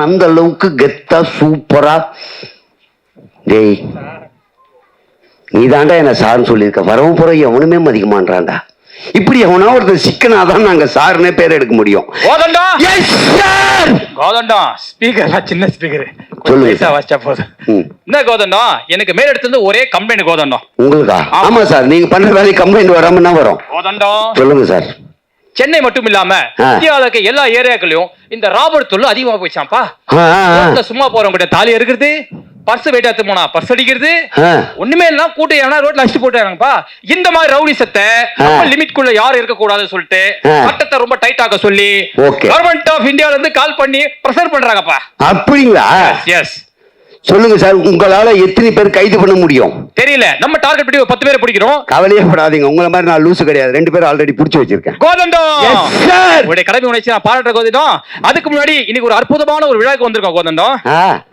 அந்த அளவுக்கு கெத்தா சூப்பரா. டேய் நீ தாண்டா என்ன சார்னு சொல்லியிருக்க, வரவும் போற எவனுமே மதிக்கமான்றான்டா. இப்படி எவனா ஒருத்தர் சிக்கனாதான் நாங்க சார்னே பேர் எடுக்க முடியும். சின்ன ஸ்பீக்கர் என்ன கோதண்டம், எனக்கு மேல் எடுத்தது ஒரே கம்ப்ளைண்ட் கோதண்டம். உங்களுக்கா? ஆமா சார், நீங்க பண்ற வேலை கம்ப்ளைண்ட் வராம என்ன வரும் கோதண்டம்? சொல்லுங்க சார். சென்னை மட்டும் இல்லாம இந்தியாவில இருக்க எல்லா ஏரியாக்களையும் இந்த ராபர்ட் தொல்லை அதிகமா போயிச்சாப்பா. சும்மா போறவங்க தாலி எடுக்கிறது, பர்ஸ் வெயிட் எடுத்து போனா பர்ஸ் அடிக்கிறது, ஒண்ணுமே இல்ல கூட்டம் ஏன்னா ரோட்ல அடிச்சு போட்டாங்கப்பா. இந்த மாதிரி ரவுடி சத்தை லிமிட் குள்ள யாரும் இருக்க கூடாதுன்னு சொல்லிட்டு சட்டத்தை ரொம்ப டைட் ஆக்க சொல்லி கவர்மெண்ட் ஆஃப் இந்தியால இருந்து கால் பண்ணி பிரஷர் பண்றாங்கப்பா. அப்படிங்களா? எஸ். சொல்லுங்க சார், உங்களால எத்தனை பேர் கைது பண்ண முடியும் தெரியல. நம்ம டார்கெட் பண்ணி 10 பேரை பிடிக்கிறோம். கவலையே படாதீங்க, உங்களை மாதிரி நான் லூசு கிடையாது. 2 பேர் ஆல்ரெடி பிடிச்சு வச்சிருக்கேன். கோதண்டம் உங்களுடைய கடமை உணர்ச்சி நான் பாராட்டுற கோதண்டம். அதுக்கு முன்னாடி இன்னைக்கு ஒரு அற்புதமான ஒரு விழாக்கு வந்திருக்கோம் கோதண்டம்.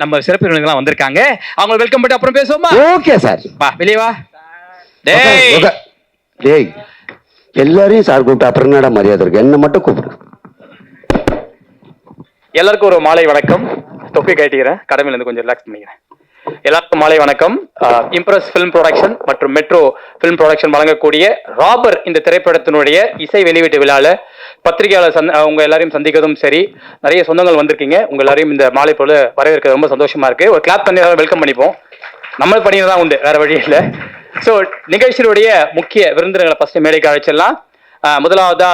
நம்ம சிறப்பு விருந்தினர்கள் வந்திருக்காங்க, அவங்க வெல்கம் பண்ணி அப்புறம் பேசுவோமா? ஓகே சார், வா வெளியே வா. டேய் எல்லாரையும் சார் கூப்பிட்டு அப்புறம் என்னடா மரியாதை இருக்கு, என்ன மட்டும் கூப்பிடு. எல்லாருக்கும் ஒரு மாலை வணக்கம். தொப்பி கட்டிக்கிறேன், கடமையில இருந்து கொஞ்சம் ரிலாக்ஸ் பண்ணிக்கிறேன். எல்லாருக்கும் மாலை வணக்கம். இம்ப்ரெஸ் ஃபிலிம் ப்ரொடக்ஷன் மற்றும் மெட்ரோ ஃபிலிம் ப்ரொடக்ஷன் வழங்கக்கூடிய ராபர் இந்த திரைப்படத்தினுடைய இசை வெளியீட்டு விழாவில் பத்திரிகையாளர் உங்க எல்லாரையும் சந்திக்கிறதும் சரி, நிறைய சொந்தங்கள் வந்திருக்கீங்க. உங்க எல்லாரையும் இந்த மாலை போல வரவேற்கிறது ரொம்ப சந்தோஷமா இருக்கு. ஒரு கிளாப் பண்ணி வெல்கம் பண்ணிப்போம். நம்ம பண்ணிதான் உண்டு, வேற வழி இல்லை. ஸோ நிகழ்ச்சியினுடைய முக்கிய விருந்தினர்களை ஃபர்ஸ்ட் மேடைக்கு அழைச்சிடலாம். முதலாவதா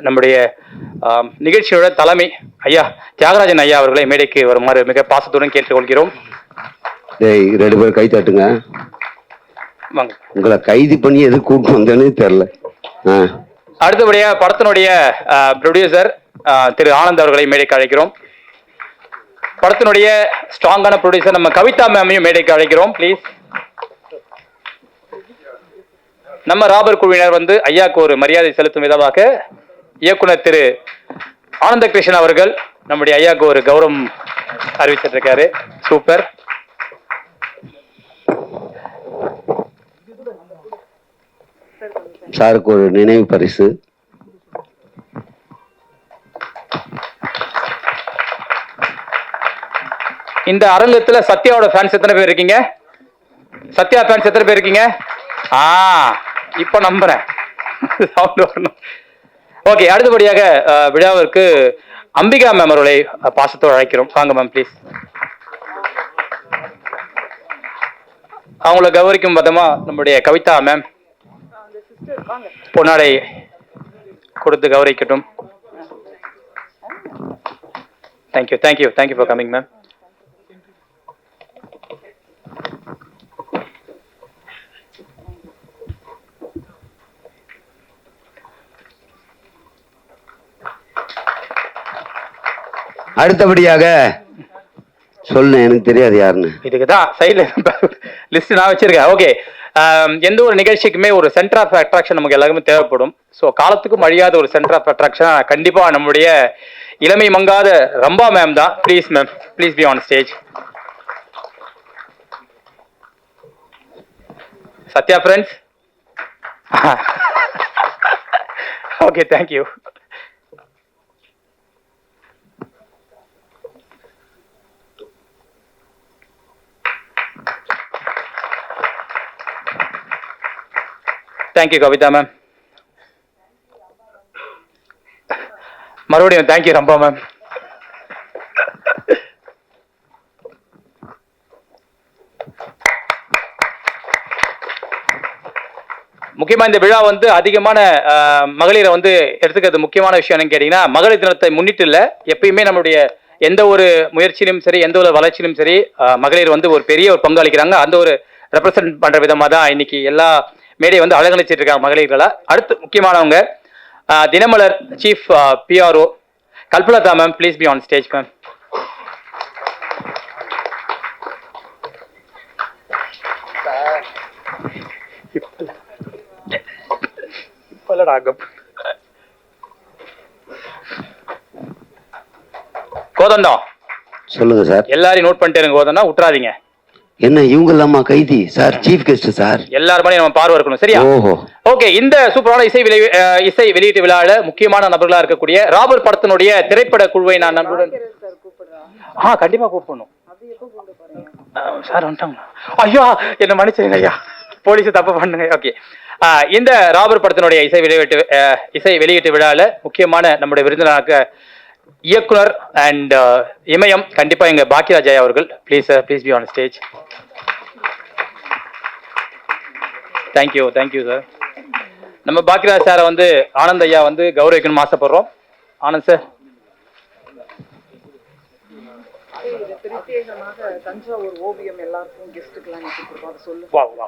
நம்முடைய நிகழ்ச்சியோட தலைமை ஐயா தியாகராஜன் ஐயா அவர்களை மேடைக்கு வருமாறு மிக பாசத்துடன் கேட்டுக்கொள்கிறோம். 2 பேர் கை தட்டுங்க. உங்களை கைது பண்ணி எது கூட்டு வந்தேன்னு தெரியல. அடுத்தபடியா படத்தினுடைய ப்ரொடியூசர் திரு ஆனந்த் அவர்களை மேடைக்கு அழைக்கிறோம். படத்தினுடைய ஸ்ட்ராங்கான ப்ரொடியூசர் நம்ம கவிதா மேமையும் மேடைக்கு அழைக்கிறோம் ப்ளீஸ். நம்ம ராபர் குழுவினர் வந்து ஐயாக்கு ஒரு மரியாதை செலுத்தும் விதமாக இயக்குனர் திரு ஆனந்த கிருஷ்ணன் அவர்கள் நம்முடைய ஐயாக்கு ஒரு கௌரவம் அறிவிச்சிட்டு இருக்காரு. சூப்பர். சாருக்கு ஒரு நினைவு பரிசு. இந்த அரங்கத்துல சத்யாவோட ஃபேன்ஸ் எத்தனை பேர் இருக்கீங்க? சத்யா ஃபேன்ஸ் எத்தனை பேர் இருக்கீங்க? இப்ப நம்புறேன். ஓகே, அடுத்தபடியாக விழாவிற்கு அம்பிகா மேம் அவர்களை பாசத்தோடு அழைக்கிறோம். வாங்க மேம் ப்ளீஸ். அவங்கள கௌரவிக்கும் பதமா நம்முடைய கவிதா மேம் பொன்னாடை கொடுத்து கௌரவிக்கட்டும். Thank you thank you thank you for coming ma'am. அடுத்தபடியாக சொல்ல எனக்கு தெரியாது யாருன்னு. இதுக்குதான் சைட்ல லிஸ்ட் நான் வச்சிருக்கேன். ஓகே, எந்த ஒரு நிகழ்ச்சிக்குமே ஒரு சென்டர் ஆஃப் அட்ராக்ஷன் நமக்கு எல்லாருக்குமே தேவைப்படும். ஸோ காலத்துக்கும் அழியாத ஒரு சென்டர் ஆஃப் அட்ராக்ஷன் கண்டிப்பா நம்முடைய இளமை மங்காத ரம்பா மேம் தான். Please ma'am, please be on stage. Sathya friends. Okay, thank you. Thank you Kavitha ma'am. மறுபடியும் தேங்க்யூ ரம்பா மேம். முக்கியமா இந்த விழா வந்து அதிகமான மகளிரை வந்து எடுத்துக்கிறது முக்கியமான விஷயம் என்னன்னு கேட்டீங்கன்னா, மகளிர் தினத்தை முன்னிட்டு இல்ல, எப்பயுமே நம்மளுடைய எந்த ஒரு முயற்சியிலும் சரி, எந்த ஒரு வளர்ச்சியிலும் சரி, மகளிர் வந்து ஒரு பெரிய ஒரு பங்களிக்கிறாங்க. அந்த ஒரு ரெப்ரசன்ட் பண்ற விதமா தான் இன்னைக்கு எல்லா மேடையை வந்து அழகழிச்சிட்டு இருக்காங்க மகளிர்களை. அடுத்து முக்கியமானவங்க Dinamalar chief PRO Kalpalatha ma'am, please be on stage ma'am. Kothandam சொல்லுங்க சார். எல்லாரையும் நோட் பண்ணிட்டு இருங்க கோதண்டம், விட்டுறாதீங்க. என்ன இவங்க இல்லாம கைதி சார்? Chief guest sir. எல்லாருமே நம்ம பார்வை இருக்கணும், சரியா? ஓகே, இந்த சூப்பரான இசை வெளியீட்டு விழாவில் முக்கியமான நபர்களா இருக்கக்கூடிய ராபர் படத்தினுடைய திரைப்பட குழுவை நான் நண்புடன் கண்டிப்பா கூப்பிடணும். சார் வந்துட்டாங்களா? ஐயா என்ன மன்னிச்சிருங்க ஐயா, போலீஸ் தப்பு பண்ணுங்க. ஓகே, இந்த ராபர் படத்தினுடைய இசை வெளியீட்டு விழாவில் முக்கியமான நம்முடைய விருந்தினராக இயக்குனர் அண்ட் இமயம் கண்டிப்பா எங்க பாக்கியராஜ் ஐயா அவர்கள். Please sir, please be on stage. Thank you sir. நம்ம பாக்கியராஜ் சாரை வந்து ஆனந்த் ஐயா வந்து கௌரவிக்கணும்னு ஆசைப்படுறோம். ஆனந்த் சார். பிரத்யேகமாக தஞ்சாவூர் ஓவியம் எல்லாருக்கும் கெஸ்ட்டுக்கெல்லாம் சொல்லு. வா வா.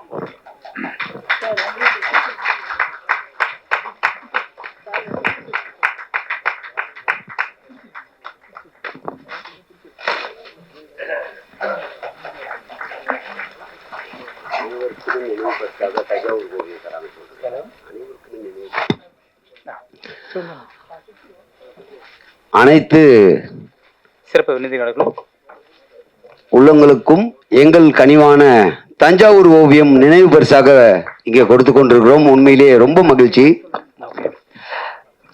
அனைத்து சிறப்பு விருந்தினர்களும் உள்ளங்களுக்கும் எங்கள் கனிவான தஞ்சாவூர் ஓவியம் நினைவு பரிசாக இங்கே கொடுத்து கொண்டிருக்கிறோம். உண்மையிலேயே ரொம்ப மகிழ்ச்சி.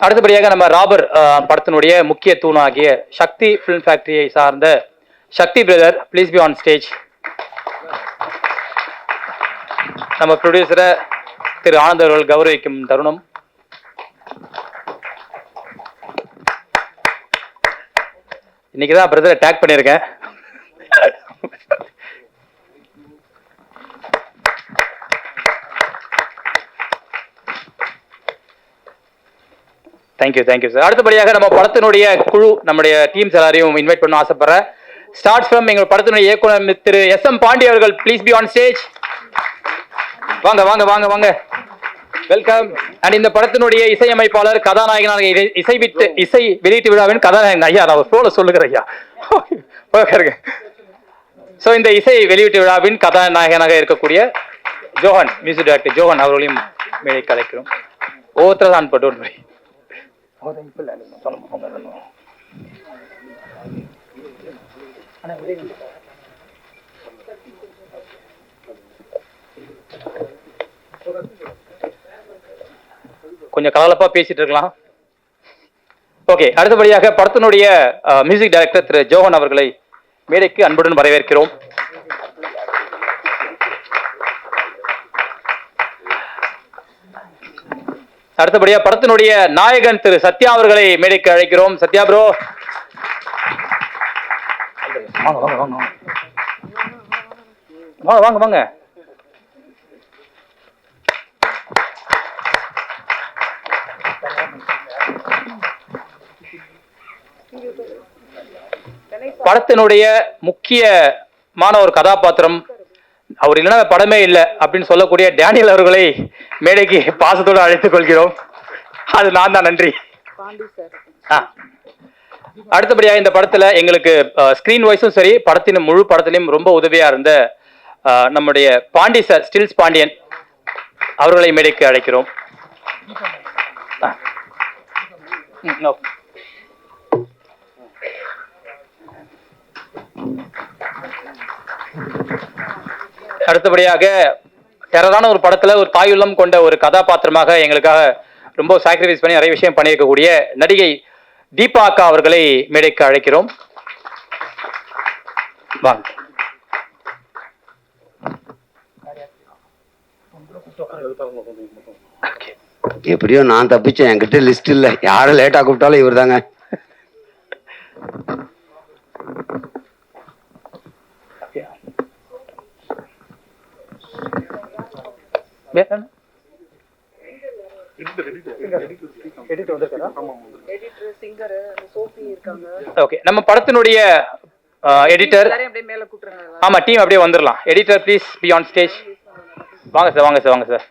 அடுத்தபடியாக நம்ம ராபர் படத்தினுடைய முக்கிய தூணாகிய சக்தி பிலிம் ஃபேக்டரியை சார்ந்த Sakthi brother, please be on stage. நம்ம ப்ரொடியூசரை திரு ஆனந்த் அவர்கள் கௌரவிக்கும் தருணம். இன்னைக்குதான் பிரதரை டேக் பண்ணியிருக்கேன். Thank you sir. அடுத்தபடியாக நம்ம படத்தினுடைய குழு, நம்முடைய டீம்ஸ் எல்லாரையும் இன்வைட் பண்ண ஆசைப்படுறேன். ஸ்டார்ட் ஃப்ரம் எங்கள் படத்தினுடைய இயக்குனர் திரு SM பாண்டி அவர்கள், ப்ளீஸ் பி ஆன் ஸ்டேஜ். வாங்க வாங்க வாங்க வாங்க, வெல்கம். அண்ட் இந்த படத்தினுடைய இசையமைப்பாளர், கதாநாயகனாக இசை வெளியீட்டு விழாவின் கதாநாயகன் ஐயா, நான் ஃப்ளோல சொல்லுகிறேன் ஐயா. ஸோ இந்த இசை வெளியீட்டு விழாவின் கதாநாயகனாக இருக்கக்கூடிய ஜோஹன், மியூசிக் டைரக்டர் ஜோஹன் அவர்களையும் மேலே கலைக்கிறோம். ஒவ்வொருத்தர் தான் பட்டு ஒன்று. கொஞ்சம் கலகலப்பா பேசிட்டு இருக்கலாம். ஓகே, அடுத்தபடியாக படத்தினுடைய மியூசிக் டைரக்டர் திரு ஜோஹன் அவர்களை மேடைக்கு அன்புடன் வரவேற்கிறோம். அடுத்தபடியா படத்தினுடைய நாயகன் திரு சத்யா அவர்களை மேடைக்கு அழைக்கிறோம். சத்யா ப்ரோ, வாங்க வாங்க வாங்க. படத்தினுடைய முக்கியமான ஒரு கதாபாத்திரம், அவர் இல்லைன்னா படமே இல்லை அப்படின்னு சொல்லக்கூடிய டேனியல் அவர்களை மேடைக்கு பாசத்தோடு அழைத்துக் கொள்கிறோம். அது நான் தான், நன்றி. அடுத்தபடியாக இந்த படத்துல எங்களுக்கு ஸ்கிரீன் வாய்ஸும் சரி, படத்தின் முழு படத்திலையும் ரொம்ப உதவியா இருந்த நம்முடைய பாண்டி சார், ஸ்டில்ஸ் பாண்டியன் அவர்களை மேடைக்கு அழைக்கிறோம். அடுத்தபடியாக டெரரான ஒரு படத்துல ஒரு தாயுள்ளம் கொண்ட ஒரு கதாபாத்திரமாக எங்களுக்காக ரொம்ப சாக்ரிஃபைஸ் பண்ணி நிறைய விஷயம் பண்ணியிருக்கக்கூடிய நடிகை தீபா அக்கா அவர்களை மேடைக்கு அழைக்கிறோம். வாங்க. எப்படியோ நான் தப்பிச்சேன், என்கிட்ட லிஸ்ட் இல்ல, யாரும் லேட்டா கூப்பிட்டாலும் இவர் தாங்க. நம்ம படத்தினுடைய எடிட்டர், ஆமா டீம் அப்படியே வந்துடலாம். Editor please be on stage. வாங்க சார், வாங்க சார், வாங்க சார்.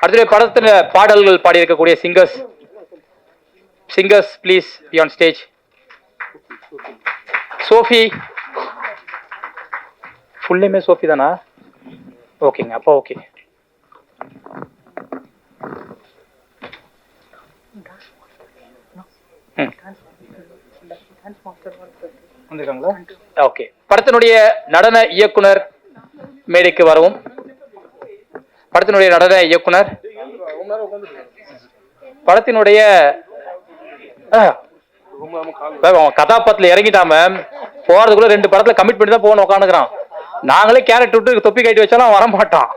அடுத்த படத்துல பாடல்கள் பாடி இருக்கக்கூடிய singers please be on stage. Sophie, full நேமே சோஃபி தானா? ஓகேங்க, அப்போ ஓகே. ஓகே, படத்தினுடைய நடன இயக்குனர் மேடைக்கு வரவும். படத்தினுடைய நடன இயக்குனர், படத்தினுடைய கதாபாத்திரத்தில் இறங்கிட்டாம போறதுக்குள்ள 2 படத்துல கமிட் பண்ணி தான் போகணும் உட்காந்துக்கிறான். நாங்களே கேரட் விட்டு தொப்பி கட்டி வச்சாலும் அவன் வர மாட்டான்.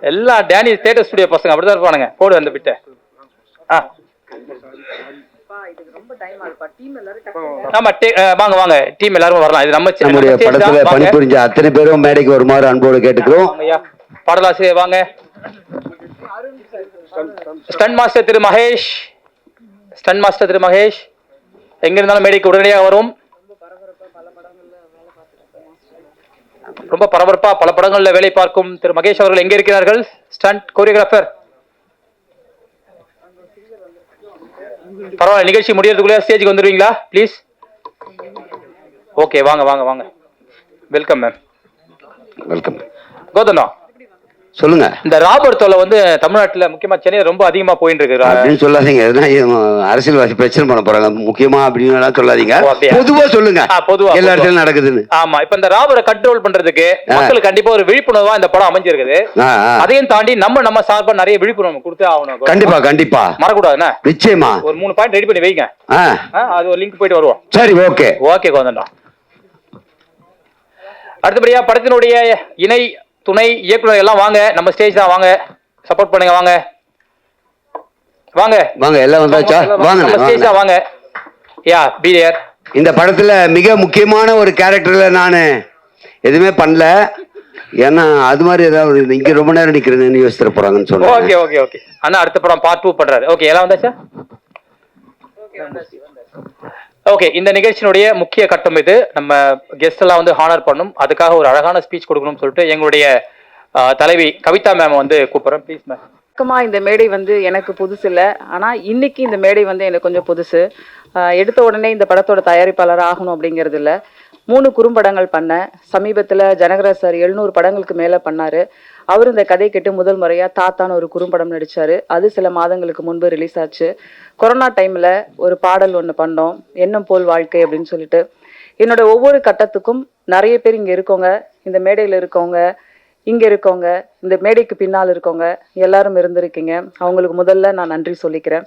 எல்லாம் டேனி தேட்டர் ஸ்டுடியோ பசங்க அப்படிதான் இருப்பானுங்க. போடு அந்த பிட்ட. இதுக்கு ரொம்ப டைம் ஆகுதுப்பா. டீம் எல்லாரும் ஆமா வாங்க வாங்க டீம் எல்லாரும் வரலாம். இது நம்முடைய படத்துல பணிபுரிஞ்ச அத்தனை பேரும் மேடைக்கு வருமாறு அன்போடு கேட்டுக்கிறோம். பாடலாசிரியர் வாங்க. ஸ்டன் மாஸ்டர் திரு மகேஷ், ஸ்டன் மாஸ்டர் திரு மகேஷ் எங்க இருந்தாலும் மேடைக்கு உடனடியாக வரும். ரொம்ப பரபரப்பா பல படங்கள்ல வேலை பார்க்கும் திரு மகேஷ் அவர்கள் எங்க இருக்கிறார்கள்? Stunt choreographer. பரவாயில்ல, நிகழ்ச்சி முடியறதுக்குள்ளே ஸ்டேஜுக்கு வந்துடுவீங்களா ப்ளீஸ்? ஓகே, வாங்க வாங்க வாங்க. Welcome ma'am. வெல்கம். கோதனா சொல்லுங்க. இந்த ராபர்ட் தொல்லை வந்து தமிழ்நாட்டுல முக்கியமா சென்னையில ரொம்ப அதிகமா போயிட்டு இருக்கு அப்படின்னு சொல்லாதீங்க. அரசியல்வாசி பிரச்சனை பண்ண போறாங்க முக்கியமா அப்படின்னு சொல்லாதீங்க. பொதுவா சொல்லுங்க. பொதுவா எல்லா இடத்துலயும் நடக்குதுன்னு. ஆமா, இப்ப இந்த ராபரை கண்ட்ரோல் பண்றதுக்கு மக்களுக்கு கண்டிப்பா ஒரு விழிப்புணர்வா இந்த படம் அமைஞ்சிருக்குது. அதையும் தாண்டி நம்ம சார்பா நிறைய விழிப்புணர்வு கொடுத்து ஆகணும். கண்டிப்பா கண்டிப்பா மறக்கூடாதுண்ணா. நிச்சயமா ஒரு 3 பாயிண்ட் ரெடி பண்ணி வைங்க. அது ஒரு லிங்க் போயிட்டு வருவோம். சரி, ஓகே ஓகே கோதண்டா. அடுத்தபடியா படத்தினுடைய இணை துணை இயக்குனர் எல்லாம் வாங்க, நம்ம ஸ்டேஜ் தான், வாங்க சப்போர்ட் பண்ணுங்க. வாங்க வாங்க வாங்க, எல்லாம் வந்தாச்சா? வாங்க நம்ம ஸ்டேஜ் தான், வாங்க. யா பீ தேர். இந்த படத்துல மிக முக்கியமான ஒரு கேரக்டர்ல நான் எதுவுமே பண்ணல. ஏன்னா அது மாதிரி ஏதாவது இங்க ரொம்ப நேரம் நிக்கிறதுன்னு யோசிச்சுட்டு போறாங்கன்னு சொன்னாங்க. ஓகே ஓகே ஓகே அண்ணா, அடுத்த படம் பார்ட் 2 பண்றாரு. ஓகே, எல்லாம் வந்தாச்சா? ஓகே, இந்த நிகழ்ச்சியினுடைய முக்கிய கட்டம் இது. நம்ம கெஸ்ட் எல்லாம் வந்து ஹானர் பண்ணும், அதுக்காக ஒரு அழகான ஸ்பீச் கொடுக்கணும்னு சொல்லிட்டு எங்களுடைய தலைவி கவிதா மேம் வந்து கூப்பிடுறேன். Please ma'am. இந்த மேடை வந்து எனக்கு புதுசு இல்லை, ஆனால் இன்னைக்கு இந்த மேடை வந்து எனக்கு கொஞ்சம் புதுசு. எடுத்த உடனே இந்த படத்தோட தயாரிப்பாளர் ஆகணும் அப்படிங்கிறது இல்லை. 3 குறும்படங்கள் பண்ணேன். சமீபத்தில் ஜனகராஜ் சார் 700 படங்களுக்கு மேலே பண்ணார். அவர் இந்த கதை கேட்டு முதல் முறையாக தாத்தான்னு ஒரு குறும்படம் நடித்தார். அது சில மாதங்களுக்கு முன்பு ரிலீஸ் ஆச்சு. கொரோனா டைமில் ஒரு பாடல் ஒன்று பண்ணோம், எண்ணம் போல் வாழ்க்கை அப்படின்னு சொல்லிட்டு. என்னோட ஒவ்வொரு கட்டத்துக்கும் நிறைய பேர் இங்கே இருக்கவங்க, இந்த மேடையில் இருக்கவங்க, இங்கே இருக்கவங்க, இந்த மேடைக்கு பின்னால் இருக்கவங்க எல்லாரும் இருந்திருக்கீங்க. அவங்களுக்கு முதல்ல நான் நன்றி சொல்லிக்கிறேன்.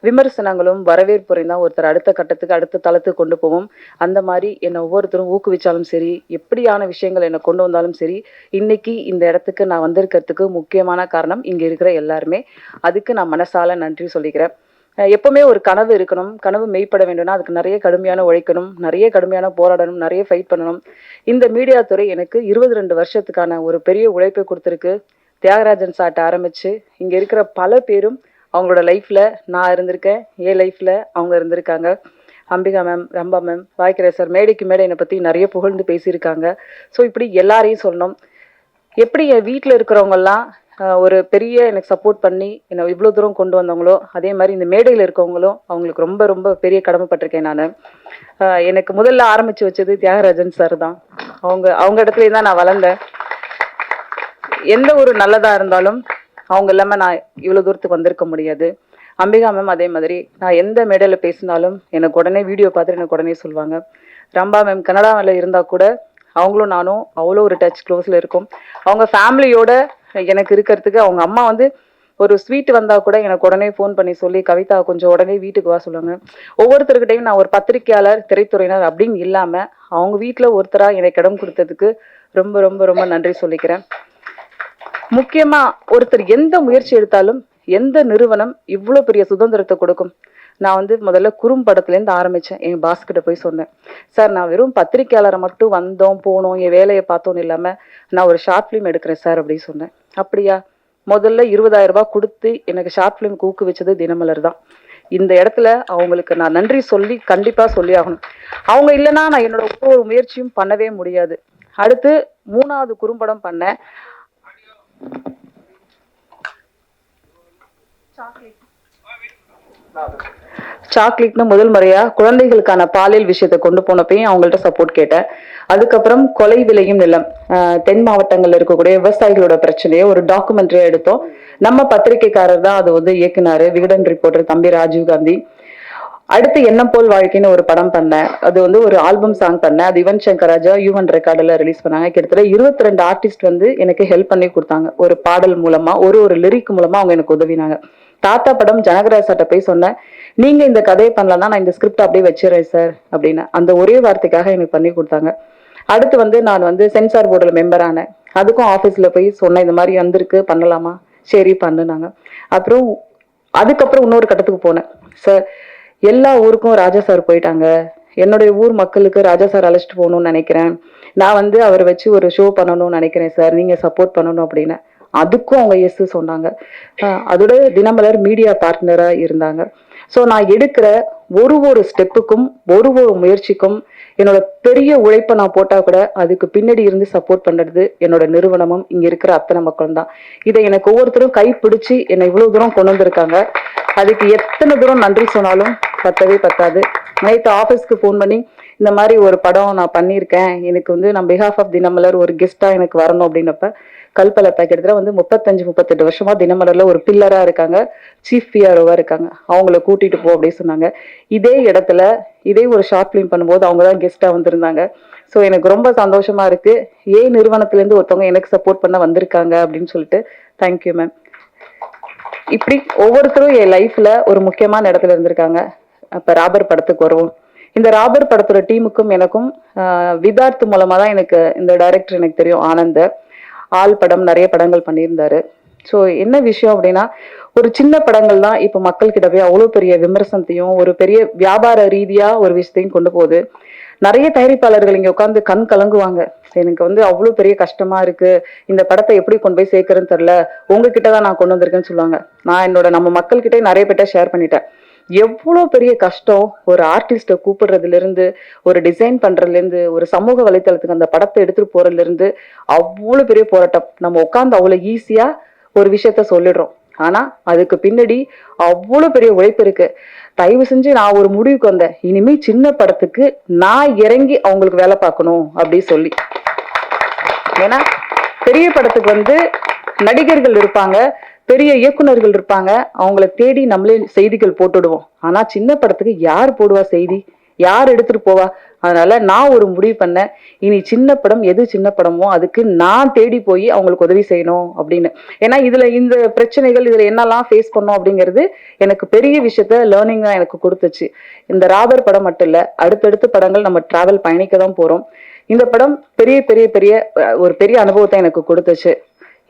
விமர்சனங்களும் வரவேற்புரையும் தான் ஒருத்தர் அடுத்த கட்டத்துக்கு அடுத்த தளத்துக்கு கொண்டு போவோம். அந்த மாதிரி என்னை ஒவ்வொருத்தரும் ஊக்குவிச்சாலும் சரி, எப்படியான விஷயங்கள் என்னை கொண்டு வந்தாலும் சரி, இன்னைக்கு இந்த இடத்துக்கு நான் வந்திருக்கிறதுக்கு முக்கியமான காரணம் இங்கே இருக்கிற எல்லாருமே. அதுக்கு நான் மனசால நன்றி சொல்லிக்கிறேன். எப்பவுமே ஒரு கனவு இருக்கணும், கனவு மெய்ப்பட வேண்டும்னா அதுக்கு நிறைய கடுமையான உழைக்கணும், நிறைய கடுமையான போராடணும், நிறைய ஃபைட் பண்ணணும். இந்த மீடியா துறை எனக்கு 22 வருஷத்துக்கான ஒரு பெரிய உழைப்பை கொடுத்துருக்கு. தியாகராஜன் சார்ட்ட ஆரம்பிச்சு இங்க இருக்கிற பல பேரும் அவங்களோட லைஃப்ல நான் இருந்திருக்கேன், என் லைஃப்ல அவங்க இருந்திருக்காங்க. அம்பிகா மேம், ரம்பா மேம், வாய்க்கிற சார் மேடைக்கு மேடை என்னை பத்தி நிறைய புகழ்ந்து பேசியிருக்காங்க. ஸோ இப்படி எல்லாரையும் சொல்லணும். எப்படி என் வீட்டில் இருக்கிறவங்கெல்லாம் ஒரு பெரிய எனக்கு சப்போர்ட் பண்ணி என்னை இவ்வளோ தூரம் கொண்டு வந்தவங்களோ, அதே மாதிரி இந்த மேடையில் இருக்கவங்களும் அவங்களுக்கு ரொம்ப ரொம்ப பெரிய கடமைப்பட்டிருக்கேன் நான். எனக்கு முதல்ல ஆரம்பித்து வச்சது தியாகராஜன் சார் தான். அவங்க இடத்துல தான் நான் வளர்ந்தேன். எந்த ஒரு நல்லதாக இருந்தாலும் அவங்க இல்லாமல் நான் இவ்வளோ தூரத்துக்கு வந்திருக்க முடியாது. அம்பிகா மேம் அதே மாதிரி, நான் எந்த மேடையில் பேசினாலும் எனக்கு உடனே வீடியோ பார்த்துட்டு எனக்கு உடனே சொல்லுவாங்க. ரம்பா மேம் கனடாவில் இருந்தால் கூட அவங்களும் நானும் அவ்வளோ ஒரு டச் க்ளோஸில் இருக்கும். அவங்க ஃபேமிலியோட எனக்கு இருக்கிறதுக்கு அவங்க அம்மா வந்து ஒரு ஸ்வீட் வந்தால் கூட எனக்கு உடனே ஃபோன் பண்ணி சொல்லி, கவிதா கொஞ்சம் உடனே வீட்டுக்கு வா சொல்லுவாங்க. ஒவ்வொருத்தருக்கிட்டையும் நான் ஒரு பத்திரிகையாளர், திரைத்துறையினர் அப்படின்னு இல்லாமல் அவங்க வீட்டில் ஒருத்தராக எனக்கு இடம் கொடுத்ததுக்கு ரொம்ப ரொம்ப ரொம்ப நன்றி சொல்லிக்கிறேன். முக்கியமாக ஒருத்தர் எந்த முயற்சி எடுத்தாலும், எந்த நிறுவனம் இவ்வளோ பெரிய சுதந்திரத்தை கொடுக்கும்? நான் வந்து முதல்ல குறும்படத்துலேருந்து ஆரம்பித்தேன். என் பாஸ்கிட்ட போய் சொன்னேன், சார் நான் வெறும் பத்திரிக்கையாளரை மட்டும் வந்தோம் போனோம் என் வேலையை பார்த்தோன்னு இல்லாமல் நான் ஒரு ஷார்ட் ஃபிலிம் எடுக்கிறேன் சார் அப்படின்னு சொன்னேன். அப்படியா? முதல்ல 20,000 ரூபாய் கொடுத்து எனக்கு ஷார்ட் ஃபிலிமுக்கு ஊக்குவிச்சது தினமலர் தான். இந்த இடத்துல அவங்களுக்கு நான் நன்றி சொல்லி கண்டிப்பாக சொல்லி ஆகணும். அவங்க இல்லைன்னா நான் என்னோட ஒவ்வொரு முயற்சியும் பண்ணவே முடியாது. அடுத்து 3வது குறும்படம் பண்ணேன். சாக்லேட்னு முதல் முறையா குழந்தைகளுக்கான பாலியல் விஷயத்தை கொண்டு போனப்பையும் அவங்கள்ட்ட சப்போர்ட் கேட்டேன். அதுக்கப்புறம் கொலை விளையும் நிலம், தென் மாவட்டங்கள்ல இருக்கக்கூடிய விவசாயிகளோட பிரச்சனையை ஒரு டாக்குமெண்ட்ரியா எடுத்தோம். நம்ம பத்திரிகைக்காரர் தான் அது வந்து இயக்குனாரு, விகடன் ரிப்போர்ட்டர் தம்பி ராஜீவ்காந்தி. அடுத்து எண்ணம் போல் வாழ்க்கைன்னு ஒரு படம் பண்ணேன். அது வந்து ஒரு ஆல்பம் சாங் பண்ணேன். அது யுவன் சங்கர் ராஜா யுவன் ரெக்கார்டில் ரிலீஸ் பண்ணாங்க. கிட்டத்தட்ட 22 ஆர்டிஸ்ட் வந்து எனக்கு ஹெல்ப் பண்ணி கொடுத்தாங்க. ஒரு பாடல் மூலமா, ஒரு லிரிக் மூலமா அவங்க எனக்கு உதவினாங்க. தாத்தா படம் ஜனகராஜ் சார்ட்ட போய் சொன்னேன், நீங்க இந்த கதையை பண்ணலன்னா நான் இந்த ஸ்கிரிப்ட் அப்படியே வச்சிடறேன் சார் அப்படின்னு அந்த ஒரே வார்த்தைக்காக எனக்கு பண்ணி கொடுத்தாங்க. அடுத்து வந்து நான் வந்து சென்சார் போர்டில் மெம்பர் ஆனேன். அதுக்கும் ஆஃபீஸில் போய் சொன்னேன், இந்த மாதிரி வந்திருக்கு பண்ணலாமா, சரி பண்ணுனாங்க. அப்புறம் அதுக்கப்புறம் இன்னொரு கட்டத்துக்கு போனேன். சார் எல்லா ஊருக்கும் ராஜா சார் போயிட்டாங்க, என்னுடைய ஊர் மக்களுக்கு ராஜா சார் அழைச்சிட்டு போகணும்னு நினைக்கிறேன், நான் வந்து அவரை வச்சு ஒரு ஷோ பண்ணணும்னு நினைக்கிறேன் சார், நீங்க சப்போர்ட் பண்ணணும் அப்படின்னு. அதுக்கும் அவங்க எஸ் சொன்னாங்க. அதோட தினமலர் மீடியா பார்ட்னரா இருந்தாங்க. ஸோ நான் எடுக்கிற ஒரு ஸ்டெப்புக்கும் ஒரு முயற்சிக்கும் என்னோட பெரிய உழைப்பை நான் போட்டா கூட அதுக்கு பின்னாடி இருந்து சப்போர்ட் பண்றது என்னோட நிறுவனமும் இங்க இருக்கிற அத்தனை மக்களும் தான். இதை எனக்கு ஒவ்வொருத்தரும் கைப்பிடிச்சு என்னை இவ்வளவு தூரம் கொண்டு வந்திருக்காங்க. அதுக்கு எத்தனை தூரம் நன்றி சொன்னாலும் பத்தவே பத்தாது. நேற்று ஆஃபீஸ்க்கு ஃபோன் பண்ணி இந்த மாதிரி ஒரு படம் நான் பண்ணியிருக்கேன், எனக்கு வந்து நான் பிஹாஃப் ஆஃப் தினமலர் ஒரு கெஸ்டா எனக்கு வரணும் அப்படின்னப்ப கல்பலை கிட்டத்தட்ட வந்து 35-38 வருஷமா தினமலர்ல ஒரு பில்லரா இருக்காங்க, சீஃப் பிஆர்ஓவா இருக்காங்க, அவங்கள கூட்டிட்டு போ அப்படின்னு சொன்னாங்க. இதே இடத்துல இதே ஒரு ஷார்ட் ஃபிலிம் பண்ணும்போது அவங்க தான் கெஸ்டா வந்திருந்தாங்க. ஸோ எனக்கு ரொம்ப சந்தோஷமா இருக்கு. நிறுவனத்துல இருந்து ஒருத்தவங்க எனக்கு சப்போர்ட் பண்ண வந்திருக்காங்க அப்படின்னு சொல்லிட்டு தேங்க்யூ மேம். இப்படி ஒவ்வொருத்தரும் என் லைஃப்ல ஒரு முக்கியமான இடத்துல இருந்திருக்காங்க. அப்ப ராபர் படத்துக்கு வருவோம். இந்த ராபர் படத்தோட டீமுக்கும் எனக்கும் விதார்த் மூலமா தான் எனக்கு இந்த டைரக்டர் எனக்கு தெரியும், ஆனந்த். ஆள் படம் நிறைய படங்கள் பண்ணியிருந்தாரு. ஸோ என்ன விஷயம் அப்படின்னா, ஒரு சின்ன படங்கள் தான் இப்போ மக்கள்கிட்ட போய் அவ்வளோ பெரிய விமர்சனத்தையும் ஒரு பெரிய வியாபார ரீதியா ஒரு விஷயத்தையும் கொண்டு போகுது. நிறைய தயாரிப்பாளர்கள் இங்க உட்காந்து கண் கலங்குவாங்க, எனக்கு வந்து அவ்வளோ பெரிய கஷ்டமா இருக்கு, இந்த படத்தை எப்படி கொண்டு போய் சேர்க்கறேன்னு தெரியல, உங்ககிட்ட தான் நான் கொண்டு வந்திருக்கேன்னு சொல்லுவாங்க. நான் நம்ம மக்கள்கிட்ட நிறைய பேர்ட்ட ஷேர் பண்ணிட்டேன். எவ்வளோ பெரிய கஷ்டம் ஒரு ஆர்டிஸ்ட கூப்பிடுறதுல இருந்து, ஒரு டிசைன் பண்றதுல இருந்து, ஒரு சமூக வலைத்தளத்துக்கு அந்த படத்தை எடுத்துட்டு போறதுல இருந்து அவ்வளோ பெரிய போராட்டம். நம்ம உட்காந்து அவ்வளோ ஈஸியா ஒரு விஷயத்த சொல்லிடுறோம், ஆனா அதுக்கு பின்னாடி அவ்வளோ பெரிய உழைப்பு இருக்கு. தயவு செஞ்சு நான் ஒரு முடிவுக்கு வந்தேன், இனிமே சின்ன படத்துக்கு நான் இறங்கி அவங்களுக்கு வேலை பார்க்கணும் அப்படின்னு சொல்லி. ஏன்னா பெரிய படத்துக்கு வந்து நடிகர்கள் இருப்பாங்க, பெரிய இயக்குனர்கள் இருப்பாங்க, அவங்கள தேடி நம்மளே செய்திகள் போட்டுடுவோம். ஆனா சின்ன படத்துக்கு யார் போடுவா செய்தி, யார் எடுத்துட்டு போவா? அதனால நான் ஒரு முடிவு பண்ணேன், இனி சின்ன படம் எது சின்ன படமோ அதுக்கு நான் தேடி போய் அவங்களுக்கு உதவி செய்யணும் அப்படின்னு. ஏன்னா இதுல இந்த பிரச்சனைகள் இதுல என்னெல்லாம் ஃபேஸ் பண்ணோம் அப்படிங்கிறது எனக்கு பெரிய விஷயத்த லேர்னிங்கா எனக்கு கொடுத்துச்சு. இந்த ராபர் படம் மட்டும் இல்ல, அடுத்தடுத்த படங்கள் நம்ம டிராவல் பயணிக்க தான் போறோம். இந்த படம் பெரிய பெரிய பெரிய ஒரு பெரிய அனுபவத்தை எனக்கு கொடுத்துச்சு.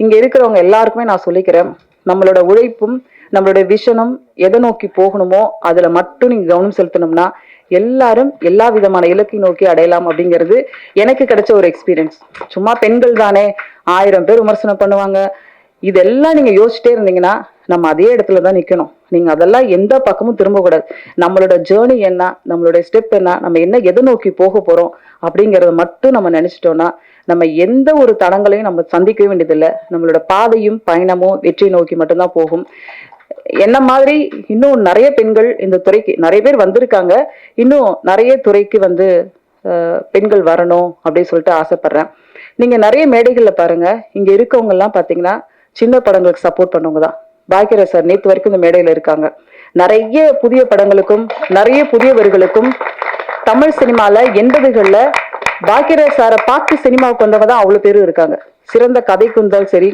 இங்க இருக்கிறவங்க எல்லாருக்குமே நான் சொல்லிக்கிறேன், நம்மளோட உழைப்பும் நம்மளோட விஷனும் எதை நோக்கி போகணுமோ அதுல மட்டும் நீங்க கவனம் செலுத்தணும்னா எல்லாரும் எல்லா விதமான இலக்கை நோக்கி அடையலாம் அப்படிங்கிறது எனக்கு கிடைச்ச ஒரு எக்ஸ்பீரியன்ஸ். சும்மா பெண்கள் தானே 1000 பேர் விமர்சனம் பண்ணுவாங்க, இதெல்லாம் நீங்க யோசிச்சுட்டே இருந்தீங்கன்னா நம்ம அதே இடத்துல தான் நிக்கணும். நீங்க அதெல்லாம் எந்த பக்கமும் திரும்பக்கூடாது. நம்மளோட ஜேர்னி என்ன, நம்மளோட ஸ்டெப் என்ன, நம்ம என்ன எதை நோக்கி போக போறோம் அப்படிங்கறத மட்டும் நம்ம நினைச்சிட்டோம்னா நம்ம எந்த ஒரு தடங்களையும் நம்ம சந்திக்க வேண்டியதில்லை. நம்மளோட பாதையும் பயணமும் வெற்றி நோக்கி மட்டும்தான் போகும். என்ன மாதிரி இன்னும் நிறைய பெண்கள் இந்த துறைக்கு நிறைய பேர் வந்திருக்காங்க, இன்னும் நிறைய துறைக்கு வந்து பெண்கள் வரணும் அப்படின்னு சொல்லிட்டு ஆசைப்படுறேன். நீங்க நிறைய மேடைகள்ல பாருங்க, இங்க இருக்கவங்க எல்லாம் பாத்தீங்கன்னா சின்ன படங்களுக்கு சப்போர்ட் பண்ணவங்க தான். பாக்கியராஜ் சார் நேற்று வரைக்கும் இந்த மேடையில இருக்காங்க. நிறைய புதிய படங்களுக்கும் நிறைய புதியவர்களுக்கும் தமிழ் சினிமால 80கள்ல பாக்கியராஜ் சாரை பார்த்து சினிமாவுக்கு வந்தவங்க தான் அவ்வளவு பேரும் இருக்காங்க. சிறந்த கதைக்கு இருந்தாலும் சரி,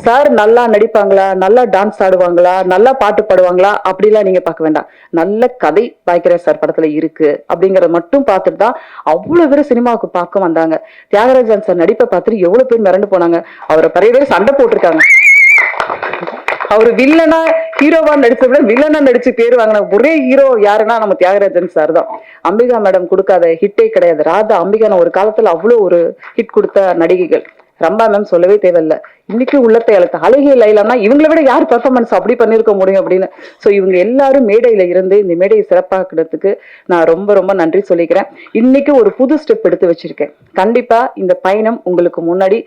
சார் நல்லா நடிப்பாங்களா, நல்லா டான்ஸ் ஆடுவாங்களா, நல்லா பாட்டு பாடுவாங்களா அப்படிலாம் நீங்க பார்க்க வேண்டாம். நல்ல கதை பாக்கியராஜ் சார் படத்துல இருக்கு அப்படிங்கறத மட்டும் பார்த்துட்டு தான் அவ்வளவு பேர் சினிமாவுக்கு பார்க்க வந்தாங்க. தியாகராஜன் சார் நடிப்பை பார்த்துட்டு எவ்வளவு பேர் மிரண்டு போனாங்க. அவரை நிறைய பேர் சண்டை போட்டிருக்காங்க. அவரு வில்லனா ஹீரோவா நடிச்ச விட வில்லனா நடிச்சு பேர் வாங்கின ஒரே ஹீரோ யாருன்னா நம்ம தியாகராஜன் சார் தான். அம்பிகா மேடம் கொடுக்காத ஹிட்டே கிடையாது. ராதா, அம்பிகா ஒரு காலத்துல அவ்வளவு ஒரு ஹிட் கொடுத்த நடிகைகள். ரம்பா மேம் சொல்லவே தேவையில்லை. இன்னைக்கு உள்ளத்தை அழுத்த அழகிய லைலாம்னா இவங்களை விட யார் பெர்ஃபார்மன்ஸ் அப்படி பண்ணிருக்க முடியும் அப்படின்னு. ஸோ இவங்க எல்லாரும் மேடையில இருந்து இந்த மேடையை சிறப்பாக்குறதுக்கு நான் ரொம்ப ரொம்ப நன்றி சொல்லிக்கிறேன். இன்னைக்கு ஒரு புது ஸ்டெப் எடுத்து வச்சிருக்கேன். கண்டிப்பா இந்த பயணம் உங்களுக்கு முன்னாடி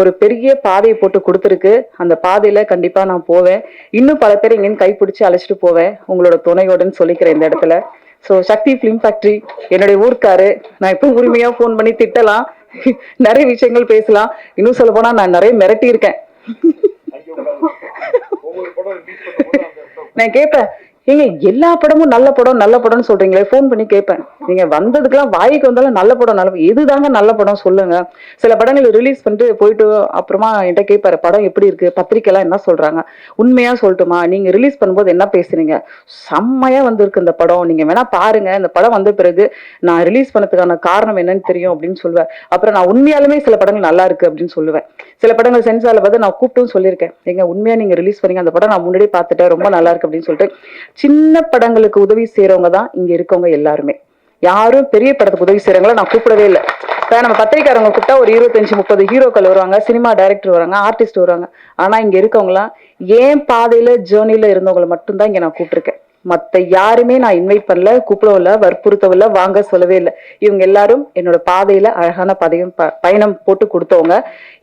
ஒரு பெரிய பாதையை போட்டு கொடுத்துருக்கு. அந்த பாதையில கண்டிப்பா நான் போவேன். இன்னும் பல பேர் இங்கேன்னு கைப்பிடிச்சு அழைச்சிட்டு போவேன் உங்களோட துணையோடன்னு சொல்லிக்கிறேன் இந்த இடத்துல. ஸோ சக்தி ஃபிலிம் ஃபேக்டரி என்னுடைய ஊர்க்காரு, நான் இப்போ உரிமையா ஃபோன் பண்ணி திட்டலாம், நிறைய விஷயங்கள் பேசலாம். இன்னும் சொல்ல போனா நான் நிறைய மிரட்டி இருக்கேன். நான் கேட்பேன், ஏங்க எல்லா படமும் நல்ல படம் நல்ல படம்னு சொல்றீங்களே, ஃபோன் பண்ணி கேட்பேன். நீங்க வந்ததுக்கெல்லாம் வாய்க்கு வந்தாலும் நல்ல படம் நல்ல படம் எதுதாங்க நல்ல படம் சொல்லுங்க. சில படங்கள் ரிலீஸ் பண்ணிட்டு போயிட்டு அப்புறமா என்கிட்ட கேட்பாரு, படம் எப்படி இருக்கு, பத்திரிக்கை எல்லாம் என்ன சொல்றாங்க, உண்மையா சொல்லட்டுமா, நீங்க ரிலீஸ் பண்ணும்போது என்ன பேசுறீங்க, செம்மையா வந்திருக்கு இந்த படம், நீங்க வேணா பாருங்க, இந்த படம் வந்த பிறகு நான் ரிலீஸ் பண்ணதுக்கான காரணம் என்னன்னு தெரியும் அப்படின்னு சொல்லுவேன். அப்புறம் நான் உண்மையாலுமே சில படங்கள் நல்லா இருக்கு அப்படின்னு சொல்லுவேன். சில படங்கள் சென்சார்ல பார்த்து நான் கூப்பிட்டும் சொல்லியிருக்கேன், எங்க உண்மையா நீங்க ரிலீஸ் பண்ணீங்க, அந்த படம் நான் முன்னாடியே பார்த்துட்டேன், ரொம்ப நல்லா இருக்கு அப்படின்னு சொல்லிட்டு. சின்ன படங்களுக்கு உதவி செய்யறவங்க தான் இங்க இருக்கவங்க எல்லாருமே. யாரும் பெரிய படத்துக்கு உதவி செய்யறவங்கள நான் கூப்பிடவே இல்லை. நம்ம பத்திரிக்காரங்க கூப்பிட்டா ஒரு 25-30 ஹீரோக்கள் வருவாங்க, சினிமா டைரக்டர் வராங்க, ஆர்டிஸ்ட் வருவாங்க. ஆனா இங்க இருக்கவங்களாம் ஏன் பாதையில ஜேர்னில இருந்தவங்களை மட்டும்தான் இங்க நான் கூப்பிட்டுருக்கேன். மத்த யாருமே நான் இன்வைட் பண்ணல, கூப்பிடவும் இல்லை, வற்புறுத்தவும் இல்லை, வாங்க சொல்லவே இல்லை. இவங்க எல்லாரும் என்னோட பாதையில அழகான பயணம் போட்டு கொடுத்தவங்க.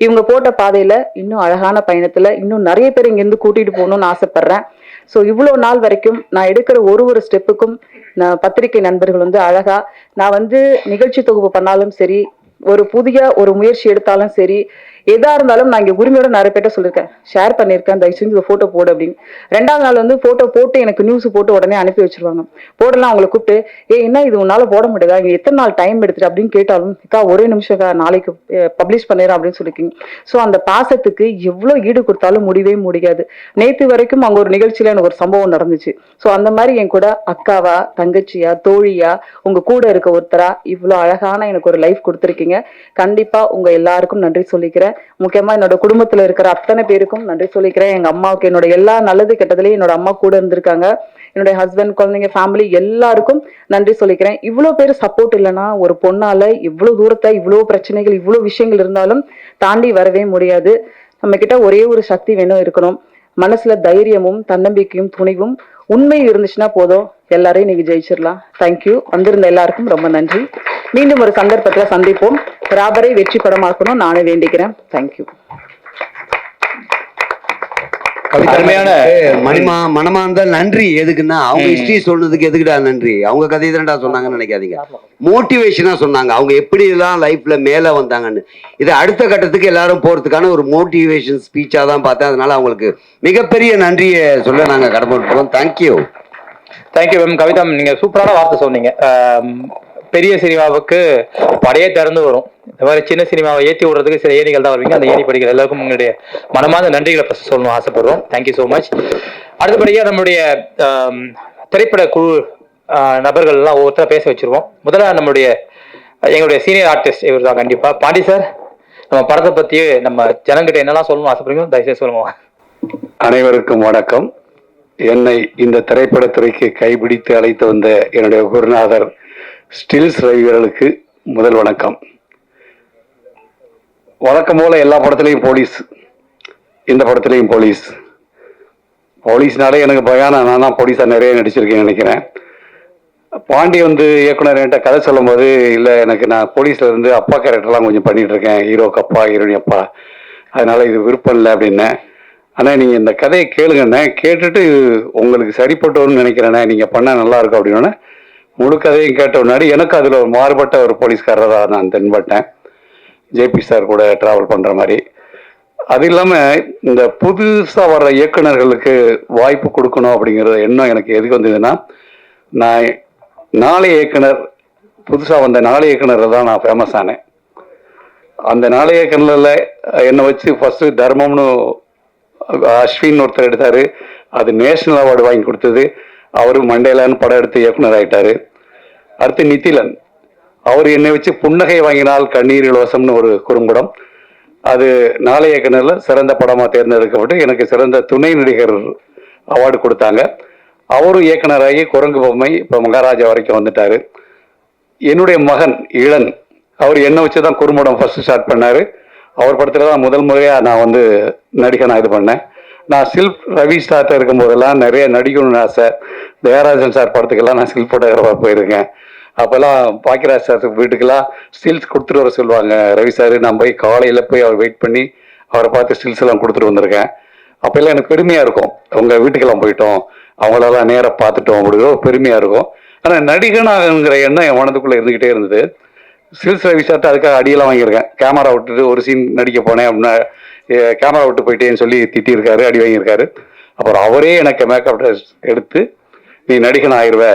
இவங்க போட்ட பாதையில இன்னும் அழகான பயணத்துல இன்னும் நிறைய பேர் இங்க இருந்து கூட்டிட்டு போகணும்னு ஆசைப்படுறேன். ஸோ இவ்வளோ நாள் வரைக்கும் நான் எடுக்கிற ஒரு ஸ்டெப்புக்கும் நான் பத்திரிகை நண்பர்கள் வந்து அழகா, நான் வந்து நிகழ்ச்சி தொகுப்பு பண்ணாலும் சரி, ஒரு புதிய ஒரு முயற்சி எடுத்தாலும் சரி, எதா இருந்தாலும் நான் இங்க உரிமையோட நிறைய பேர்ட்ட சொல்லியிருக்கேன், ஷேர் பண்ணியிருக்கேன், தயவு செஞ்சு இந்த போட்டோ போடு அப்படின்னு. 2வது நாள் வந்து போட்டோ போட்டு எனக்கு நியூஸ் போட்டு உடனே அனுப்பி வச்சிருவாங்க. போடலாம் அவங்களை கூப்பிட்டு, என்ன இது உன்னால போட முடியாதா, இங்க எத்தனை நாள் டைம் எடுத்துட்டு அப்படின்னு கேட்டாலும், அக்கா ஒரே நிமிஷம் நாளைக்கு பப்ளிஷ் பண்ணிடுறேன் அப்படின்னு சொல்லிருக்கீங்க. ஸோ அந்த பாசத்துக்கு எவ்வளோ ஈடு கொடுத்தாலும் முடியவே முடியாது. நேற்று வரைக்கும் அங்க ஒரு நிகழ்ச்சியில எனக்கு ஒரு சம்பவம் நடந்துச்சு. ஸோ அந்த மாதிரி என் கூட அக்காவா, தங்கச்சியா, தோழியா, உங்க கூட இருக்க ஒருத்தரா இவ்வளோ அழகான எனக்கு ஒரு லைஃப் கொடுத்துருக்கீங்க. கண்டிப்பா உங்க எல்லாருக்கும் நன்றி சொல்லிக்கிறேன். முக்கியமா என்னோட குடும்பத்துல இருக்கிற அத்தனை பேருக்கும் நன்றி சொல்லிக்கிறேன். எங்க அம்மாவுக்கு என்னோட எல்லா நல்லது கெட்டதுலயும் என்னோட அம்மா கூட இருந்திருக்காங்க. என்னுடைய ஹஸ்பண்ட், குழந்தைங்க, ஃபேமிலி எல்லாருக்கும் நன்றி சொல்லிக்கிறேன். இவ்வளவு பேர் சப்போர்ட் இல்லைன்னா ஒரு பொண்ணால இவ்வளவு தூரத்தை, இவ்வளவு பிரச்சனைகள், இவ்வளவு விஷயங்கள் இருந்தாலும் தாண்டி வரவே முடியாது. நம்ம கிட்ட ஒரே ஒரு சக்தி வேணும் இருக்கணும். மனசுல தைரியமும் தன்னம்பிக்கையும் துணிவும் உண்மை இருந்துச்சுன்னா போதும், எல்லாரையும் நீங்க ஜெயிச்சிடலாம். தேங்க்யூ. வந்திருந்த எல்லாருக்கும் ரொம்ப நன்றி. மீண்டும் ஒரு சந்தர்ப்பத்துல சந்திப்போம். ராபரை வெற்றி படமாக்கணும் நானே வேண்டிக்கிறேன். தேங்க்யூ. அருமையான மனமார்ந்த நன்றி. எதுக்குன்னா அவங்க ஹிஸ்டரி சொன்னதுக்கு எதுக்குடா நன்றி, அவங்க கதை தான்டா சொன்னாங்கன்னு நினைக்காதீங்க. மோட்டிவேஷனா சொன்னாங்க, அவங்க எப்படி எல்லாம் லைஃப்ல மேல வந்தாங்கன்னு. இது அடுத்த கட்டத்துக்கு எல்லாரும் போறதுக்கான ஒரு மோட்டிவேஷன் ஸ்பீச்சா தான் பார்த்தேன். அதனால அவங்களுக்கு மிகப்பெரிய நன்றியை சொல்ல நாங்க கடமைப்பட்டிருக்கோம். தேங்க்யூ. Thank you ma'am. கவிதா, நீங்க சூப்பரான வார்த்தை சொன்னீங்க. பெரிய சினிமாவுக்கு படையே திறந்து வரும், இந்த மாதிரி சின்ன சினிமாவை ஏற்றி விடுறதுக்கு சில ஏணிகள் தான் வருவீங்க. அந்த ஏணி படிக்கிற எல்லாருக்கும் உங்களுடைய மனமார்ந்த நன்றிகளை ஃபர்ஸ்ட் சொல்லணும் ஆசைப்படுறோம். Thank you so much. அடுத்தபடியாக நம்மளுடைய திரைப்பட குழு நபர்கள் எல்லாம் ஒவ்வொருத்தர பேச வச்சிருவோம். முதல்ல எங்களுடைய சீனியர் ஆர்டிஸ்ட் இவர் தான். கண்டிப்பா பாண்டி சார், நம்ம படத்தை பத்தி நம்ம ஜனங்கிட்ட என்னெல்லாம் சொல்லணும் ஆசைப்படுறீங்க, தயவுசெய்து சொல்லுவோம். அனைவருக்கும் வணக்கம். என்னை இந்த திரைப்படத்துறைக்கு கைபிடித்து அழைத்து வந்த என்னுடைய குருநாதர் ஸ்டில்ஸ் ரவிகளுக்கு முதல் வணக்கம். வழக்கம் போல எல்லா படத்துலையும் போலீஸ், இந்த படத்துலையும் போலீஸ். போலீஸ்னாலே எனக்கு பயம். நான் தான் போலீஸாக நிறைய நடிச்சிருக்கேன்னு நினைக்கிறேன். பாண்டி வந்து இயக்குனர் என்கிட்ட கதை சொல்லும் போது, இல்லை எனக்கு நான் போலீஸ்ல இருந்து அப்பா கேரக்டர்லாம் கொஞ்சம் பண்ணிட்டு இருக்கேன், ஹீரோக்கு அப்பா, ஹீரோனி அப்பா, அதனால இது விருப்பம் இல்லை அப்படின்னேன். ஆனால் நீங்கள் இந்த கதையை கேளுங்கண்ணே, கேட்டுட்டு உங்களுக்கு சரிப்பட்டு வரும்னு நினைக்கிறேண்ணே, நீங்கள் பண்ணால் நல்லா இருக்கும் அப்படின்னோடனே முழு கதையும் கேட்ட முன்னாடி எனக்கு அதில் ஒரு மாறுபட்ட ஒரு போலீஸ்காரராக நான் தென்பட்டேன். ஜேபி சார் கூட ட்ராவல் பண்ணுற மாதிரி. அது இல்லாமல் இந்த புதுசாக வர்ற இயக்குநர்களுக்கு வாய்ப்பு கொடுக்கணும் அப்படிங்கிற எண்ணம் எனக்கு எதுக்கு வந்ததுன்னா, நான் நாளைய இயக்குனர், புதுசாக வந்த நாளைய இயக்குனரில் தான் நான் ஃபேமஸ் ஆனேன். அந்த நாளைய இயக்குனரில் என்னை வச்சு ஃபஸ்ட்டு தர்மம்னு அஸ்வின் ஒருத்தர் எடுத்தார். அது நேஷனல் அவார்டு வாங்கி கொடுத்தது. அவரு மண்டேலான்னு படம் எடுத்து இயக்குனர் ஆகிட்டாரு. அடுத்து நித்திலன், அவர் என்னை வச்சு புன்னகை வாங்கினால் கண்ணீர் இலவசம்னு ஒரு குறும்படம், அது நாளைய இயக்குனரில் சிறந்த படமாக தேர்ந்தெடுக்கப்பட்டு எனக்கு சிறந்த துணை நடிகர் அவார்டு கொடுத்தாங்க. அவரும் இயக்குனராகி குரங்கு பொம்மை, இப்போ மகாராஜா வரைக்கும் வந்துட்டாரு. என்னுடைய மகன் இளன், அவர் என்னை வச்சு தான் குறும்படம் ஃபர்ஸ்ட் ஸ்டார்ட் பண்ணார். அவர் படத்தில் தான் முதல் முறையாக நான் வந்து நடிகனாக இது பண்ணேன். நான் சில்ப் ரவி ஸ்டார்ட்ட இருக்கும் போதெல்லாம் நிறைய நடிக்கணும்னு ஆசை. தேவராஜன் சார் படத்துக்கெல்லாம் நான் சில்ப் ஃபோட்டோகிராஃபர் போயிருக்கேன். அப்போல்லாம் பாக்கியராஜ் சார் வீட்டுக்கெல்லாம் ஸ்டில்ஸ் கொடுத்துட்டு வர சொல்லுவாங்க ரவி சார். நான் போய் காலையில் போய் அவர் வெயிட் பண்ணி அவரை பார்த்து ஸ்டில்ஸ் எல்லாம் கொடுத்துட்டு வந்திருக்கேன். அப்போல்லாம் எனக்கு பெருமையாக இருக்கும், அவங்க வீட்டுக்கெல்லாம் போயிட்டோம், அவங்களெல்லாம் நேராக பார்த்துட்டோம் அப்படிங்கிற ஒரு பெருமையாக இருக்கும். ஆனால் நடிகனாகிற எண்ணம் என் மனதுக்குள்ளே இருந்துக்கிட்டே இருந்தது. ஸ்டில்ஸ் ரவி சார்ட்டு அதுக்காக அடியெல்லாம் வாங்கியிருக்கேன். கேமரா விட்டுட்டு ஒரு சீன் நடிக்க போனேன் அப்படின்னா, கேமரா விட்டு போயிட்டேன்னு சொல்லி திட்டியிருக்காரு, அடி வாங்கியிருக்காரு. அப்புறம் அவரே எனக்கு மேக்கப் ட்ரெஸ் எடுத்து நீ நடிகன் ஆயிடுவ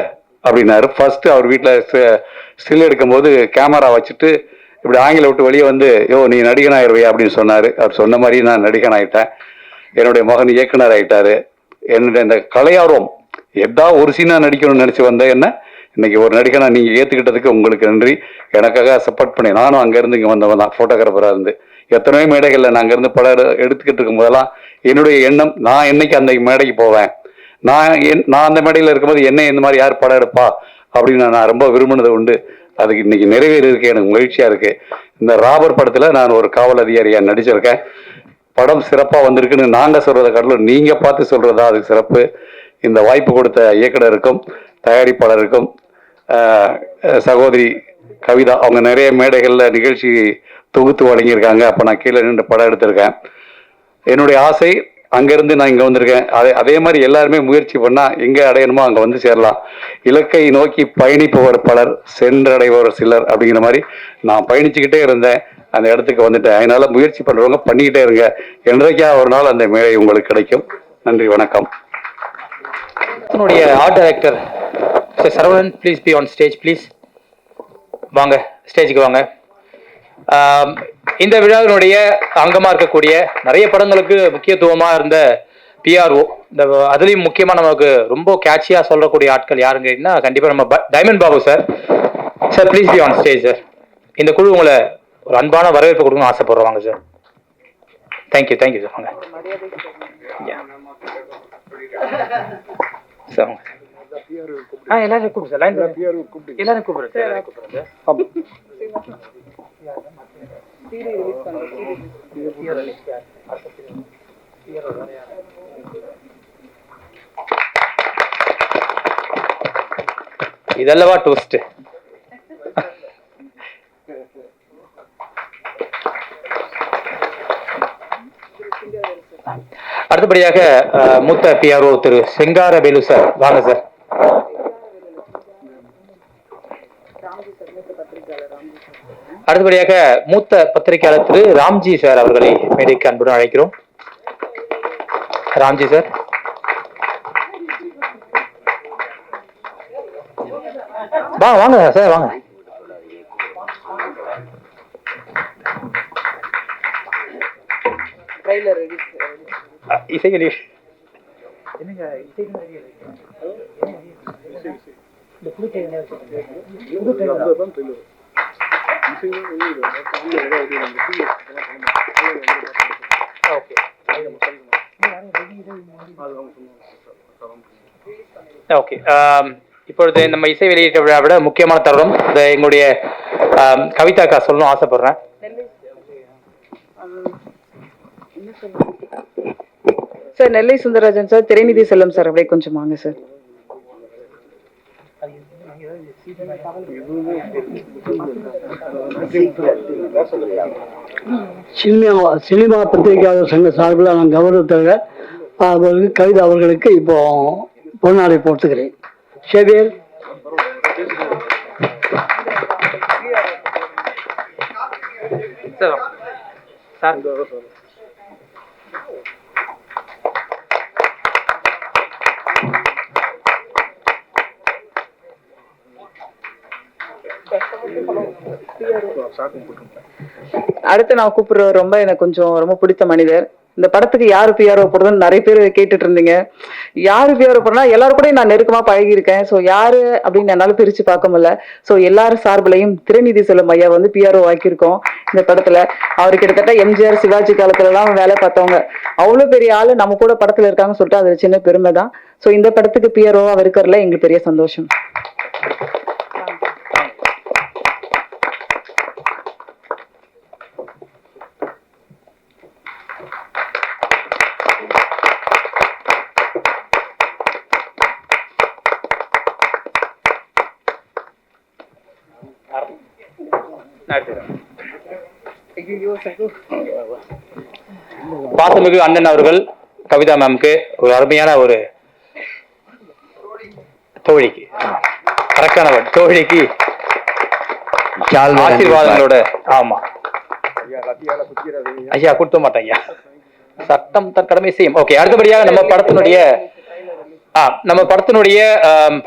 அப்படின்னாரு. ஃபர்ஸ்ட் அவர் வீட்டில் ஸ்டில் எடுக்கும்போது கேமரா வச்சுட்டு இப்படி ஆங்கில விட்டு வெளியே வந்து நீ நடிகன் ஆயிடுவையா அப்படின்னு சொன்னார். அவர் சொன்ன மாதிரி நான் நடிகன் ஆயிட்டேன். என்னுடைய மகன் இயக்குனர் ஆயிட்டாரு. என்னுடைய இந்த கலையார்வம் ஏதாவது ஒரு சீனா நடிக்கணும்னு நினச்சி வந்தேன். என்ன இன்னைக்கு ஒரு நடிகனா நீங்கள் ஏற்றுக்கிட்டதுக்கு உங்களுக்கு நன்றி. எனக்காக சப்போர்ட் பண்ணி நானும் அங்கேருந்து இங்கே வந்தவன் தான், ஃபோட்டோகிராஃபராக இருந்து எத்தனையோ மேடைகளில் நான் அங்கேருந்து படம் எடுத்துக்கிட்டு இருக்கும் போதெல்லாம் என்னுடைய எண்ணம், நான் என்னைக்கு அந்த மேடைக்கு போவேன், நான் அந்த மேடையில் இருக்கும்போது என்ன இந்த மாதிரி யார் படம் எடுப்பா அப்படின்னு நான் ரொம்ப விரும்பினது உண்டு. அதுக்கு இன்னைக்கு நிறைவேறி இருக்கு. எனக்கு மகிழ்ச்சியாக இருக்கு. இந்த ராபர் படத்தில் நான் ஒரு காவல் அதிகாரியாக நடிச்சிருக்கேன். படம் சிறப்பாக வந்திருக்குன்னு நாங்கள் சொல்கிறத காட்டிலும் நீங்கள் பார்த்து சொல்கிறதா அதுக்கு சிறப்பு. இந்த வாய்ப்பு கொடுத்த இயக்குனருக்கும் தயாரிப்பாளருக்கும் சகோதரி கவிதா, அவங்க நிறைய மேடைகளில் நிகழ்ச்சி தொகுத்து வழங்கியிருக்காங்க. அப்போ நான் கீழே நின்று படம் எடுத்திருக்கேன். என்னுடைய ஆசை அங்கேருந்து நான் இங்கே வந்திருக்கேன். அதே மாதிரி எல்லாருமே முயற்சி பண்ணால் எங்கே அடையணுமோ அங்கே வந்து சேரலாம். இலக்கை நோக்கி பயணிப்பவர் பலர், சென்றடைபவர் சிலர் அப்படிங்கிற மாதிரி நான் பயணிச்சுக்கிட்டே இருந்தேன். அந்த இடத்துக்கு வந்துட்டேன். அதனால முயற்சி பண்ணுறவங்க பண்ணிக்கிட்டே இருங்க. என்றைக்கா ஒரு நாள் அந்த மேடை உங்களுக்கு கிடைக்கும். நன்றி, வணக்கம். Art director Saravanan, please be on stage please. வாங்க, ஸ்டேஜுக்கு வாங்க. இந்த விழாவினுடைய அங்கமாக இருக்கக்கூடிய நிறைய படங்களுக்கு முக்கியத்துவமாக இருந்த பிஆர்ஓ, இந்த அதுலேயும் முக்கியமாக நமக்கு ரொம்ப கேட்சியாக சொல்லக்கூடிய ஆட்கள் யாருங்கன்னா கண்டிப்பாக நம்ம diamond Babu sir. Sir please be on stage sir. இந்த குழு உங்களை ஒரு அன்பான வரவேற்பு கொடுக்கணும்னு ஆசைப்படுறோம். வாங்க சார். Thank you thank you sir. வாங்க சார். எல்லாரும் கூப்பிடு சார். எல்லாரும் கூப்பிடுறேன் சார். இதல்லவா ட்விஸ்ட். அடுத்தபடியாக மூத்த பிஆர்ஓ திரு செங்காரவேலு சார். வாங்க சார். அடுத்தபடியாக மூத்த பத்திரிகையாளர் திரு ராம்ஜி சார் அவர்களை மேடைக்கு அன்புடன் அழைக்கிறோம். ராம்ஜி சார். வாங்க சார், வாங்க. இசைகள் என்னங்க ஓகே. இப்பொழுது நம்ம இசை வெளியீட்டு விழாவோட முக்கியமான தருணம் எங்களுடைய கவிதாக்கா சொல்லணும் ஆசைப்படுறேன். சார் நெல்லை சுந்தரராஜன் சார், திரைநிதி செல்லம் சார், அப்படியே கொஞ்சம் வாங்க சார். சினிமா பத்திரிகையாளர் சங்க சார்பில் நான் கௌரவத்தக அவர்களுக்கு கவிதா அவர்களுக்கு இப்போ பொன்னாடை போட்டுக்கிறேன். ஷேபியர் சார். அடுத்து நான் கூப்பிடுற எனக்கு கொஞ்சம் ரொம்ப பிடித்த மனிதர். இந்த படத்துக்கு யாரு பிஆர்ஓ போடுறதுன்னு நிறைய பேர் கேட்டுட்டு இருந்தீங்க. யாரு பிஆர்ஓ போடுறா எல்லாரும் கூட நான் நெருக்கமா பழகியிருக்கேன். ஸோ யாரு அப்படின்னு என்னால பிரிச்சு பார்க்க முடியல. ஸோ எல்லாரும் சார்பிலையும் திரைநிதி செல்லம் ஐயா வந்து பிஆர்ஓ ஆக்கியிருக்கோம் இந்த படத்துல. அவர் கிட்டத்தட்ட எம்ஜிஆர் சிவாஜி காலத்துல எல்லாம் வேலை பார்த்தவங்க. அவ்வளவு பெரிய ஆளு நம்ம கூட படத்துல இருக்காங்கன்னு சொல்லிட்டு அது சின்ன பெருமை தான். ஸோ இந்த படத்துக்கு பிஆர்ஓவா இருக்கிறதுல எங்களுக்கு பெரிய சந்தோஷம். பாசமிகு அண்ணன் அவர்கள் கவிதா மேம்க்கு ஒரு அருமையான ஒரு தோழிக்கு கரெக்டானவர் தோழிக்கு ஆசீர்வாதங்களோட. ஆமா ஐயா கொடுத்த மாட்டேன் ஐயா, சட்டம் தன் கடமை செய்யும். ஓகே, அடுத்தபடியாக நம்ம படத்தினுடைய நம்ம படத்தினுடைய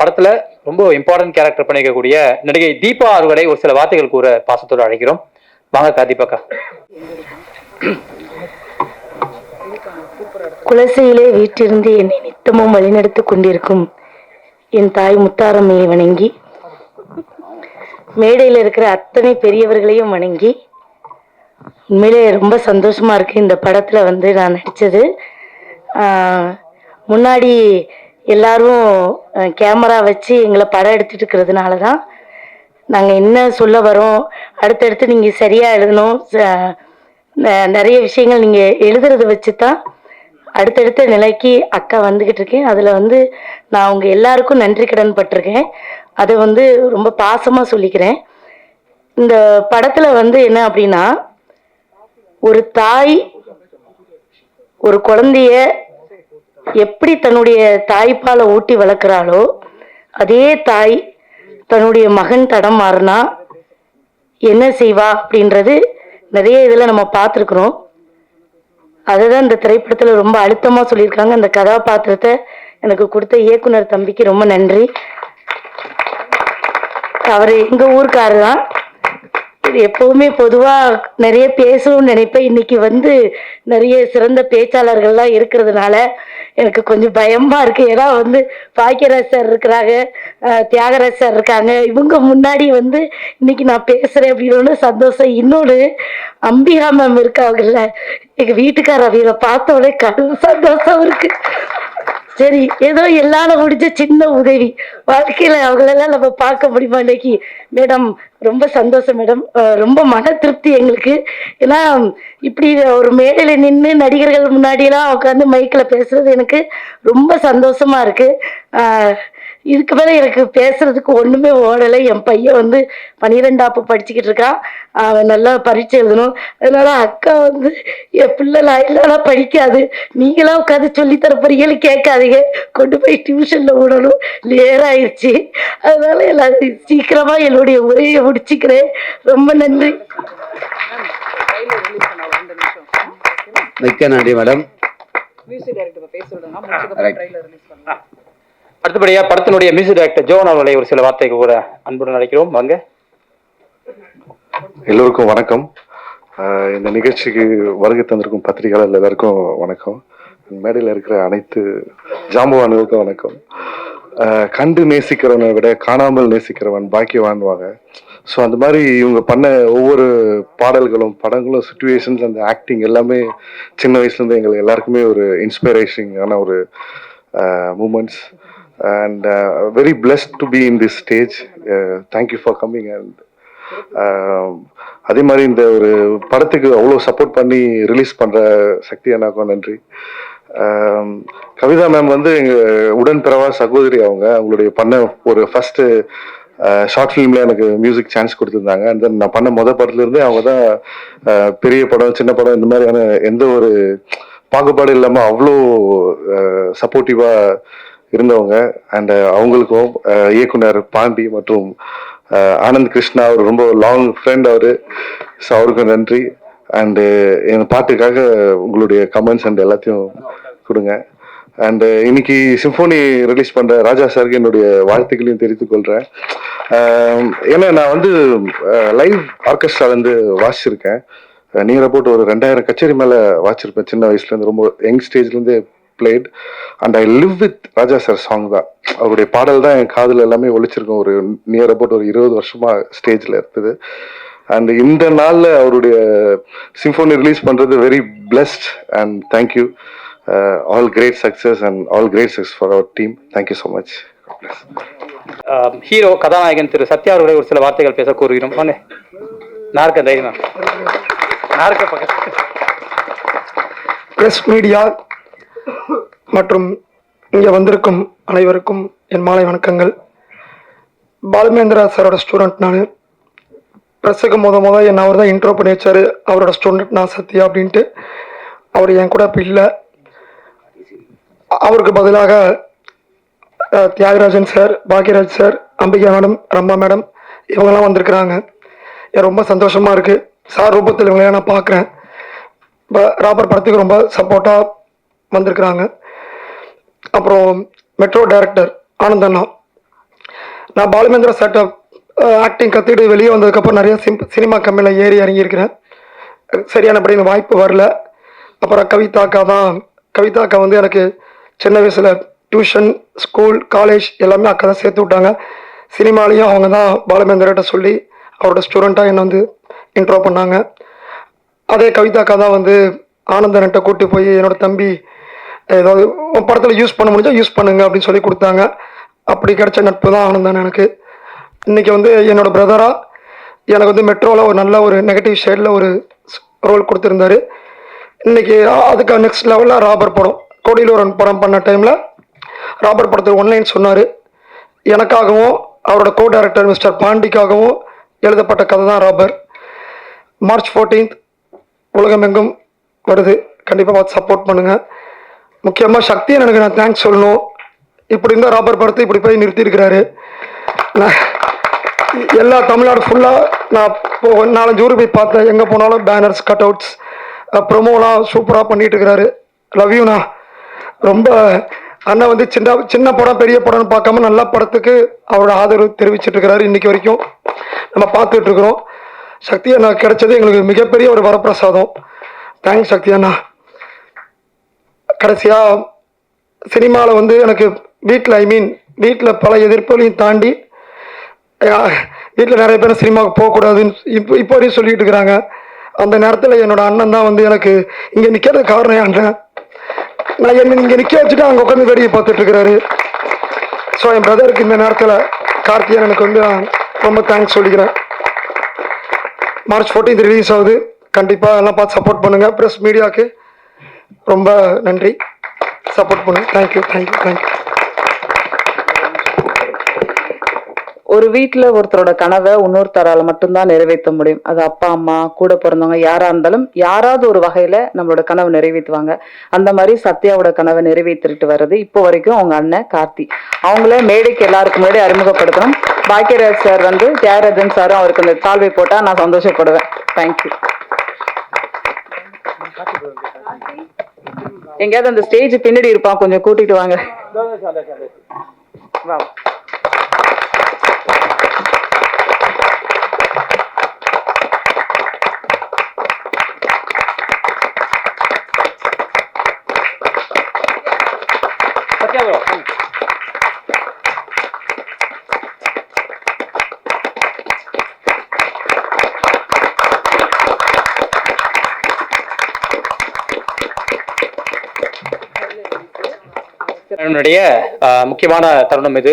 படத்துல ரொம்ப இம்பார்ட்டன்ட் கேரக்டர் பண்ணிக்கக்கூடிய நடிகை தீபா அவர்களை ஒரு சில வார்த்தைகள் கூற பாசத்தோடு அழைக்கிறோம். வாங்க தீபாக்கா. குலசையிலே வீட்டிலிருந்து என்னை நித்தமும் வழிநடத்திக் கொண்டிருக்கும் என் தாய் முத்தாரம்மையை வணங்கி, மேடையில் இருக்கிற அத்தனை பெரியவர்களையும் வணங்கி, உண்மையிலே ரொம்ப சந்தோஷமா இருக்கு இந்த படத்துல நான் நடிச்சது. முன்னாடி எல்லாரும் கேமரா வச்சு எங்களை படம் எடுத்துட்டு இருக்கிறதுனால தான் நாங்கள் என்ன சொல்ல வரோம், அடுத்தடுத்து நீங்கள் சரியாக எழுதணும், நிறைய விஷயங்கள் நீங்கள் எழுதுறதை வச்சு தான் அடுத்தடுத்த நிலைக்கு அக்கா வந்துக்கிட்டு இருக்கேன். அதில் நான் அவங்க எல்லாருக்கும் நன்றி கடன் பட்டிருக்கேன். அதை ரொம்ப பாசமாக சொல்லிக்கிறேன். இந்த படத்தில் என்ன அப்படின்னா, ஒரு தாய் ஒரு குழந்தைய எப்படி தன்னுடைய தாய்ப்பாலை ஊட்டி வளர்க்குறாளோ, அதே தாய் தன்னுடைய மகன் தடம் மாறினா என்ன செய்வா அப்படின்றது நிறைய இதில் நம்ம பார்த்துருக்குறோம். அதை தான் இந்த திரைப்படத்தில் ரொம்ப அழுத்தமாக சொல்லியிருக்காங்க. அந்த கதாபாத்திரத்தை எனக்கு கொடுத்த இயக்குனர் தம்பிக்கு ரொம்ப நன்றி. அவர் எங்கள் ஊருக்காரர் தான். எப்பவுமே பொதுவாக நிறைய பேசணும்னு நினைப்பேன். இன்னைக்கு நிறைய சிறந்த பேச்சாளர்கள்லாம் இருக்கிறதுனால எனக்கு கொஞ்சம் பயமா இருக்கு. ஏன்னா பாக்கியராஜ் சார் இருக்கிறாங்க, தியாகராஜ் சார் இருக்காங்க. இவங்க முன்னாடி இன்னைக்கு நான் பேசுறேன் அப்படின்னு சந்தோஷம். இன்னொன்று, அம்பிகா மேம் இருக்காங்கல்ல, எங்க வீட்டுக்கார அவியலை பார்த்த உடனே கடும் சந்தோஷம் இருக்கு. சரி, ஏதோ எல்லாரும் முடிஞ்ச சின்ன உதவி, வாழ்க்கையில அவங்களெல்லாம் நம்ம பார்க்க முடியுமா இன்னைக்கு? மேடம் ரொம்ப சந்தோஷம் மேடம், ரொம்ப மன திருப்தி எங்களுக்கு. ஏன்னா இப்படி ஒரு மேடையில நின்று நடிகர்கள் முன்னாடியெல்லாம் உட்காந்து மைக்கில் பேசுறது எனக்கு ரொம்ப சந்தோஷமா இருக்கு. இதுக்கு மேலே எனக்கு பேசுறதுக்கு ஒன்றுமே ஓடலை. என் பையன் 12ஆப்பு படிச்சுக்கிட்டு இருக்கான். அவன் நல்லா பரீட்சை எழுதணும். அதனால அக்கா என் பிள்ளை இல்லைனா படிக்காது, நீங்களாம் உட்காந்து சொல்லித்தர போறீங்கன்னு கேட்காதீங்க, கொண்டு போய் டியூஷன்ல விடணும், லேர் ஆயிடுச்சு. அதனால எல்லாரும் சீக்கிரமா என்னுடைய உரையை முடிச்சுக்கிறேன். ரொம்ப நன்றி. மிக்க நன்றி மேடம். அடுத்தபடியா படத்தினுடைய மியூசிக் டைரக்டர் ஜோன் அவர்களை ஒரு சில வார்த்தைகள் கூட அன்புடன் அழைக்கிறோம். வாங்க. எல்லோருக்கும் வணக்கம். இந்த நிகழ்ச்சிக்கு வருகை தந்திருக்கும் பத்திரிகையாளர் எல்லாருக்கும் வணக்கம். மேடையில் இருக்கிற அனைத்து ஜாம்பவான்களுக்கும் வணக்கம். கண்டு நேசிக்கிறவனை விட காணாமல் நேசிக்கிறவன் பாக்கியவான்வாங்க. ஸோ அந்த மாதிரி இவங்க பண்ண ஒவ்வொரு பாடல்களும் படங்களும் சுச்சுவேஷன்ஸ், அந்த ஆக்டிங் எல்லாமே சின்ன வயசுலேருந்து எங்களுக்கு எல்லாருக்குமே ஒரு இன்ஸ்பிரேஷனான ஒரு moments. And very blessed to be in this stage. Thank you for coming. And அதே மாதிரி இந்த ஒரு படத்துக்கு அவ்வளோ சப்போர்ட் பண்ணி ரிலீஸ் பண்ணுற சக்தி அண்ணாக்கும் நன்றி. கவிதா மேம் எங்கள் உடன்பிறவா சகோதரி. அவங்களுடைய பண்ண ஒரு ஃபஸ்ட்டு ஷார்ட் ஃபிலிமில் எனக்கு மியூசிக் சான்ஸ் கொடுத்துருந்தாங்க. அண்ட் தென் நான் பண்ண படத்துலேருந்தே அவங்க தான் பெரிய படம் சின்ன படம் இந்த மாதிரியான எந்த ஒரு பாகுபாடு இல்லாமல் அவ்வளோ சப்போர்ட்டிவாக இருந்தவங்க. அண்ட் அவங்களுக்கும் இயக்குனர் பாண்டி மற்றும் ஆனந்த் கிருஷ்ணா, அவர் ரொம்ப லாங் ஃப்ரெண்ட் அவர். ஸோ அவருக்கும் நன்றி. அண்டு என் பாட்டுக்காக உங்களுடைய கமெண்ட்ஸ் அண்ட் எல்லாத்தையும் கொடுங்க. அண்டு இன்னைக்கு சிம்போனி ரிலீஸ் பண்ணுற ராஜா சாருக்கு என்னுடைய வாழ்த்துக்களையும் தெரிவித்துக் கொள்கிறேன். ஏன்னா நான் லைவ் ஆர்கெஸ்ட்ராலேருந்து வாசிச்சிருக்கேன். நியர் அபவுட் ஒரு 2000 கச்சேரி மேலே வாசிச்சிருப்பேன் சின்ன வயசுலேருந்து. ரொம்ப யங் ஸ்டேஜ்லேருந்து played and I live with Raja sir song தான். அவருடைய பாடல் தான் என் காதில் எல்லாமே ஒழிச்சிருக்கும். ஒரு நியர் அபவுட் ஒரு 20 வருஷமா ஸ்டேஜில் இருந்தது. அண்ட் இந்த நாளில் அவருடைய சிம்போனி ரிலீஸ் பண்ணுறது very blessed. And thank you. All great success and all great success for our team. Thank you so much. Hero கதாநாயகன் திரு சத்யா அவருடைய ஒரு சில வார்த்தைகள் பேச கூறுகிறோம். வாங்க. நார்க்க தைரியம் நார்க்க பக்கம் பிரஸ் மீடியா மற்றும் இங்கே வந்திருக்கும் அனைவருக்கும் என் மாலை வணக்கங்கள். பாலுமேந்திரா சாரோட ஸ்டூடெண்ட் நான். ப்ரெஸ்ஸுக்கு என்ன அவர் தான் இன்ட்ரோ பண்ணி வச்சார். அவரோட ஸ்டூடெண்ட் நான் சத்யா அப்படின்ட்டு. அவர் என் கூட இப்போ இல்லை. அவருக்கு பதிலாக Thiagarajan sir, Bhagyaraj sir, Ambika madam, Rambha madam இவங்கெல்லாம் வந்திருக்கிறாங்க. எனக்கு ரொம்ப சந்தோஷமாக இருக்குது. சார் ரூபத்தில் இவங்களையும் நான் பார்க்குறேன். இப்போ ராபர் படத்துக்கு ரொம்ப சப்போர்ட்டாக வந்திருக்கிறாங்க. அப்புறம் மெட்ரோ டைரக்டர் ஆனந்த் அண்ணா. நான் பாலுமேந்திரா சார்ட்ட ஆக்டிங் கற்றுக்கிட்டு வெளியே வந்ததுக்கப்புறம் நிறைய சினிமா கம்பெனியில் ஏறி இறங்கியிருக்கிறேன். சரியானபடி எனக்கு வாய்ப்பு வரல. அப்புறம் கவிதா அக்கா வந்து எனக்கு சின்ன வயசில் டியூஷன், ஸ்கூல், காலேஜ் எல்லாமே அக்கா தான் சேர்த்து விட்டாங்க. சினிமாலேயும் அவங்க தான் பாலுமேந்திராட்ட சொல்லி அவரோட ஸ்டூடெண்ட்டாக என்னை வந்து இன்ட்ரோ பண்ணாங்க. அதே கவிதா அக்கா தான் வந்து ஆனந்தன்ட்ட கூட்டி போய் என்னோட தம்பி ஏதாவது படத்தில் யூஸ் பண்ண முடிஞ்சால் யூஸ் பண்ணுங்க அப்படின்னு சொல்லி கொடுத்தாங்க. அப்படி கிடைச்ச நட்பு தான் ஆனந்தன் எனக்கு. இன்றைக்கி வந்து என்னோட பிரதராக எனக்கு வந்து மெட்ரோவில் ஒரு நல்ல ஒரு நெகட்டிவ் ஷேடில் ஒரு ரோல் கொடுத்துருந்தாரு. இன்றைக்கி அதுக்கு நெக்ஸ்ட் லெவலில் ராபர் படம், கோடியில் ஒரு படம் பண்ண டைமில் ராபர் படத்தில் ஒன்லைன் சொன்னார். எனக்காகவும் அவரோட கோ டைரக்டர் மிஸ்டர் பாண்டிக்காகவும் எழுதப்பட்ட கதை தான் ராபர். மார்ச் 14 உலகமெங்கும் வருது. கண்டிப்பாக பார்த்து சப்போர்ட் பண்ணுங்கள். முக்கியமாக சக்தியை எனக்கு நான் தேங்க்ஸ் சொல்லணும். இப்படி இருந்தால் ராபர் படத்தை இப்படி போய் நிறுத்தியிருக்கிறாரு. நான் எல்லா தமிழ்நாடு ஃபுல்லாக நான் 4-5 ஊர் போய் பார்த்தேன். எங்கே போனாலும் பேனர்ஸ், கட் அவுட்ஸ், ப்ரொமோலாம் சூப்பராக பண்ணிகிட்டு இருக்கிறாரு. லவ் யூண்ணா. ரொம்ப அண்ணன் வந்து சின்ன படம் பெரிய படம்னு பார்க்காம நல்ல படத்துக்கு அவரோட ஆதரவு தெரிவிச்சிட்டு இருக்கிறாரு. இன்றைக்கி வரைக்கும் நம்ம பார்த்துட்டு இருக்கிறோம். சக்தி அண்ணா கிடைச்சது எங்களுக்கு மிகப்பெரிய ஒரு வரப்பிரசாதம். தேங்க்ஸ் சக்தி அண்ணா. கடைசியாக சினிமாவில் வந்து எனக்கு வீட்டில் பல எதிர்ப்புகளையும் தாண்டி வீட்டில் நிறைய பேர் சினிமாவுக்கு போகக்கூடாதுன்னு இப்போ வரையும் சொல்லிட்டு இருக்கிறாங்க. அந்த நேரத்தில் என்னோட அண்ணன் தான் வந்து எனக்கு இங்கே நிற்கிறது காரணம் அண்ணன். நான் என்ன இங்கே நிற்க வச்சுட்டு அங்கே உட்காந்து வேடிக்கை பார்த்துட்டு இருக்கிறாரு. ஸோ என் பிரதருக்கு இந்த நேரத்தில் கார்த்திகேயன் எனக்கு வந்து ரொம்ப தேங்க்ஸ் சொல்லிக்கிறேன். மார்ச் 14 ரிலீஸ் ஆகுது. கண்டிப்பாக எல்லாம் பார்த்து சப்போர்ட் பண்ணுங்கள். ப்ரெஸ் மீடியாவுக்கு ரொம்ப நன்றி. சப்போர்ட் பண்ணுங்க. தேங்க்யூ. ஒரு வீட்டில் ஒருத்தரோட கனவை இன்னொருத்தரால் மட்டும்தான் நிறைவேற்ற முடியும். அது அப்பா, அம்மா, கூட பிறந்தவங்க யாரா இருந்தாலும் யாராவது ஒரு வகையில நம்மளோட கனவு நிறைவேற்றுவாங்க. அந்த மாதிரி சத்யாவோட கனவை நிறைவேற்றிட்டு வர்றது இப்போ வரைக்கும் அவங்க அண்ணன் கார்த்தி. அவங்கள மேடைக்கு எல்லாருக்கும் முன்னாடி அறிமுகப்படுத்தணும். பாக்கியராஜ் சார் வந்து தியாகராஜன் சாரும் அவருக்கு அந்த தாழ்வை போட்டா நான் சந்தோஷப்படுவேன். தேங்க்யூ. எங்கேயாவது அந்த ஸ்டேஜ் பின்னாடி இருப்பான், கொஞ்சம் கூட்டிட்டு வாங்க. வா. என்னுடைய முக்கியமான தருணம் இது.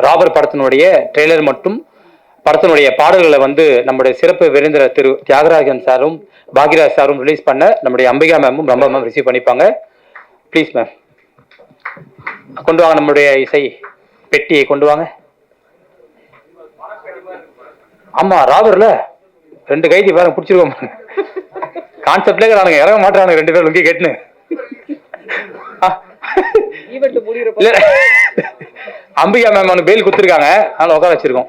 ராபர் படத்தினுடைய ட்ரெய்லர் மற்றும் படத்தினுடைய பாடல்களை வந்து நம்முடைய சிறப்பு விருந்தினர் திரு தியாகராஜன் சாரும் பாக்யராஜ் சாரும் ரிலீஸ் பண்ண நம்முடைய அம்பிகா மேமும் ரொம்ப மேம் ரிசீவ் பண்ணிப்பாங்க. ப்ளீஸ் மேம் கொண்டு வாங்க. நம்முடைய இசை பெட்டியை கொண்டு வாங்க. ஆமா, ராபர்ல 2 கைதி பாருங்க பிடிச்சிருக்கோம். கான்செப்ட்லேயே நானுங்க இறங்க மாட்டானுங்க 2 பேரும் லுங்கி கேட்டுன்னு. அம்பிகா மேம் அவனு பெயில் குடுத்துருக்காங்க, அதனால உட்கார வச்சிருக்கோம்.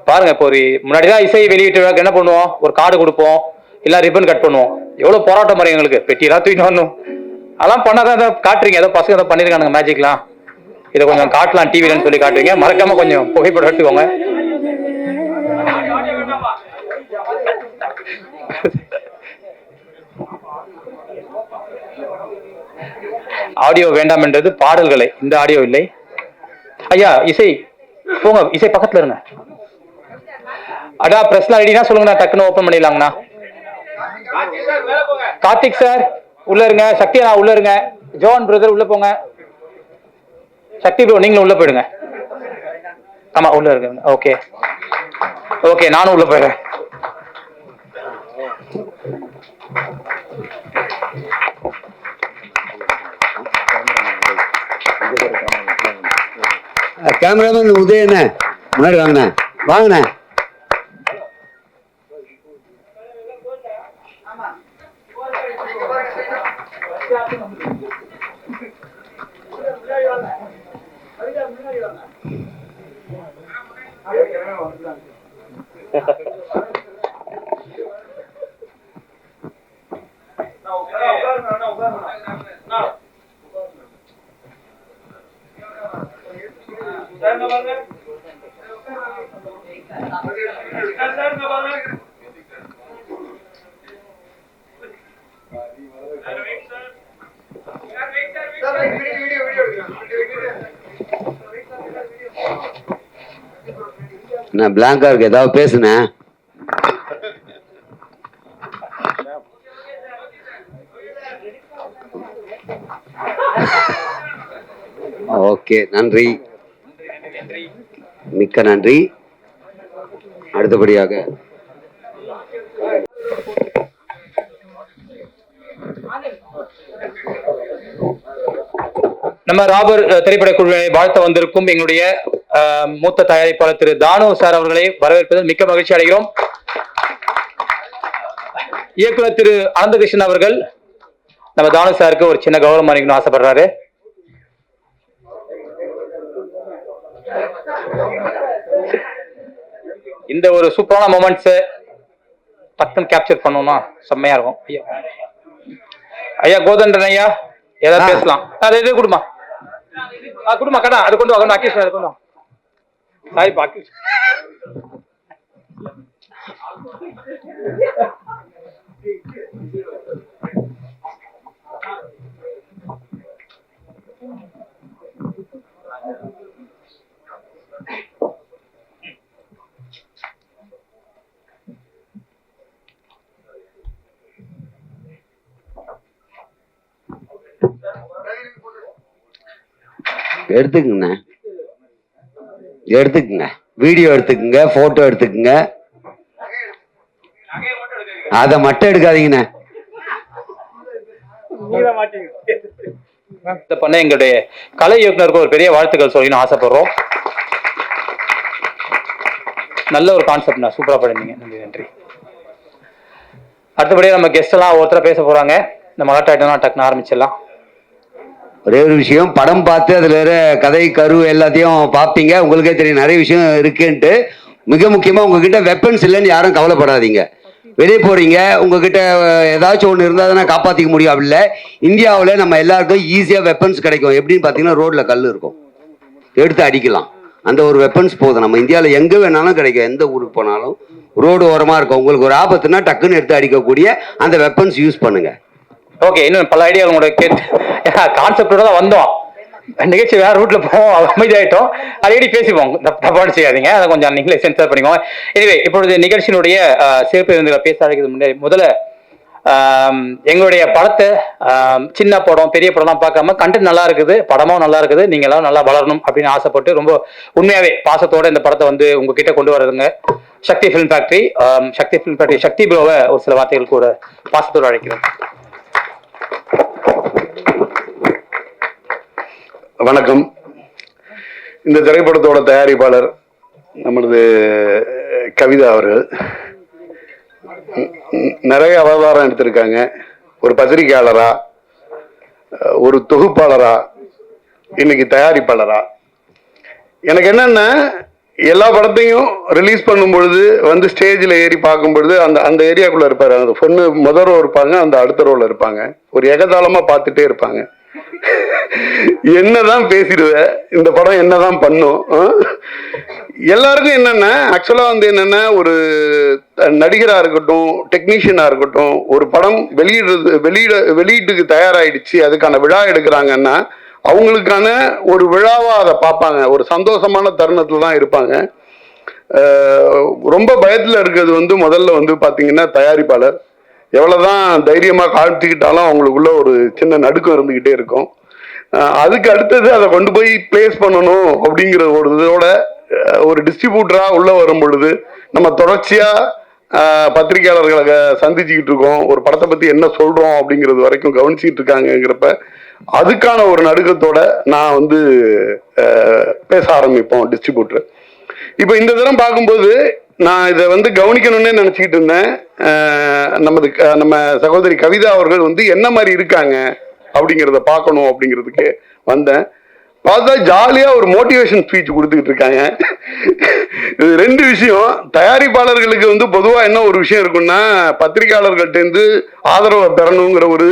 பாருங்க, இப்போ ஒரு முன்னாடிதான் இசை வெளியிட்டு என்ன பண்ணுவோம், ஒரு கார்டு கொடுப்போம், இல்ல ரிப்பன் கட் பண்ணுவோம். எவ்வளவு போராட்டம் மாதிரி எங்களுக்கு, பெட்டியெல்லாம் தூக்கிட்டு வரணும். அதெல்லாம் பண்ணாதான் காட்டுறீங்க. ஏதோ பசங்க ஏதோ பண்ணிருக்கானுங்க மேஜிக்லாம். இதை கொஞ்சம் காட்டலாம் டிவிலன்னு சொல்லி காட்டுவீங்க. மறக்காம கொஞ்சம் புகைப்படம் எடுத்துக்கோங்க. ஆடியோ வேண்டாம் என்றது பாடல்களை, இந்த ஆடியோ இல்லை. ஐயா இசை போங்க, இசை பக்கத்துல இருங்க. அடா பிரஸ்லாம் ரெடினா சொல்லுங்கண்ணா, டக்குன்னு ஓபன் பண்ணிடலாங்கண்ணா. கார்த்திக் சார் உள்ள இருங்க, சக்தி அண்ணா உள்ள இருங்க, ஜோன் பிரதர் உள்ள போங்க, சக்தி ப்ரோ நீங்களும் உள்ள போயிடுங்க. ஆமா உள்ள இருங்க. ஓகே ஓகே, நானும் உள்ள போயிடுறேன். கேமராமேன் உதயண்ண முன்னாடி வாங்கண்ணே, வாங்கண்ணே. உட்காருங்க. நான் பிளாங்கா இருக்கு, ஏதாவது பேசுனேன். ஓகே, நன்றி, மிக்க நன்றி. அடுத்தபடியாக நம்ம ராபர் திரைப்பட குழுவை வாழ்த்த வந்திருக்கும் எங்களுடைய மூத்த தயாரிப்பாளர் திரு தானு சார் அவர்களை வரவேற்பதில் மிக்க மகிழ்ச்சி அடைகிறோம். இயக்குனர் திரு அனந்தகிருஷ்ணன் அவர்கள் நம்ம தானு சாருக்கு ஒரு சின்ன கௌரவம் அளிக்கணும்னு ஆசைப்படுறாரு. இந்த ஒரு சூப்பரான மொமெண்ட்ஸ் டக்குன்னு கேப்சர் பண்ணோம்னா செம்மையா இருக்கும். ஐயா ஐயா கோதண்டன் ஐயா ஏதாவது பேசலாம். அது இது குடுமா குடுமா கடா அது கொண்டு வாங்க. அக்கீஷ் அது கொண்டு வாங்க. சாரி பாக்கி எடுத்துக்குங்க, எடுத்துக்குங்க, வீடியோ எடுத்துக்குங்க, போட்டோ எடுத்துக்குங்க, அத மட்டும் எடுக்காதீங்கண்ணே. பண்ண எங்களுடைய கலை இயக்குனருக்கு ஒரு பெரிய வாழ்த்துக்கள் சொல்லி ஆசைப்படுறோம். நல்ல ஒரு கான்செப்ட், நான் சூப்பரா பண்ணிருந்தீங்க. நன்றி நன்றி. அடுத்தபடியாக நம்ம கெஸ்ட் எல்லாம் ஒருத்தர பேச போறாங்க. நம்ம ஆட்டம் டக்குன்னு ஆரம்பிச்சிடலாம். ஒரே ஒரு விஷயம், படம் பார்த்து அதுல கதை கரு எல்லாத்தையும் பார்ப்பீங்க, உங்களுக்கே தெரியும் நிறைய விஷயம் இருக்குன்ட்டு. மிக முக்கியமா உங்ககிட்ட வெப்பன்ஸ் இல்லைன்னு யாரும் கவலைப்படாதீங்க. வெளியே போறீங்க, உங்ககிட்ட ஏதாச்சும் ஒன்று இருந்தால் தானே காப்பாற்றிக்க முடியும். அப்படி இல்லை, இந்தியாவில் நம்ம எல்லாருக்கும் ஈஸியாக வெப்பன்ஸ் கிடைக்கும். எப்படின்னு பார்த்தீங்கன்னா, ரோட்ல கல் இருக்கும், எடுத்து அடிக்கலாம். அந்த ஒரு வெப்பன்ஸ் போதும். நம்ம இந்தியாவில் எங்கே வேணாலும் கிடைக்கும். எந்த ஊருக்கு போனாலும் ரோடு ஓரமாக இருக்கும். உங்களுக்கு ஒரு ஆபத்துனா டக்குன்னு எடுத்து அடிக்கக்கூடிய அந்த வெப்பன்ஸ் யூஸ் பண்ணுங்க. ஓகே, இன்னும் பல ஐடியா உங்களோட கேட்டு கான்செப்டோட தான் வந்தோம். நிகழ்ச்சி வேற ரூட்ல போவோம், அமைதியாயிட்டோம். அடிக்கடி பேசிப்போம், தப்பான செய்யாதீங்க. அதை கொஞ்சம் நீங்களே சென்சார் பண்ணிக்கோங்க. எனவே இப்பொழுது நிகழ்ச்சியினுடைய சிறப்பு விருந்துகளை பேச அழைக்கிறது முன்னாடி முதல்ல எங்களுடைய படத்தை சின்ன படம் பெரிய படம்லாம் பார்க்காம கண்டென்ட் நல்லா இருக்குது, படமும் நல்லா இருக்குது, நீங்க எல்லாம் நல்லா வளரணும் அப்படின்னு ஆசைப்பட்டு ரொம்ப உண்மையாவே பாசத்தோட இந்த படத்தை வந்து உங்ககிட்ட கொண்டு வர்றதுங்க சக்தி ஃபிலிம் ஃபேக்டரி. சக்தி ஃபிலிம் ஃபேக்டரி சக்தி ப்ரோவை ஒரு சில வார்த்தைகள் கூட பாசத்தோடு அழைக்கிறோம். வணக்கம். இந்த திரைப்படத்தோட தயாரிப்பாளர் நம்மளது கவிதா அவர்கள் நிறைய அவதாரம் எடுத்திருக்காங்க. ஒரு பத்திரிகையாளரா, ஒரு தொகுப்பாளரா, இன்னைக்கு தயாரிப்பாளரா. எனக்கு என்னன்னா, எல்லா படத்தையும் ரிலீஸ் பண்ணும் பொழுது வந்து ஸ்டேஜில் ஏறி பார்க்கும் பொழுது அந்த ஏரியாக்குள்ள இருப்பாரு. அந்த பொண்ணு முதல் ரோ இருப்பாங்க, அந்த அடுத்த ரோல இருப்பாங்க. ஒரு ஏகதாளமா பார்த்துட்டே இருப்பாங்க. என்னதான் பேசிடுவ, இந்த படம் என்னதான் பண்ணும். எல்லாருக்கும் என்னன்னா, ஆக்சுவலா வந்து என்னன்னா, ஒரு நடிகரா இருக்கட்டும், டெக்னீஷியனா இருக்கட்டும், ஒரு படம் வெளியீட்டுக்கு தயாராயிடுச்சு, அதுக்கான விழா எடுக்கிறாங்கன்னா அவங்களுக்கான ஒரு விழாவா அதை பார்ப்பாங்க. ஒரு சந்தோஷமான தருணத்துல தான் இருப்பாங்க. ரொம்ப பயத்துல இருக்கிறது வந்து முதல்ல வந்து பாத்தீங்கன்னா தயாரிப்பாளர். எவ்வளவுதான் தைரியமா காமிச்சுக்கிட்டாலும் அவங்களுக்குள்ள ஒரு சின்ன நடுக்கம் இருந்துகிட்டே இருக்கும். அதுக்கு அடுத்தது அதை கொண்டு போய் பிளேஸ் பண்ணணும் அப்படிங்கிற ஒரு இதோட ஒரு டிஸ்ட்ரிபியூட்டரா உள்ள வரும் பொழுது நம்ம தொடர்ச்சியா பத்திரிகையாளர்களை சந்திச்சுக்கிட்டு இருக்கோம். ஒரு படத்தை பத்தி என்ன சொல்றோம் அப்படிங்கிறது வரைக்கும் கவனிச்சுட்டு இருக்காங்கிறப்ப அதுக்கான ஒரு நடுக்கத்தோட நான் வந்து பேச ஆரம்பிப்போம் டிஸ்ட்ரிபியூட்டர். இப்போ இந்த தரம் பார்க்கும்போது நான் இதை வந்து கவனிக்கணும்னு நினைச்சுக்கிட்டு இருந்தேன். நம்ம சகோதரி கவிதா அவர்கள் வந்து என்ன மாதிரி இருக்காங்க அப்படிங்கிறத பார்க்கணும் அப்படிங்கிறதுக்கு வந்தேன். பார்த்தா ஜாலியா ஒரு மோட்டிவேஷன் ஸ்பீச் கொடுத்துக்கிட்டு இருக்காங்க. இது ரெண்டு விஷயம். தயாரிப்பாளர்களுக்கு வந்து பொதுவா என்ன ஒரு விஷயம் இருக்குன்னா, பத்திரிகையாளர்கள்ட்ட இருந்து ஆதரவை பெறணுங்கிற ஒரு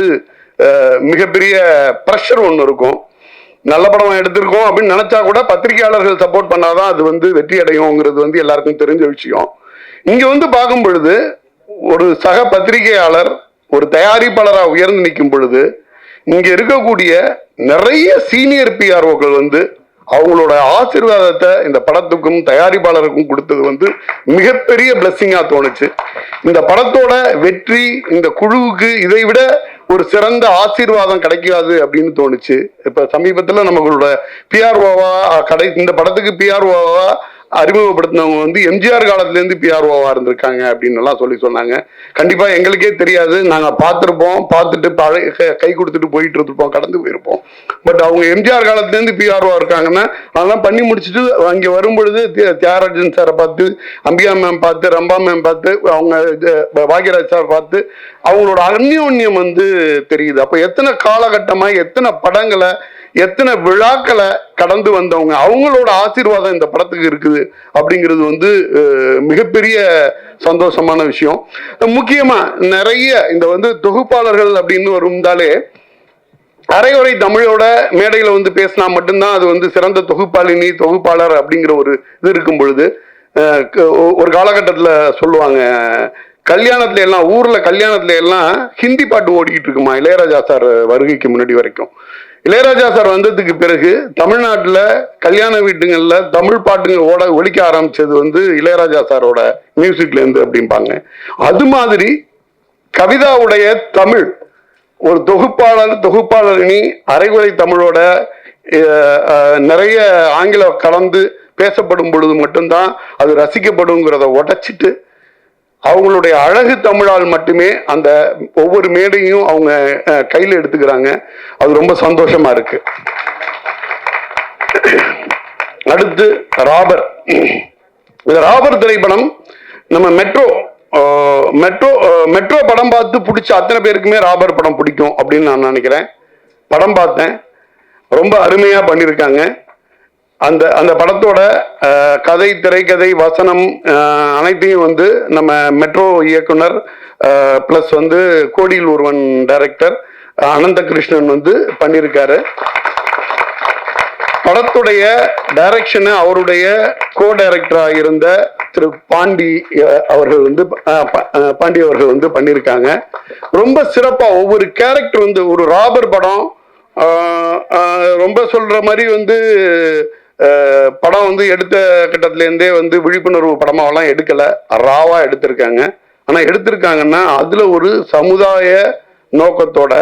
மிகப்பெரிய ப்ரெஷர் ஒன்று இருக்கும். நல்ல படம் எடுத்திருக்கோம் அப்படின்னு நினைச்சா கூட பத்திரிகையாளர்கள் சப்போர்ட் பண்ணாதான் அது வந்து வெற்றி அடையுங்கிறது வந்து எல்லாருக்கும் தெரிஞ்ச விஷயம். இங்க வந்து பார்க்கும் பொழுது ஒரு சக பத்திரிகையாளர் ஒரு தயாரிப்பாளரா உயர்ந்து நிற்கும் பொழுது இங்க இருக்கக்கூடிய நிறைய சீனியர் பிஆர்ஓக்கள் வந்து அவங்களோட ஆசீர்வாதத்தை இந்த படத்துக்கும் தயாரிப்பாளருக்கும் கொடுத்தது வந்து மிகப்பெரிய பிளஸ்ஸிங்கா தோணுச்சு. இந்த படத்தோட வெற்றி இந்த குழுவுக்கு இதை விட ஒரு சிறந்த ஆசீர்வாதம் கிடைக்காது அப்படின்னு தோணுச்சு. இப்ப சமீபத்துல நம்மளோட பிஆர்ஓவா இந்த படத்துக்கு பிஆர்ஓவா அறிமுகப்படுத்தினவங்க வந்து எம்ஜிஆர் காலத்துல இருந்து பிஆர்ஓவா இருந்திருக்காங்க அப்படின்னு எல்லாம் சொன்னாங்க. கண்டிப்பா எங்களுக்கே தெரியாது, நாங்க பார்த்திருப்போம், பார்த்துட்டு கை கொடுத்துட்டு போயிட்டு இருந்திருப்போம், கடந்து போயிருப்போம். பட் அவங்க எம்ஜிஆர் காலத்துல இருந்து பிஆர்ஓ இருக்காங்கன்னா அதெல்லாம் பண்ணி முடிச்சுட்டு அங்க வரும்பொழுது தியாகராஜன் சாரை பார்த்து, அம்பிகா மேம் பார்த்து, ரம்பா மேம் பார்த்து, அவங்க பாக்யராஜ் சார் பார்த்து அவங்களோட அந்யோன்யம் வந்து தெரியுது. அப்ப எத்தனை காலகட்டமா எத்தனை படங்களை எத்தனை விழாக்களை கடந்து வந்தவங்க அவங்களோட ஆசீர்வாதம் இந்த படத்துக்கு இருக்குது அப்படிங்கிறது வந்து மிகப்பெரிய சந்தோஷமான விஷயம். முக்கியமா நிறைய இந்த வந்து தொகுப்பாளர்கள் அப்படின்னு வரும்தாலே அரைகுறை தமிழோட மேடையில வந்து பேசினா மட்டும்தான் அது வந்து சிறந்த தொகுப்பாளர் அப்படிங்கிற ஒரு இது இருக்கும் பொழுது ஒரு காலகட்டத்தில் சொல்லுவாங்க, கல்யாணத்துல எல்லாம் ஊர்ல கல்யாணத்துல எல்லாம் ஹிந்தி பாட்டு ஓடிக்கிட்டு இருக்குமா இளையராஜா சார் வருகைக்கு முன்னாடி வரைக்கும். இளையராஜா சார் வந்ததுக்கு பிறகு தமிழ்நாட்டுல கல்யாண வீட்டுங்கள்ல தமிழ் பாட்டுங்க ஒழிக்க ஆரம்பிச்சது வந்து இளையராஜா சாரோட மியூசிக்ல இருந்து அப்படிம்பாங்க. அது மாதிரி கவிதாவுடைய தமிழ் ஒரு தொகுப்பாளரணி அரைகுறை தமிழோட நிறைய ஆங்கிலம் கலந்து பேசப்படும் பொழுது மட்டும்தான் அது ரசிக்கப்படுங்கிறத உடைச்சிட்டு அவங்களுடைய அழகு தமிழால் மட்டுமே அந்த ஒவ்வொரு மேடையும் அவங்க கையில் எடுத்துக்கிறாங்க. அது ரொம்ப சந்தோஷமா இருக்கு. அடுத்து ராபர். இந்த ராபர் திரைப்படம் நம்ம மெட்ரோ படம் பார்த்து பிடிச்ச அத்தனை பேருக்குமே ராபர் படம் பிடிக்கும் அப்படின்னு நான் நினைக்கிறேன். படம் பார்த்தேன், ரொம்ப அருமையா பண்ணியிருக்காங்க. அந்த படத்தோட கதை, திரைக்கதை, வசனம் அனைத்தையும் வந்து நம்ம மெட்ரோ இயக்குனர் பிளஸ் வந்து கோடியில் ஒருவன் டைரக்டர் அனந்த கிருஷ்ணன் வந்து பண்ணியிருக்காரு. படத்துடைய டைரக்ஷனை அவருடைய கோ டைரக்டராக இருந்த திரு பாண்டி அவர்கள் வந்து பண்ணியிருக்காங்க. ரொம்ப சிறப்பா ஒவ்வொரு கேரக்டர் வந்து ஒரு ராபர் படம் ரொம்ப சொல்ற மாதிரி வந்து படம் வந்து எடுத்த கட்டத்திலேருந்தே வந்து விழிப்புணர்வு படமாவெல்லாம் எடுக்கல, ராவா எடுத்திருக்காங்க. ஆனா எடுத்திருக்காங்கன்னா அதுல ஒரு சமுதாய நோக்கத்தோட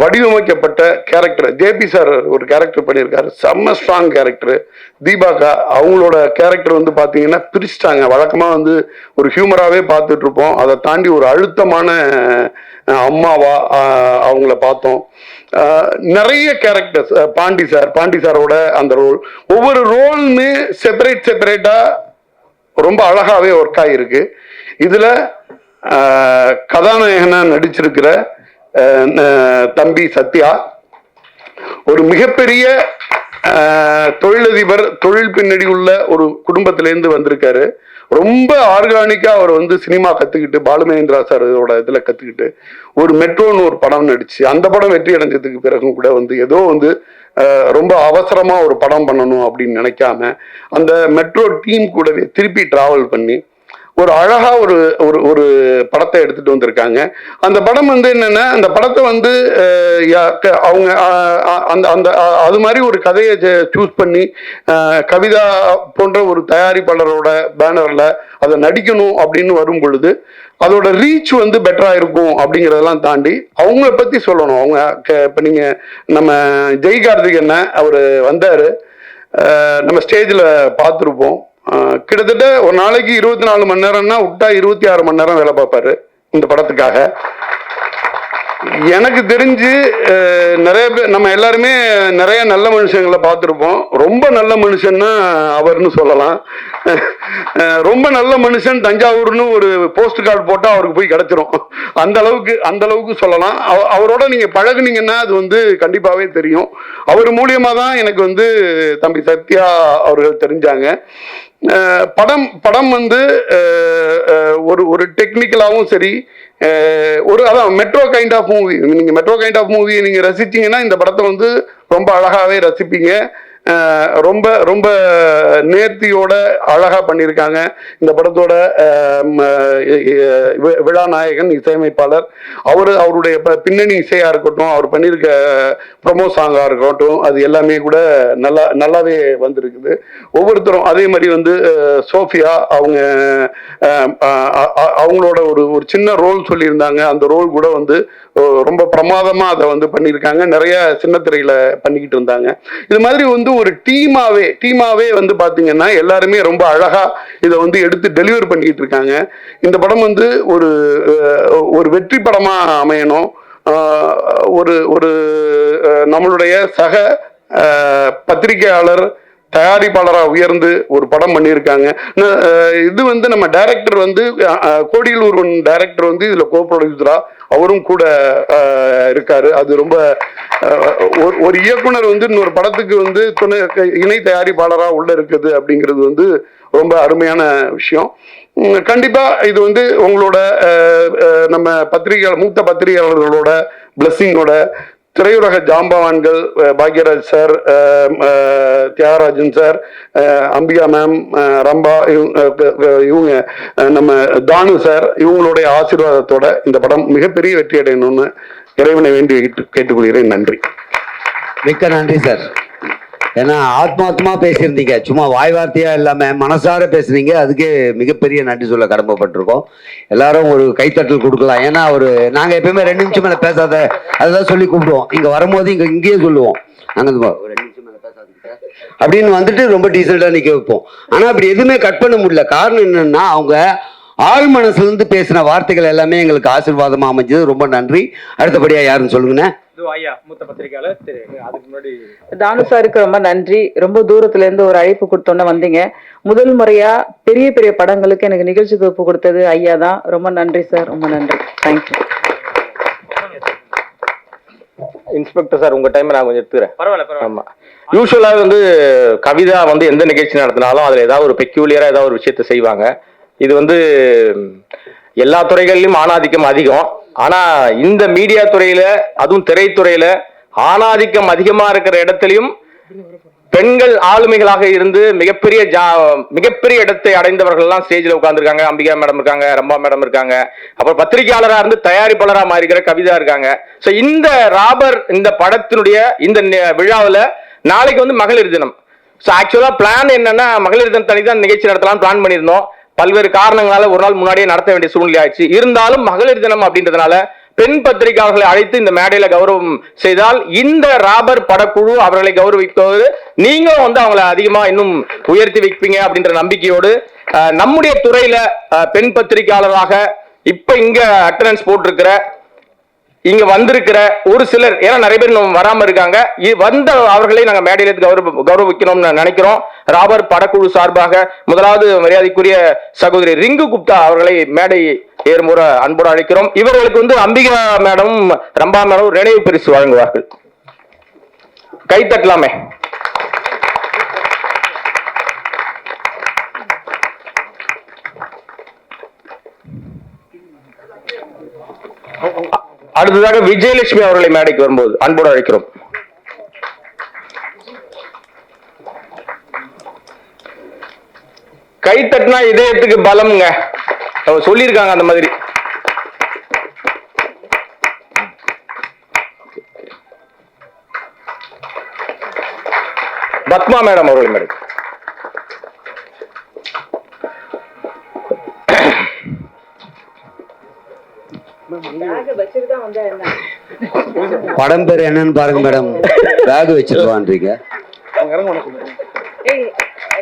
வடிவமைக்கப்பட்ட கேரக்டர். ஜேபி சார் ஒரு கேரக்டர் பண்ணியிருக்காரு, செம்ம ஸ்ட்ராங் கேரக்டர். தீபாக்கா அவங்களோட கேரக்டர் வந்து பார்த்தீங்கன்னா பிரிச்சுட்டாங்க. வழக்கமாக வந்து ஒரு ஹியூமராகவே பார்த்துட்டு இருப்போம், அதை தாண்டி ஒரு அழுத்தமான அம்மாவா அவங்கள பார்த்தோம். நிறைய கேரக்டர்ஸ். பாண்டி சாரோட அந்த ரோல், ஒவ்வொரு ரோலுமே செப்பரேட்டா ரொம்ப அழகாவே ஒர்க் ஆகிருக்கு. இதுல கதாநாயகனா நடிச்சிருக்கிற தம்பி சத்யா ஒரு மிகப்பெரிய தொழிலதிபர், தொழில் பின்னணி உள்ள ஒரு குடும்பத்திலேருந்து வந்திருக்காரு. ரொம்ப ஆர்கானிக்கா அவர் வந்து சினிமா கத்துக்கிட்டு, பாலுமகேந்திரா சாரோட இதுல கத்துக்கிட்டு ஒரு மெட்ரோன்னு ஒரு படம் நடிச்சு அந்த படம் வெற்றி அடைஞ்சதுக்கு பிறகும் கூட வந்து ஏதோ வந்து ரொம்ப அவசரமா ஒரு படம் பண்ணணும் அப்படின்னு நினைக்காம அந்த மெட்ரோ டீம் கூடவே திருப்பி டிராவல் பண்ணி ஒரு அழகா ஒரு படத்தை எடுத்துட்டு வந்திருக்காங்க. அந்த படம் வந்து என்னன்னா, அந்த படத்தை வந்து அவங்க அந்த அது மாதிரி ஒரு கதையை சூஸ் பண்ணி கவிதா போன்ற ஒரு தயாரிப்பாளரோட பேனர்ல அதை நடிக்கணும் அப்படின்னு வரும் பொழுது அதோட ரீச் வந்து பெட்டரா இருக்கும் அப்படிங்கிறதெல்லாம் தாண்டி அவங்கள பத்தி சொல்லணும். அவங்க இப்ப நீங்க நம்ம ஜெய் கார்த்திகேயன் அவர் வந்தாரு, நம்ம ஸ்டேஜ்ல பார்த்துருப்போம். கிட்டத்தட்ட ஒரு நாளைக்கு 24 மணி நேரம்னா விட்டா 26 மணி நேரம் வேலை பார்ப்பாரு இந்த படத்துக்காக. எனக்கு தெரிஞ்சு நிறைய பேர் நம்ம எல்லாருமே நிறைய நல்ல மனுஷங்களை பார்த்துருப்போம். ரொம்ப நல்ல மனுஷன்னா அவர்னு சொல்லலாம். ரொம்ப நல்ல மனுஷன் தஞ்சாவூர்னு ஒரு போஸ்ட் கார்டு போட்டால் அவருக்கு போய் கிடைச்சிரும். அந்த அளவுக்கு சொல்லலாம். அவரோட நீங்க பழகுனீங்கன்னா அது வந்து கண்டிப்பாவே தெரியும். அவர் மூலியமா தான் எனக்கு வந்து தம்பி சத்யா அவர்கள் தெரிஞ்சாங்க. படம் வந்து ஒரு டெக்னிக்கலாகவும் சரி, அதான் மெட்ரோ கைண்ட் ஆஃப் மூவி. நீங்க மெட்ரோ கைண்ட் ஆஃப் மூவி நீங்க ரசிச்சீங்கன்னா இந்த படத்தை வந்து ரொம்ப அழகாவே ரசிப்பீங்க. ரொம்ப ரொம்ப நேர்த்தியோட அழகா பண்ணியிருக்காங்க. இந்த படத்தோட விழா நாயகன் இசையமைப்பாளர் அவருடைய பின்னணி இசையா இருக்கட்டும், அவர் பண்ணியிருக்க ப்ரொமோ சாங்கா இருக்கட்டும், அது எல்லாமே கூட நல்லாவே வந்திருக்குது. ஒவ்வொருத்தரும் அதே மாதிரி வந்து சோஃபியா அவங்களோட ஒரு சின்ன ரோல் சொல்லியிருந்தாங்க. அந்த ரோல் கூட வந்து ரொம்ப பிரமாதமா அதை வந்து பண்ணியிருக்காங்க. நிறைய சின்ன திரையில பண்ணிக்கிட்டு இருந்தாங்க. இது மாதிரி வந்து ஒரு டீமாவே வந்து பாத்தீங்கன்னா எல்லாருமே ரொம்ப அழகா இதை வந்து எடுத்து டெலிவர் பண்ணிக்கிட்டு இருக்காங்க. இந்த படம் வந்து ஒரு வெற்றி படமா அமையணும். ஒரு நம்மளுடைய சக பத்திரிகையாளர் தயாரிப்பாளராக உயர்ந்து ஒரு படம் பண்ணியிருக்காங்க. இது வந்து நம்ம டைரக்டர் வந்து கோடியில் ஒருவன் டைரக்டர் வந்து இதுல கோ ப்ரொடியூசரா அவரும் கூட இருக்காரு. அது ரொம்ப ஒரு இயக்குனர் வந்து இன்னொரு படத்துக்கு வந்து இணை தயாரிப்பாளரா உள்ள இருக்குது அப்படிங்கிறது வந்து ரொம்ப அருமையான விஷயம். கண்டிப்பா இது வந்து உங்களோட நம்ம மூத்த பத்திரிகையாளர்களோட பிளஸ்ஸிங்கோட திரையுலக ஜாம்பவான்கள் Bhagyaraj sir, Thiagarajan sir, Ambika ma'am, Rambha, இவங்க நம்ம தானு சார், இவங்களுடைய ஆசீர்வாதத்தோட இந்த படம் மிகப்பெரிய வெற்றி அடையணும்னு இறைவனை வேண்டி கேட்டுக்கொள்கிறேன். நன்றி. மிக்க நன்றி சார். ஏன்னா ஆத்மாத்மா பேசியிருந்தீங்க, சும்மா வாய் வார்த்தையா இல்லாம மனசார பேசுனீங்க. அதுக்கே மிகப்பெரிய நன்றி சொல்ல கடமைப்பட்டிருக்கோம். எல்லாரும் ஒரு கைத்தட்டல் கொடுக்கலாம். ஏன்னா நாங்க எப்பயுமே 2 நிமிஷம் மேல பேசாத அதெல்லாம் சொல்லி கூப்பிடுவோம். இங்க வரும்போது இங்கேயே சொல்லுவோம், நாங்க 2 நிமிஷம் மேல பேசாதீங்க அப்படின்னு வந்துட்டு ரொம்ப டீசெண்டா நிக்க வைப்போம். ஆனா அப்படி எதுவுமே கட் பண்ண முடியல. காரணம் என்னன்னா அவங்க ஆள் மனசுல இருந்து பேசின வார்த்தைகள் எல்லாமே எங்களுக்கு ஆசீர்வாதமா அமைஞ்சது. ரொம்ப நன்றி. அடுத்தபடியா யாருன்னு சொல்லுங்கண்ணே. தானு சாருக்கு ரொம்ப நன்றி. ரொம்ப தூரத்துல இருந்து ஒரு அழைப்பு கொடுத்தோன்னு வந்தீங்க. முதல் முறையா பெரிய பெரிய படங்களுக்கு எனக்கு நிகழ்ச்சி தொகுப்பு கொடுத்தது ஐயா தான். ரொம்ப நன்றி சார், ரொம்ப நன்றி. தேங்க்யூ. இன்ஸ்பெக்டர் சார், உங்க டைம் நான் கொஞ்சம் எடுத்துக்கிறேன். பரவாயில்ல. ஆமா, யூஸ்வலா வந்து கவிதா வந்து எந்த நிகழ்ச்சி நடத்தினாலும் அதுல ஏதாவது ஒரு பெக்யூலியரா ஏதாவது ஒரு விஷயத்த செய்வாங்க. இது வந்து எல்லா துறைகளிலும் ஆணாதிக்கம் அதிகம். ஆனா இந்த மீடியா துறையில, அதுவும் திரைத்துறையில ஆணாதிக்கம் அதிகமா இருக்கிற இடத்துலயும் பெண்கள் ஆளுமைகளாக இருந்து மிகப்பெரிய இடத்தை அடைந்தவர்கள் எல்லாம் ஸ்டேஜ்ல உட்கார்ந்துருக்காங்க. அம்பிகா மேடம் இருக்காங்க, ரம்பா மேடம் இருக்காங்க, அப்புறம் பத்திரிகையாளரா இருந்து தயாரிப்பாளரா மாறிக்கிற கவிதா இருக்காங்க. சோ இந்த ராபர் இந்த படத்தினுடைய இந்த விழாவில் நாளைக்கு வந்து மகளிர் தினம். ஸோ ஆக்சுவலா பிளான் என்னன்னா மகளிர் தினம் தனி தான் நிகழ்ச்சி நடத்தலாம் பிளான் பண்ணியிருந்தோம். பல்வேறு காரணங்களால ஒரு நாள் முன்னாடியே நடத்த வேண்டிய சூழ்நிலை ஆயிடுச்சு. இருந்தாலும் மகளிர் தினம் அப்படின்றதுனால பெண் பத்திரிகையாளர்களை அழைத்து இந்த மேடையில கௌரவம் செய்தால் இந்த ராபர் படக்குழு அவர்களை கௌரவிப்பது நீங்களும் வந்து அவங்களை அதிகமா இன்னும் உயர்த்தி வைப்பீங்க அப்படின்ற நம்பிக்கையோடு நம்முடைய துறையில பெண் பத்திரிகையாளராக இப்ப இங்க அட்டெண்டன்ஸ் போட்டிருக்கிற இங்க வந்திருக்கிற ஒரு சிலர், ஏன்னா நிறைய பேர் வராம இருக்காங்க, வந்த அவர்களை நாங்க மேடையில கௌரவிக்கணும்னு நினைக்கிறோம். ராபர் படக்குழு சார்பாக முதலாவது மரியாதைக்குரிய சகோதரி ரிங்கு குப்தா அவர்களை மேடை ஏறுமுறை அன்போடு அழைக்கிறோம். இவர்களுக்கு வந்து அம்பிகா மேடம், ரம்பா மேடம் நினைவு பரிசு வழங்குவார்கள். கை தட்டலாமே. அடுத்ததாக விஜயலட்சுமி அவர்களை மேடைக்கு வரும்போது அன்போடு அழைக்கிறோம். கை தட்டினா இதயத்துக்கு பலம்ங்க, சொல்லியிருக்காங்க அந்த மாதிரி. பத்மா மேடம் அவர்கள் மேடம். படம் பேர் என்னன்னு பாருங்க மேடம். பேக் வச்சிருவான்றீங்க.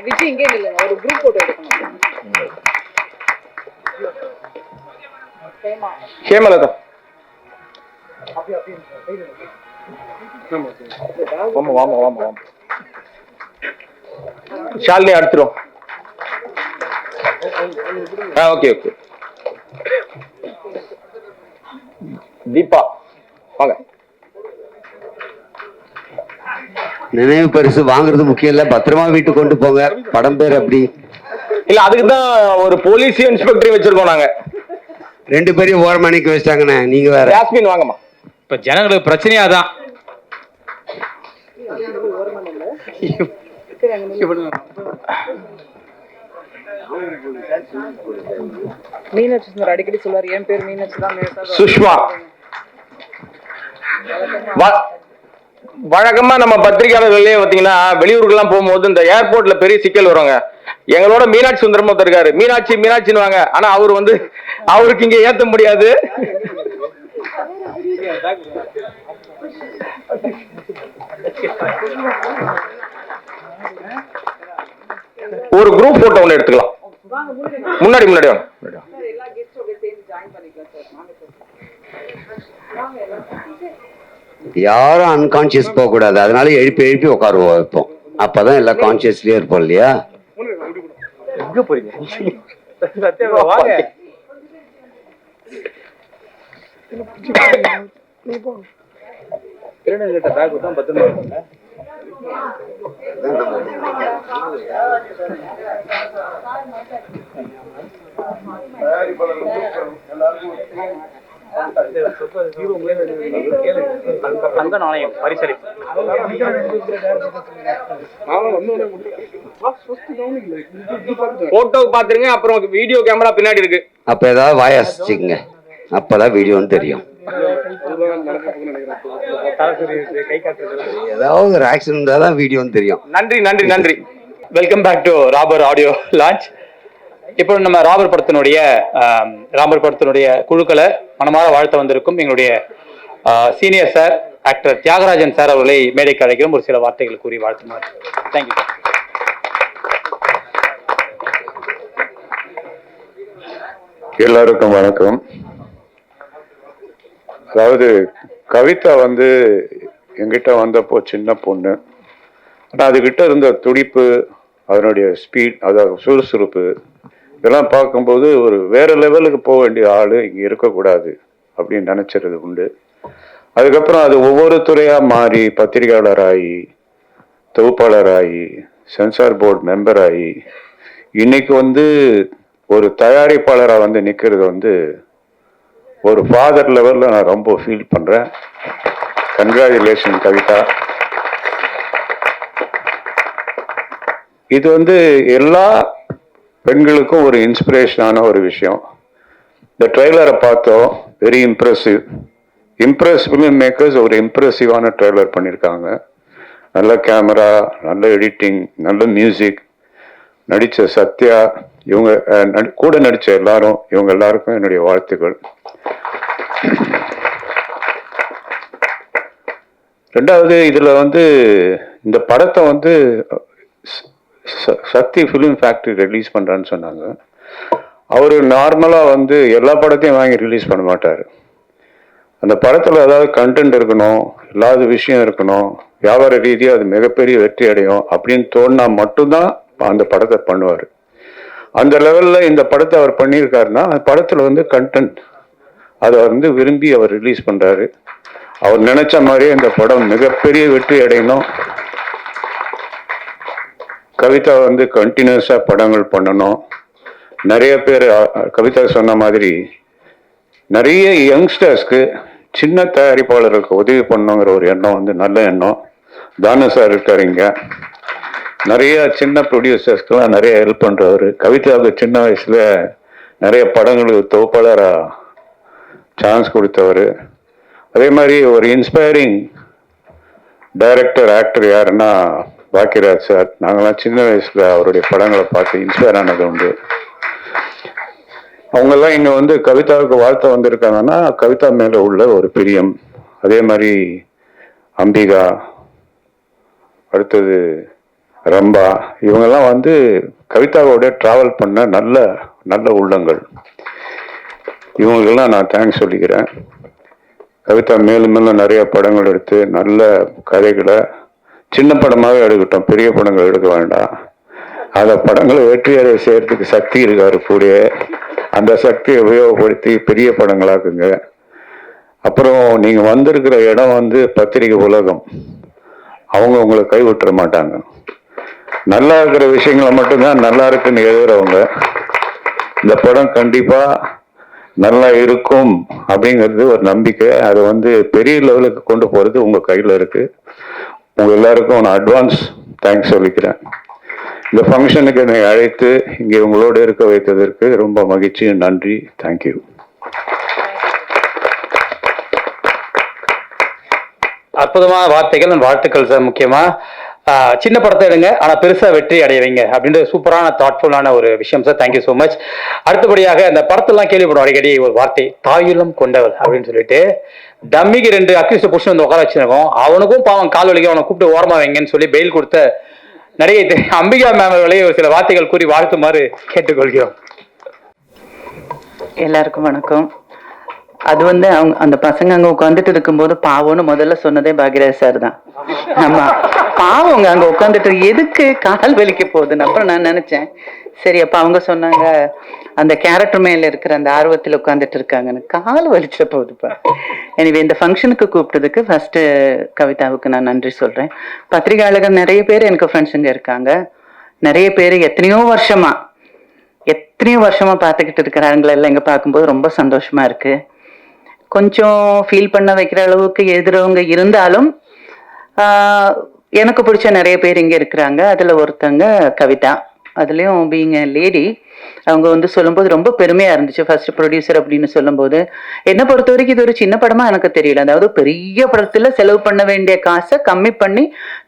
விஜய் இங்கே இல்லைங்க, ஒரு குரூப் போட்டோ எடுக்கணும். ஹேமலதா ஷாலினி அடுத்துரும். Okay okay. தீபா வாங்க. நினைவு பரிசு வாங்குறது முக்கியம் இல்ல, பத்திரமா வீட்டுக்கு கொண்டு போங்க. படம் பேர் அப்படி இல்ல, அதுக்குதான் ஒரு போலீஸ் இன்ஸ்பெக்டர் வச்சிருக்கோம் நாங்க. 2 பேரையும் ஓரமணிக்கு வச்சிட்டாங்கண்ணே. நீங்க வேற. ஜாஸ்மின் வாங்கம்மா. இப்ப ஜனங்களுக்கு பிரச்சனையாதான் மீனாட்சி சுந்தர் அடிக்கடி சொல்லுவார், என் பேர் மீனாட்சி தான். சுஷ்மா. வழக்கமா நம்ம பத்திரிகையாளர்களே பாத்தீங்கன்னா வெளியூருக்கெல்லாம் போகும்போது இந்த ஏர்போர்ட்ல பெரிய சிக்கல் வருவாங்க. எங்களோட மீனாட்சி சுந்தரம் ஒருத்தர் இருக்காரு, மீனாட்சி மீனாட்சின்னு வாங்க. ஆனா அவருக்கு இங்க ஏத்த முடியாது. ஒரு குரூப் போட்டோ ஒன்று எடுத்துக்கலாம். முன்னாடி முன்னாடி வாங்க. யாரும் அன்கான்சியஸ் போக கூடாது, அதனால எழுப்பி எழுப்பி உட்கார வைப்போம். அப்பதான் எல்லாம் கான்சியஸ்லயே இருப்போம் இல்லையா? எங்க போறீங்க? தங்க நாணயம் பரிசளிப்பு. போட்டோ பாத்துருங்க, அப்புறம் வீடியோ கேமரா பின்னாடி இருக்கு. அப்ப ஏதாவது வாயாசிச்சுங்க, அப்பதான் வீடியோன்னு தெரியும். ஏதாவது ஒரு ஆக்சிடென்ட் தான் வீடியோன்னு தெரியும். நன்றி நன்றி நன்றி. Welcome back to robber audio launch. இப்போ நம்ம ராபர் படத்தினுடைய குழுக்களை மனமாற வாழ்த்த வந்திருக்கும் எங்களுடைய senior sir actor Thiagarajan sir அவர்களை மேடைக்கு அழைக்கிறோம். ஒரு சில வார்த்தைகள் கூறி வாழ்த்துமாறு. தேங்க்யூ. எல்லாருக்கும் வணக்கம். அதாவது கவிதா எங்கிட்ட வந்தப்போ சின்ன பொண்ணு, ஆனால் அதுகிட்ட இருந்த துடிப்பு, அதனுடைய ஸ்பீட், அதாவது சுறுசுறுப்பு, இதெல்லாம் பார்க்கும்போது ஒரு வேற லெவலுக்கு போக வேண்டிய ஆள் இங்கே இருக்கக்கூடாது அப்படின்னு நினைச்சிருது உண்டு. அதுக்கப்புறம் அது ஒவ்வொரு துறையாக மாறி பத்திரிகையாளராகி, தொகுப்பாளராகி, சென்சார் போர்டு மெம்பர் ஆகி, இன்னைக்கு ஒரு தயாரிப்பாளராக நிற்கிறது ஒரு ஃபாதர் லெவலில் நான் ரொம்ப ஃபீல் பண்ணுறேன். கங்க்ராச்சுலேஷன் கவிதா. இது எல்லா பெண்களுக்கும் ஒரு இன்ஸ்பிரேஷனான ஒரு விஷயம். இந்த ட்ரெய்லரை பார்த்தோம், வெரி இம்ப்ரெசிவ். ஃபிலிம் மேக்கர்ஸ் ஒரு இம்ப்ரெசிவான ட்ரெய்லர் பண்ணியிருக்காங்க. நல்ல கேமரா, நல்ல எடிட்டிங், நல்ல மியூசிக், நடித்த சத்யா, இவங்க கூட நடித்த எல்லாரும், இவங்க எல்லாருக்கும் என்னுடைய வாழ்த்துக்கள். ரெண்டாவது, இதில் இந்த படத்தை சக்தி ஃபிலிம் ஃபேக்ட்ரி ரிலீஸ் பண்ணுறான்னு சொன்னாங்க. அவர் நார்மலாக எல்லா படத்தையும் வாங்கி ரிலீஸ் பண்ண மாட்டார். அந்த படத்தில் ஏதாவது கண்டென்ட் இருக்கணும், இல்லாத விஷயம் இருக்கணும், வியாபார ரீதியாக அது மிகப்பெரிய வெற்றி அடையும் அப்படின்னு தோணுனா மட்டும்தான் அந்த படத்தை பண்ணுவார். அந்த லெவலில் இந்த படத்தை அவர் பண்ணியிருக்காருன்னா, அந்த படத்தில் கண்டென்ட் அதை விரும்பி அவர் ரிலீஸ் பண்ணுறாரு. அவர் நினைச்ச மாதிரியே இந்த படம் மிகப்பெரிய வெற்றி அடையணும். கவிதா கண்டினியூஸா படங்கள் பண்ணணும். நிறைய பேர் கவிதா சொன்ன மாதிரி நிறைய யங்ஸ்டர்ஸ்க்கு, சின்ன தயாரிப்பாளர்களுக்கு உதவி பண்ணணுங்கிற ஒரு எண்ணம் நல்ல எண்ணம். தானு சார் இருக்காருங்க, நிறைய சின்ன ப்ரொடியூசர்ஸ்க்கெல்லாம் நிறைய ஹெல்ப் பண்றவர். கவிதாவுக்கு சின்ன வயசுல நிறைய படங்களுக்கு தொகுப்பாளராக சான்ஸ் கொடுத்தவர். அதே மாதிரி ஒரு இன்ஸ்பைரிங் டைரக்டர், ஆக்டர் யாருன்னா பாக்கியராஜ் சார். நாங்கள்லாம் சின்ன வயசுல அவருடைய படங்களை பார்த்து இன்ஸ்பயர் ஆனது உண்டு. அவங்கெல்லாம் இங்கே கவிதாவுக்கு வாழ்த்த வந்திருக்காங்கன்னா கவிதா மேலே உள்ள ஒரு பிரியம். அதே மாதிரி அம்பிகா, அடுத்தது ரம்பா, இவங்கெல்லாம் கவிதாவோட டிராவல் பண்ண நல்ல நல்ல உள்ளங்கள். இவங்களுக்கெல்லாம் நான் தேங்க்ஸ் சொல்லிக்கிறேன். கவிதா மேலும் மேலும் நிறைய படங்கள் எடுத்து நல்ல கதைகளை, சின்ன படமாகவே எடுக்கட்டும், பெரிய படங்கள் எடுக்க வேண்டாம். அந்த படங்களை வெற்றியடைய செய்யறதுக்கு சக்தி இருக்காரு கூட, அந்த சக்தியை உபயோகப்படுத்தி பெரிய படங்களாக்குங்க. அப்புறம் நீங்க வந்திருக்கிற இடம் பத்திரிகை உலகம், அவங்க உங்களை கைவிட்டுற மாட்டாங்க. நல்லா இருக்கிற விஷயங்களை மட்டும்தான் நல்லா இருக்குன்னு எழுதுறவங்க. இந்த படம் கண்டிப்பா நல்லா இருக்கும் அப்படிங்கிறது ஒரு நம்பிக்கை. அதை பெரிய லெவலுக்கு கொண்டு போறது உங்க கையில இருக்கு. உங்க எல்லாருக்கும் நான் அட்வான்ஸ் தேங்க்ஸ் சொல்லிக்கிறேன். இந்த ஃபங்க்ஷனுக்கு என்னை அழைத்து இங்கே உங்களோடு இருக்க வைத்ததற்கு ரொம்ப மகிழ்ச்சி, நன்றி, தேங்க்யூ. அற்புதமான வார்த்தைகள், வாழ்த்துக்கள் சார். முக்கியமா சின்ன படத்தை எடுங்க ஆனா பெருசா வெற்றி அடைவீங்க அப்படின்ற சூப்பரான தாட்ஃபுல்லான ஒரு விஷயம் சார். Thank you so much. அடுத்தபடியாக இந்த படத்தெல்லாம் கேள்விப்படும் அடிக்கடி ஒரு வார்த்தை, தாயுள்ளம் கொண்டவள் அப்படின்னு சொல்லிட்டு டம்மிக்கு 2 அக்யூஸ்ட் புஷ் வந்து உட்கார வச்சிருக்கோம். அவனுக்கும் பாவம் கால் வலிக்கும், அவனை கூப்பிட்டு ஓரமா வைங்கன்னு சொல்லி பெயில் கொடுத்த நடிகை அம்பிகா மேம் அவர்களே ஒரு சில வார்த்தைகள் கூறி வாழ்த்துமாறு கேட்டுக்கொள்கிறோம். எல்லாருக்கும் வணக்கம். அது வந்து அவங்க அந்த பசங்க அங்க உட்காந்துட்டு இருக்கும்போது பாவம்னு முதல்ல சொன்னதே பாக்யராஜ் சார் தான். ஆமா, பாவங்க அங்க உட்காந்துட்டு எதுக்கு கால் வலிக்க போகுதுன்னு அப்புறம் நான் நினைச்சேன். சரி, அப்ப அவங்க சொன்னாங்க அந்த கேரக்டர் மேல இருக்கிற அந்த ஆர்வத்தில் உட்காந்துட்டு இருக்காங்கன்னு. கால் வலிச்ச போகுதுப்பா. எனவே இந்த ஃபங்க்ஷனுக்கு கூப்பிட்டதுக்கு ஃபர்ஸ்ட் கவிதாவுக்கு நான் நன்றி சொல்றேன். பத்திரிகையாளர்கள் நிறைய பேர் எனக்கு ஃப்ரெண்ட்ஸுங்க இருக்காங்க. நிறைய பேர் எத்தனையோ வருஷமா பார்த்துக்கிட்டு இருக்கிறாங்களெல்லாம் இங்க பார்க்கும்போது ரொம்ப சந்தோஷமா இருக்கு. கொஞ்சம் ஃபீல் பண்ண வைக்கிற அளவுக்கு எதிரவங்க இருந்தாலும் எனக்கு பிடிச்ச நிறைய பேர் இங்கே இருக்கிறாங்க. அதில் ஒருத்தங்க கவிதா. அதுலேயும் பீயிங் எ லேடி, அவங்க வந்து சொல்லும்போது ரொம்ப பெருமையாக இருந்துச்சு. ஃபர்ஸ்ட் ப்ரொடியூசர் அப்படின்னு சொல்லும்போது என்னை பொறுத்த வரைக்கும் இது ஒரு சின்ன படமாக எனக்கு தெரியல. அதாவது பெரிய படத்தில் செலவு பண்ண வேண்டிய காசை கம்மி பண்ணி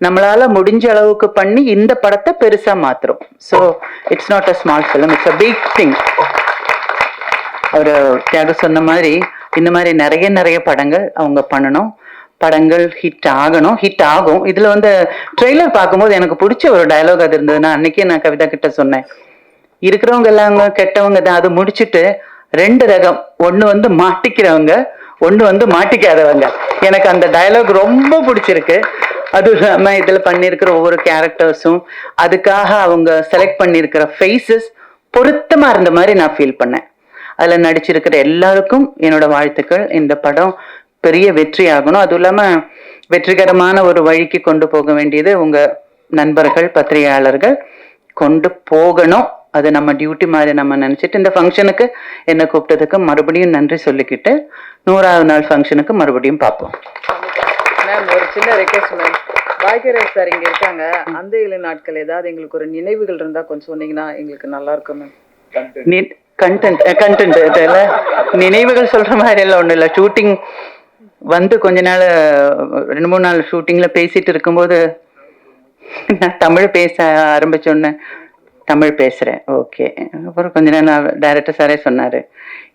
நம்மளால் முடிஞ்ச அளவுக்கு பண்ணி இந்த படத்தை பெருசாக மாற்றுறோம். So it's not a small film, it's a big thing. அவர் தியாக சொன்ன மாதிரி இந்த மாதிரி நிறைய படங்கள் அவங்க பண்ணணும். படங்கள் ஹிட் ஆகும். இதுல வந்து ட்ரெய்லர் பார்க்கும்போது எனக்கு பிடிச்ச ஒரு டயலாக் அது இருந்ததுன்னா, அன்னைக்கே நான் கவிதா கிட்ட சொன்னேன், இருக்கிறவங்க எல்லாம் கெட்டவங்க தான், அது முடிச்சுட்டு 2 ரகம், ஒண்ணு வந்து மாட்டிக்கிறவங்க, ஒண்ணு வந்து மாட்டிக்காதவங்க. எனக்கு அந்த டயலாக் ரொம்ப பிடிச்சிருக்கு. அது நம்ம இதுல பண்ணியிருக்கிற ஒவ்வொரு கேரக்டர்ஸும் அதுக்காக அவங்க செலக்ட் பண்ணியிருக்கிற ஃபேஸஸ் பொருத்தமா இருந்த மாதிரி நான் ஃபீல் பண்ணேன். அதுல நடிச்சிருக்கிற எல்லாருக்கும் என்னோட வாழ்த்துக்கள். இந்த படம் பெரிய வெற்றி ஆகணும். அதுவும் இல்லாம வெற்றிகரமான ஒரு வழிக்கு கொண்டு போக வேண்டியது உங்க நண்பர்கள், பத்திரிகையாளர்கள் கொண்டு போகணும். அது நம்ம டியூட்டி மாதிரி நம்ம நினைச்சிட்டு இந்த ஃபங்க்ஷனுக்கு என்ன கூப்பிட்டதுக்கு மறுபடியும் நன்றி சொல்லிக்கிட்டு 100வது நாள் ஃபங்க்ஷனுக்கு மறுபடியும் பார்ப்போம். மேம், ஒரு சின்ன ரெக்வெஸ்ட் மேம். பாக்யராஜ் சார் இங்க இருக்காங்க. அந்த 7 நாட்கள் ஏதாவது எங்களுக்கு ஒரு நினைவுகள் இருந்தா கொஞ்சம் சொன்னீங்கன்னா எங்களுக்கு நல்லா இருக்கும் மேம். கண்டென்ட் இதில் நினைவுகள் சொல்ற மாதிரி எல்லாம் ஒன்றும் இல்லை. ஷூட்டிங் வந்து கொஞ்ச நாள் 2-3 நாள் ஷூட்டிங்ல பேசிட்டு இருக்கும்போது நான் தமிழ் பேச ஆரம்பிச்சோன்னே தமிழ் பேசுறேன், ஓகே. அப்புறம் கொஞ்ச நேரம் டைரக்டர் சாரே சொன்னாரு,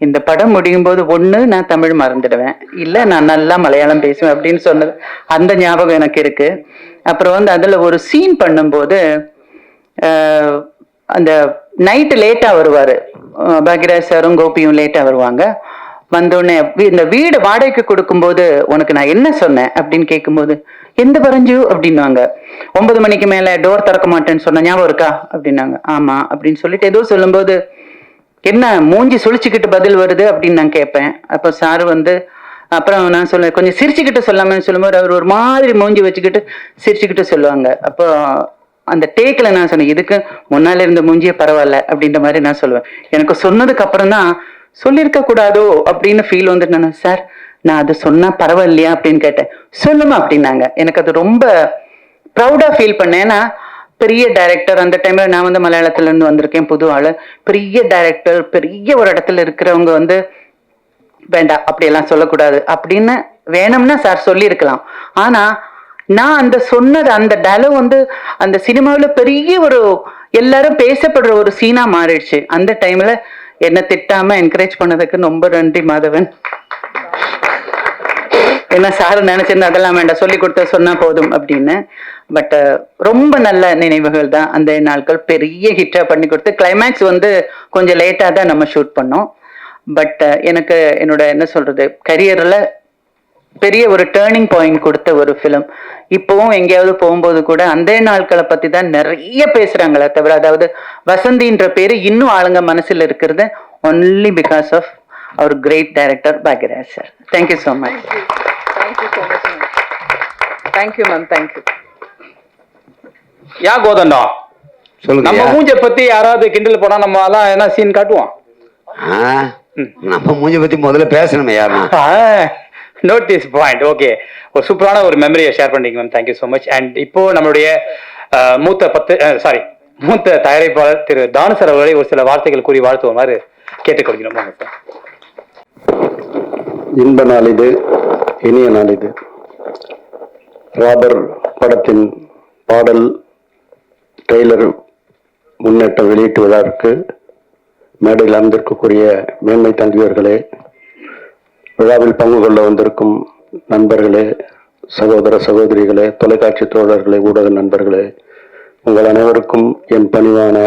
இந்த படம் முடியும் போது ஒண்ணு நான் தமிழ் மறந்துடுவேன், இல்ல நான் நல்லா மலையாளம் பேசுவேன் அப்படின்னு சொன்னது அந்த ஞாபகம் எனக்கு இருக்கு. அப்புறம் வந்து அதுல ஒரு சீன் பண்ணும்போது அந்த நைட்டு லேட்டா வருவாரு பாக்யராஜ் சாரும் கோபியும் லேட்டா வருவாங்க. வந்தோடனே இந்த வீடு வாடகைக்கு கொடுக்கும்போது உனக்கு நான் என்ன சொன்னேன் அப்படின்னு கேட்கும்போது எந்த பரஞ்சு அப்படின்னாங்க. 9 மணிக்கு மேல டோர் திறக்க மாட்டேன்னு சொன்ன ஞாபகம் இருக்கா அப்படின்னாங்க. ஆமா அப்படின்னு சொல்லிட்டு ஏதோ சொல்லும்போது என்ன மூஞ்சி சுழிச்சுக்கிட்டு பதில் வருது அப்படின்னு நான் கேட்பேன். அப்போ சாரு வந்து அப்புறம் நான் சொல்லுவேன் கொஞ்சம் சிரிச்சுக்கிட்டு சொல்லாமன்னு சொல்லும்போது அவர் ஒரு மாதிரி மூஞ்சி வச்சுக்கிட்டு சிரிச்சுக்கிட்டு சொல்லுவாங்க. அப்போ அந்த டேக்ல நான் சொன்னேன், இதுக்கு முன்னால இருந்த மூஞ்சியே பரவாயில்ல அப்படின்ற மாதிரி நான் சொல்லுவேன். எனக்கு சொன்னதுக்கு அப்புறம் தான் சொல்லியிருக்க கூடாதோ அப்படின்னு ஃபீல் வந்துட்டு நான் சார் நான் அதை சொன்னா பரவாயில்லையா அப்படின்னு கேட்டேன். சொல்லுமா அப்படின்னாங்க. எனக்கு அது ரொம்ப ப்ரௌடா ஃபீல் பண்ணேன். ஏன்னா பெரிய டைரக்டர், அந்த டைம்ல நான் வந்து மலையாளத்துல இருந்து வந்திருக்கேன், புது ஆளு, பெரிய டைரக்டர், பெரிய ஒரு இடத்துல இருக்கிறவங்க வந்து வேண்டாம் அப்படியெல்லாம் சொல்லக்கூடாது அப்படின்னு வேணும்னா சார் சொல்லியிருக்கலாம். ஆனா நான் அந்த சொன்னது அந்த டயலாக் வந்து அந்த சினிமாவில் பெரிய ஒரு எல்லாரும் பேசப்படுற ஒரு சீனா மாறிடுச்சு. அந்த டைம்ல என்ன திட்டாம என்கரேஜ் பண்ணதுக்கு ரொம்ப நன்றி மாதவன். என்ன சார் நினைச்சிருந்தா அதெல்லாம் வேண்டாம், சொல்லி கொடுத்த சொன்னா போதும் அப்படின்னு. பட் ரொம்ப நல்ல நினைவுகள் தான் அந்த நாட்கள். பெரிய ஹிட்டா பண்ணி கொடுத்து கிளைமேக்ஸ் வந்து கொஞ்சம் லேட்டா தான் நம்ம ஷூட் பண்ணோம். பட் எனக்கு என்னோட என்ன சொல்றது கரியர்ல பெரிய ஒரு டேர்னிங் பாயிண்ட் கொடுத்த ஒரு ஃபிலிம். இப்பவும் எங்கேயாவது போகும்போது கூட அந்த நாட்களை பத்தி தான் நிறைய பேசுறாங்களே தவிர, அதாவது வசந்தின்ற பேரு இன்னும் ஆளுங்க மனசுல இருக்கிறது only because of our great director Bhagyaraj sir. Thank you so much. Thank you so much ma'am. Thank you ma'am. Thank you. Yeah Kothanda சொல்லுங்க. நம்ம மூஞ்ச பத்தி யாராவது கிண்டல் போனா நம்ம எல்லாம் என்ன சீன் காட்டுவோம். நம்ம மூஞ்ச பத்தி முதல்ல பேசணுமே யாருன்னா நோட் திஸ் பாயிண்ட். ஓகே, ஒரு சூப்பரான ஒரு மெமரியை ஷேர் பண்ணீங்க ma'am. Thank you so much. And இப்போ நம்மளுடைய மூத்த தயாரிப்பாளர் திரு தானு சார் அவர்களை ஒரு சில வார்த்தைகள் கூறி வாழ்த்துவோமாறு கேட்டுக்கொள்கிறோம். வாங்க சார். இன்ப நாள் இது, இனிய நாள் இது. ராபர் படத்தின் பாடல் ட்ரெய்லர் முன்னேற்றம் வெளியீட்டு விழாவிற்கு மேடையில் அமர்ந்திருக்கக்கூடிய மேன்மை தங்கியவர்களே, விழாவில் பங்கு கொள்ள வந்திருக்கும் நண்பர்களே, சகோதர சகோதரிகளே, தொலைக்காட்சி தோழர்களே, ஊடக நண்பர்களே, உங்கள் அனைவருக்கும் என் பணிவான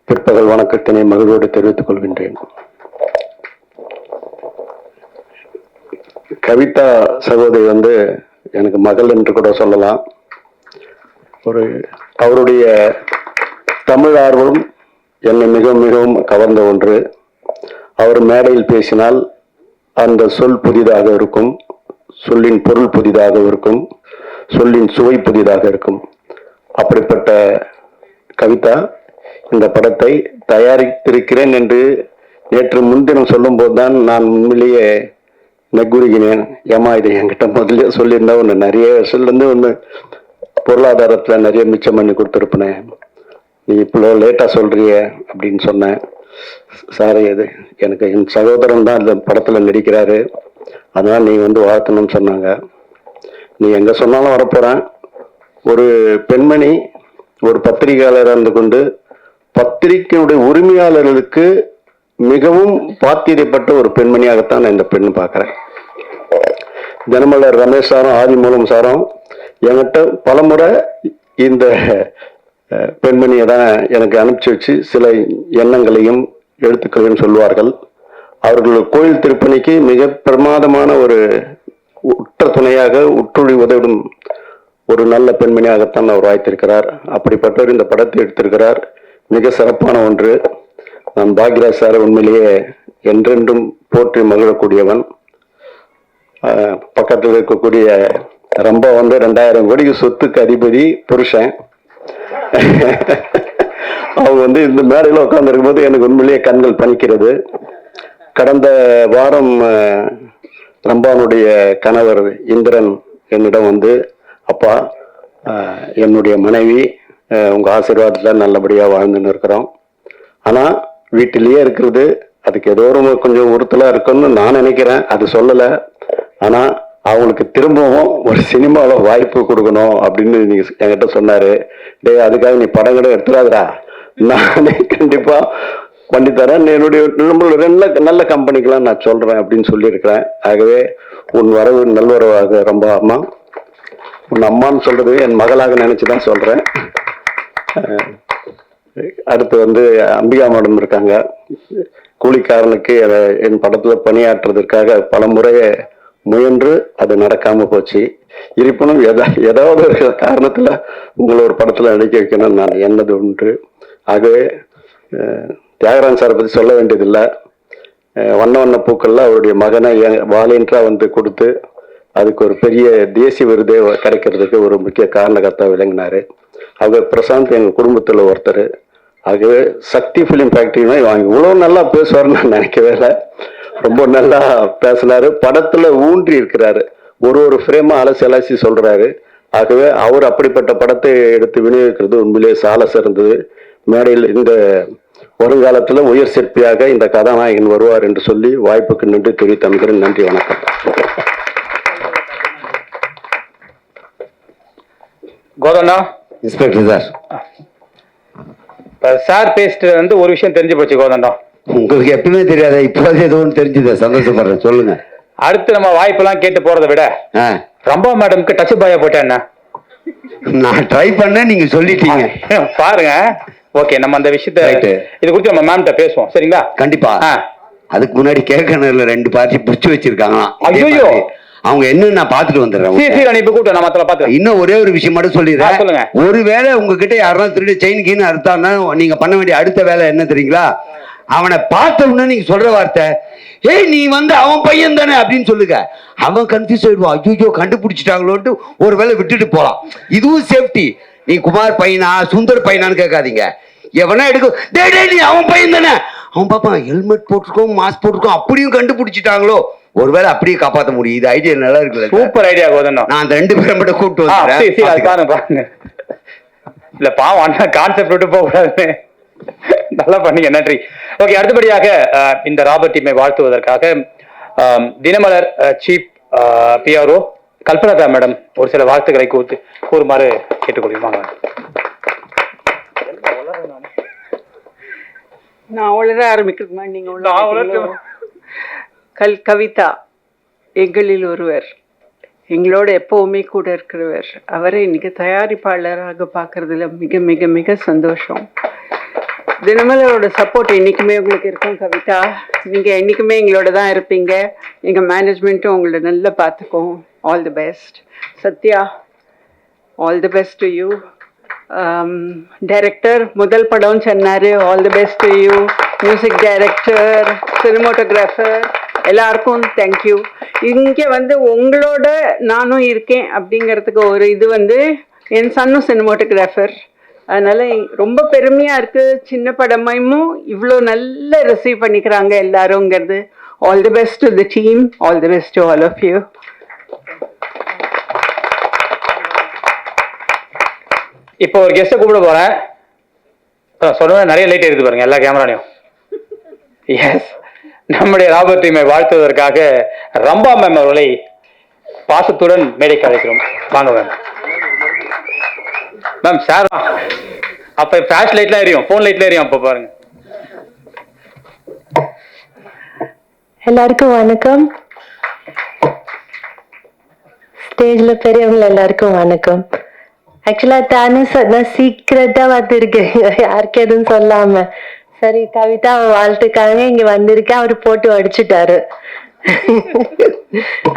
பிற்பகல் வணக்கத்தினை மகிழ்வோடு தெரிவித்துக் கொள்கின்றேன். கவிதா சகோதரி எனக்கு மகள் என்று கூட சொல்லலாம். அவருடைய தமிழ் ஆர்வம் என்னை மிகவும் மிகவும் கவர்ந்த ஒன்று. அவர் மேடையில் பேசினால் அந்த சொல் புதிதாக இருக்கும், சொல்லின் பொருள் புதிதாக இருக்கும், சொல்லின் சுவை புதிதாக இருக்கும். அப்படிப்பட்ட கவிதா இந்த படத்தை தயாரித்திருக்கிறேன் என்று நேற்று முன்தினம் சொல்லும் போதுதான் நான் உண்மையிலேயே நெக்குறுகினேன். ஏமா இதை என்கிட்ட முதல்ல சொல்லியிருந்தா ஒன்று நிறைய ஒன்று பொருளாதாரத்தில் நிறைய மிச்சம் பண்ணி கொடுத்துருப்பேன், நீ இப்போ லேட்டாக சொல்றிய அப்படின்னு சொன்னேன். சாரி, அது எனக்கு என் சகோதரன் தான் இந்த படத்தில் நடிக்கிறாரு, அதனால நீ வாழ்த்தணும்னு சொன்னாங்க. நீ எங்கே சொன்னாலும் வரப்போகிறேன். ஒரு பெண்மணி ஒரு பத்திரிகையாளராக இருந்து கொண்டு பத்திரிகையுடைய உரிமையாளர்களுக்கு மிகவும் பாத்தியப்பட்ட ஒரு பெண்மணியாகத்தான் நான் இந்த பெண்ணு பார்க்குறேன். தினமலர் ரமேஷ் சாரும் ஆதிமூலம் சாரும் என்கிட்ட பலமுறை இந்த பெண்மணியை தான் எனக்கு அனுப்பிச்சு வச்சு சில எண்ணங்களையும் எழுத்துக்களையும் சொல்வார்கள். அவர்கள் கோயில் திருப்பணிக்கு மிக பிரமாதமான ஒரு உற்ற துணையாக உற்றுழி உதவிடும் ஒரு நல்ல பெண்மணியாகத்தான் அவர் வாய்த்திருக்கிறார். அப்படிப்பட்டவர் இந்த படத்தை எடுத்திருக்கிறார். மிக சிறப்பான ஒன்று. நான் பாக்யராஜ் சார் உண்மையிலேயே என்றென்றும் போற்றி மகிழக்கூடியவன். பக்கத்தில் இருக்கக்கூடிய ரொம்ப 2000 கோடிக்கு சொத்துக்கு அதிபதி புருஷன். அவங்க இந்த மேடையில் உட்கார்ந்து இருக்கும்போது எனக்கு உண்மையிலேயே கண்கள் பணிக்கிறது. கடந்த வாரம் ரம்பானுடைய கணவர் இந்திரன் என்னிடம் அப்பா, என்னுடைய மனைவி உங்க ஆசீர்வாதத்தில் நல்லபடியாக வாழ்ந்துன்னு இருக்கிறோம், ஆனால் வீட்டிலேயே இருக்கிறது அதுக்கு ஏதோ கொஞ்சம் உறுத்தலாக இருக்குன்னு நான் நினைக்கிறேன். அது சொல்லலை, ஆனால் அவங்களுக்கு திரும்பவும் ஒரு சினிமாவில் வாய்ப்பு கொடுக்கணும் அப்படின்னு நீங்க என்கிட்ட சொன்னாரு. அதுக்காக நீ படங்களை எடுத்துடாதரா, நானே கண்டிப்பா பண்ணித்தரேன், என்னுடைய நம்மளுடைய நல்ல கம்பெனிக்கெல்லாம் நான் சொல்றேன் அப்படின்னு சொல்லியிருக்கிறேன். ஆகவே உன் வரவு நல்வரவாக ரொம்ப அம்மா, உன் அம்மான்னு சொல்றது என் மகளாக நினைச்சுதான் சொல்றேன். அடுத்து அம்பிகா மேடம் இருக்காங்க. கூலிக்காரனுக்கு என் படத்துல பணியாற்றுறதுக்காக பல முறையை முயன்று அது நடக்காம போச்சு. இருப்பினும் ஏதாவது ஒரு காரணத்துல உங்களை ஒரு படத்துல நடிக்க வைக்கணும்னு நான் எண்ணது உண்டு. ஆகவே தியாகராஜன் சாரை பத்தி சொல்ல வேண்டியதில்லை. வண்ண வண்ண பூக்கள்ல அவருடைய மகனை வாலண்டியரா கொடுத்து அதுக்கு ஒரு பெரிய தேசிய விருதே கிடைக்கிறதுக்கு ஒரு முக்கிய காரணகர்த்தா விளங்கினாரு. ஆகவே பிரசாந்த் எங்க குடும்பத்துல ஒருத்தர். ஆகவே சக்தி பிலிம் ஃபேக்டரினா வாங்கி இவ்வளவு நல்லா பேசுவாருன்னு நான் நினைக்கவே இல்லை. ரொம்ப நல்லா பேசினாரு. படத்துல ஊன்றி இருக்கிறாரு, ஒரு ஃப்ரேமா அலசி சொல்றாரு. ஆகவே அவர் அப்படிப்பட்ட படத்தை எடுத்து விநியோகிக்கிறது உண்மையிலேயே சால சிறந்தது. மேடையில் இந்த வருங்காலத்துல உயர் சிற்பியாக இந்த கதாநாயகன் வருவார் என்று சொல்லி வாய்ப்புக்கு நன்றி தெரிவித்தமைக்கிறேன். நன்றி, வணக்கம். கோதண்ணா, இன்ஸ்பெக்டர் சார், சார் பேசிட்டு ஒரு விஷயம் தெரிஞ்சு போச்சு கோதண்டா. உங்களுக்கு எப்பவுமே தெரியாத, இப்போதே ஏதோ ஒன்று தெரிஞ்சுது, சந்தோஷப்படுறேன். சொல்லுங்க. அடுத்து நம்ம வாய்ப்பெல்லாம் கேட்டு போறதை விட ரம்பா மேடம்க்கு டச் பாயா போட்டேன். நான் ட்ரை பண்ணேன், நீங்க சொல்லிட்டீங்க பாருங்க. ஓகே, நம்ம அந்த விஷயத்த இது குறித்து நம்ம மேம்கிட்ட பேசுவோம், சரிங்களா? கண்டிப்பா. அதுக்கு முன்னாடி கேட்கணும்ல 2 பார்ட்டி பிடிச்சு வச்சிருக்காங்களாம். ஐயோ, அவங்க என்ன நான் பாத்துட்டு வந்துடுறேன். இன்னும் ஒரே ஒரு விஷயம் மட்டும் சொல்லிடுறேன். ஒருவேளை உங்ககிட்ட யாரும் திருடி செயின் கீன்னு அறுத்தான்னா நீங்க பண்ண வேண்டிய அடுத்த வேலை என்ன தெரியுங்களா? அவனை பார்த்த உடனே நீங்க சொல்ற வார்த்தை, ஏய் நீ அவன் பையன் தானே அப்படின்னு சொல்லுங்க. அவன் கன்ஃபியூஸ் ஆயிடுவான். ஐயோ கண்டுபிடிச்சிட்டாங்களோன்ட்டு ஒரு வேலை விட்டுட்டு போலாம். இதுவும் சேஃப்டி. நீ குமார் பையனா சுந்தர் பையனான்னு கேட்காதீங்க. எவனா எடுக்கும், நீ அவன் பையன் தானே. அவன் பாப்பான் ஹெல்மெட் போட்டிருக்கோம், மாஸ்க் போட்டிருக்கோம், அப்படியும் கண்டுபிடிச்சிட்டாங்களோ ஒருவேளை அப்படியே காப்பாற்ற முடியும். இது ஐடியா நல்லா இருக்குல்ல? சூப்பர் ஐடியா கோதண்டம். நான் அந்த 2 பேரை மட்டும் கூப்பிட்டு வந்துடுறேன். பாருங்க இல்ல பாவம் அண்ணா கான்செப்ட் விட்டு போக கூடாது. நல்லா பண்ணீங்க, நன்றி. ஓகே, அடுத்தபடியாக இந்த ராபர்ட் டீமை வாழ்த்துவதற்காக Dinamalar chief PRO Kalpana madam ஒரு சில வாழ்த்துக்களை கூறுமாறு கேட்டுக்கொள்வாங்க. நான் உளர ஆரம்பிக்கிறதுமா நீங்க கவிதா எங்களில் ஒருவர், எங்களோட எப்பவுமே கூட இருக்கிறவர். அவரை இன்னைக்கு தயாரிப்பாளராக பார்க்கறதுல மிக மிக மிக சந்தோஷம். தினமலரோட சப்போர்ட் என்றைக்குமே உங்களுக்கு இருக்கும் கவிதா. நீங்கள் என்றைக்குமே எங்களோட தான் இருப்பீங்க. எங்கள் மேனேஜ்மெண்ட்டும் உங்களை நல்லா பார்த்துக்கும். All the best. Sathya, all the best to you. Director முதல் படம் சொன்னார், all the best to you. Music director, cinematographer எல்லாருக்கும் தேங்க்யூ. இங்கே உங்களோட நானும் இருக்கேன் அப்படிங்கிறதுக்கு ஒரு இது என் சன்னும் சினிமோட்டோகிராஃபர். அதனால ரொம்ப பெருமையா இருக்கு. சின்ன படமும் இவ்வளோ நல்ல ரிசீவ் பண்ணிக்கிறாங்க எல்லாருங்கிறது. All the best to the team, all the best to all of you. இப்போ ஒரு கெஸ்ட்டை கூப்பிட போறேன். சொல்லுவேன், நிறைய லைட் எடுத்து பாருங்க எல்லா கேமராலையும். எஸ், நம்முடைய ராபர்ட் டீமை வாழ்த்துவதற்காக ரம்பா மேம் அவர்களை பாசத்துடன் மேடைக்கு அழைக்கிறோம். வாங்க மேம். மேம் சார், அப்ப ஃபிளாஷ் லைட்லாம் எரியும், போன் லைட்ல எரியும். அப்ப பாருங்க. எல்லாருக்கும் வணக்கம். ஸ்டேஜ்ல பெரியவங்க எல்லாருக்கும் வணக்கம். ஆக்சுவலா நான் சீக்கிரட்டா வந்திருக்கேன், யாருக்கு எதுவும் சொல்லாம. சரி, கவிதா வாழ்த்துக்காக இங்க வந்திருக்கேன். அவரு போட்டு அடிச்சுட்டாரு.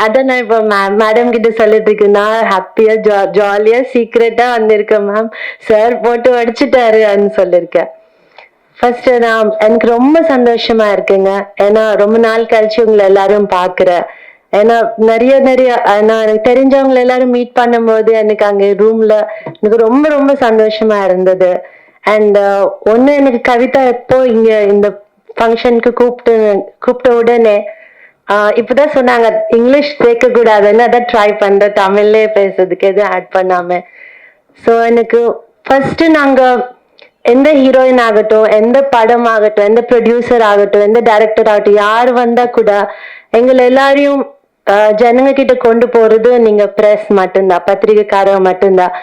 அதான் நான் இப்ப மேடம் கிட்ட சொல்லிட்டு இருக்கேன். நான் ஹாப்பியா ஜாலியா சீக்கிரட்டா வந்திருக்கேன் மேம், சார் போட்டு அடிச்சுட்டாருன்னு சொல்லிருக்கேன். ஃபர்ஸ்ட் எனக்கு ரொம்ப சந்தோஷமா இருக்குங்க. ஏன்னா ரொம்ப நாள் கழிச்சு உங்களை எல்லாரும் பாக்குறேன். ஏன்னா நிறைய எனக்கு தெரிஞ்சவங்களை எல்லாரும் மீட் பண்ணும்போது எனக்கு அங்க ரூம்ல எனக்கு ரொம்ப ரொம்ப சந்தோஷமா இருந்தது. அண்ட் ஒண்ணு, எனக்கு கவிதா எப்போ இங்க இந்த ஃபங்க்ஷனுக்கு கூப்பிட்ட உடனே இப்பதான் சொன்னாங்க இங்கிலீஷ் சேர்க்க கூடாதுன்னு. அதான் ட்ரை பண்றேன் தமிழ்லயே பேசுறதுக்கு, எதுவும் ஆட் பண்ணாம. ஸோ எனக்கு ஃபர்ஸ்ட் நாங்க எந்த ஹீரோயின் ஆகட்டும், எந்த படம் ஆகட்டும், எந்த ப்ரொடியூசர் ஆகட்டும், எந்த டைரக்டர் ஆகட்டும், யார் வந்தா கூட எங்களை எல்லாரையும் ஜனங்க கிட்ட கொண்டு போறது நீங்க பிரஸ் மட்டும்தான், பத்திரிகைக்காரங்க மட்டும்தான்.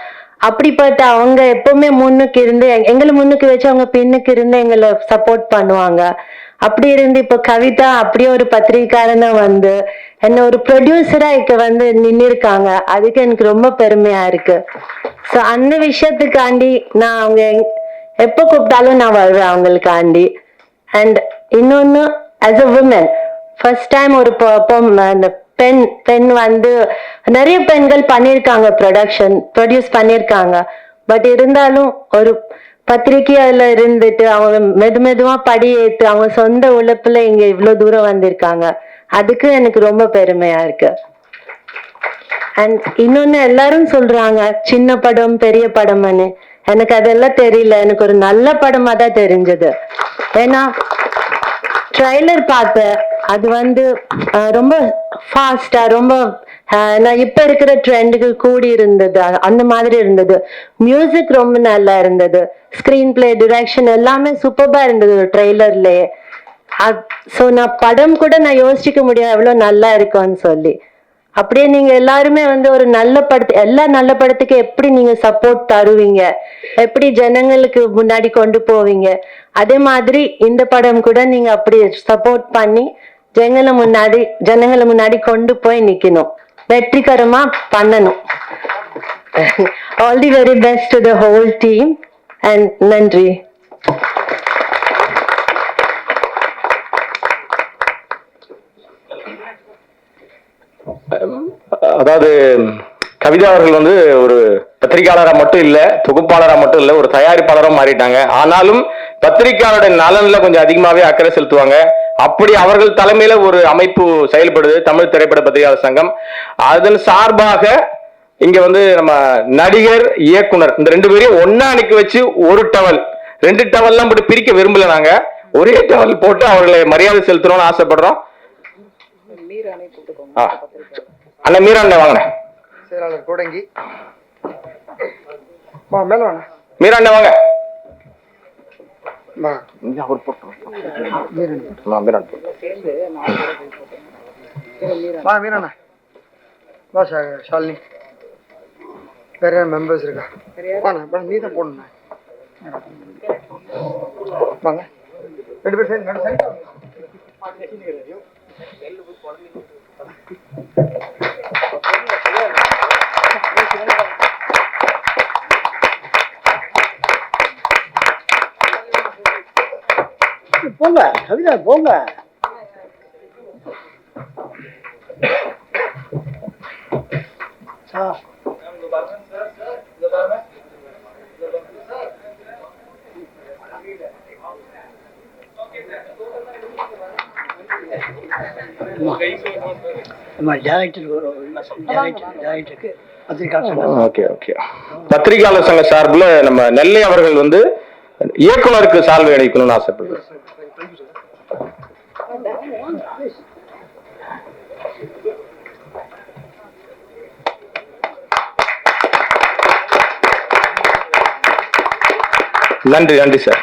அப்படிப்பட்ட அவங்க எப்பவுமே முன்னுக்கு இருந்து எங்களை முன்னுக்கு வச்சு அவங்க பின்னுக்கு இருந்து எங்களை சப்போர்ட் பண்ணுவாங்க. அப்படி இருந்து இப்போ கவிதா அப்படியே ஒரு பத்திரிகைக்காரனா என்ன ஒரு ப்ரொடியூசரா இங்க நின்று இருக்காங்க. அதுக்கு எனக்கு ரொம்ப பெருமையா இருக்கு. ஸோ அந்த விஷயத்துக்காண்டி நான் அவங்க எப்போ கூப்பிட்டாலும் நான் வருவேன் அவங்களுக்காண்டி. அண்ட் இன்னொன்னு, as a woman first time ஒரு பெண் நிறைய பெண்கள் பண்ணியிருக்காங்க, ப்ரொடியூஸ் பண்ணியிருக்காங்க. பட் இருந்தாலும் ஒரு பத்திரிகையில இருந்துட்டு அவங்க மெதுவா படியேற்று அவங்க சொந்த உழைப்புல இங்க இவ்வளவு தூரம் வந்திருக்காங்க. அதுக்கு எனக்கு ரொம்ப பெருமையா இருக்கு. அண்ட் இன்னொன்னு, எல்லாரும் சொல்றாங்க சின்ன படம் பெரிய படம்னு. எனக்கு அதெல்லாம் தெரியல. எனக்கு ஒரு நல்ல படமா தான் தெரிஞ்சது. ஏன்னா ட்ரைலர் பார்த்தேன், அது ரொம்ப ஃபாஸ்டா, ரொம்ப நான் இப்ப இருக்கிற ட்ரெண்டுக்கு கூடி இருந்தது, அந்த மாதிரி இருந்தது. மியூசிக் ரொம்ப நல்லா இருந்தது, ஸ்கிரீன் பிளே, டிரெக்ஷன் எல்லாமே சூப்பரா இருந்தது ட்ரெய்லர்லயே. ஸோ நான் படம் கூட நான் யோசிக்க முடியாது எவ்வளவு நல்லா இருக்கும்னு சொல்லி. அப்படியே நீங்க எல்லாருமே ஒரு நல்ல எல்லா நல்ல படத்துக்கு எப்படி நீங்க சப்போர்ட் தருவீங்க, எப்படி ஜனங்களுக்கு முன்னாடி கொண்டு போவீங்க, அதே மாதிரி இந்த படம் கூட நீங்க அப்படி சப்போர்ட் பண்ணி ஜனங்களை முன்னாடி கொண்டு போய் நிக்கணும், வெற்றிகரமா பண்ணணும். All the very best to the whole team and நன்றி. அதாவது கவிதா அவர்கள் ஒரு பத்திரிகையாளரா மட்டும் இல்ல, தொகுப்பாளரா மட்டும் இல்ல, ஒரு தயாரிப்பாளரும் மாறிட்டாங்க. ஆனாலும் பத்திரிகையாளருடைய நலன்ல கொஞ்சம் அதிகமாவே அக்கறை செலுத்துவாங்க. அப்படி அவர்கள் தலைமையில ஒரு அமைப்பு செயல்படுது, தமிழ் திரைப்பட பத்திரிகையாளர் சங்கம். அதன் சார்பாக இங்க நம்ம நடிகர், இயக்குனர் இந்த 2 பேரையும் ஒன்னா அனுப்பி வச்சு ஒரு டவல், 2 டவல்லாம் போட்டு பிரிக்க விரும்பல. நாங்க ஒரே டவல் போட்டு அவர்களை மரியாதை செலுத்தணும்னு ஆசைப்படுறோம். அண்ணா மீரா அண்ணன் வாங்கண்ணே. செயலாளர் கோடங்கி மேல வாங்க. மீரா அண்ணன் வாங்க. மீராண்ணா வா ஷாலினி. வேற யாரும் மெம்பர்ஸ் இருக்கா? வாண்ணா நீ தான் போடணும். வாங்க 2 பேர் சேர்ந்து போங்க கவிதா போங்க. பத்திரிகையாளர் சங்க சார்பில் நம்ம நெல்லை அவர்கள் வந்து இயக்குனருக்கு சால்வை அளிக்கணும்னு ஆசைப்படுறேன். நன்றி நன்றி சார்.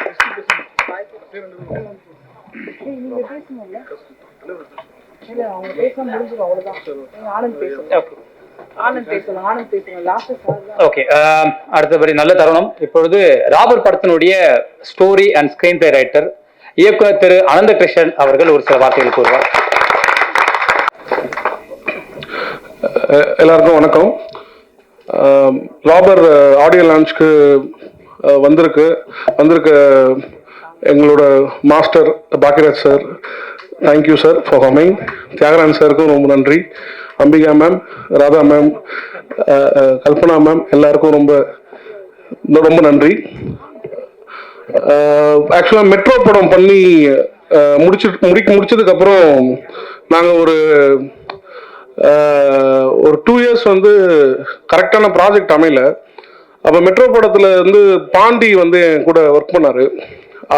ஓகே, அடுத்தபடி நல்ல தருணம். இப்பொழுது ராபர் படத்தினுடைய story and screen play writer இயக்குனர் திரு அனந்த கிருஷ்ணன் அவர்கள் ஒரு சில வார்த்தைகள் கூறுவார். எல்லாருக்கும் வணக்கம். ராபர் ஆடியோ லான்ச்க்கு வந்திருக்க எங்களோட master Bhagyaraj sir, thank you sir for coming. Thiagarajan சாருக்கும் ரொம்ப நன்றி. Ambika ma'am, Radha ma'am, Kalpana ma'am, எல்லாருக்கும் ரொம்ப ரொம்ப நன்றி. ஆக்சுவலாக மெட்ரோ படம் பண்ணி முடிச்சதுக்கு அப்புறம் நாங்கள் ஒரு 2 இயர்ஸ் வந்து கரெக்டான ப்ராஜெக்ட் அமையல. அப்போ மெட்ரோ படத்தில் வந்து பாண்டி வந்து என் கூட ஒர்க் பண்ணார்.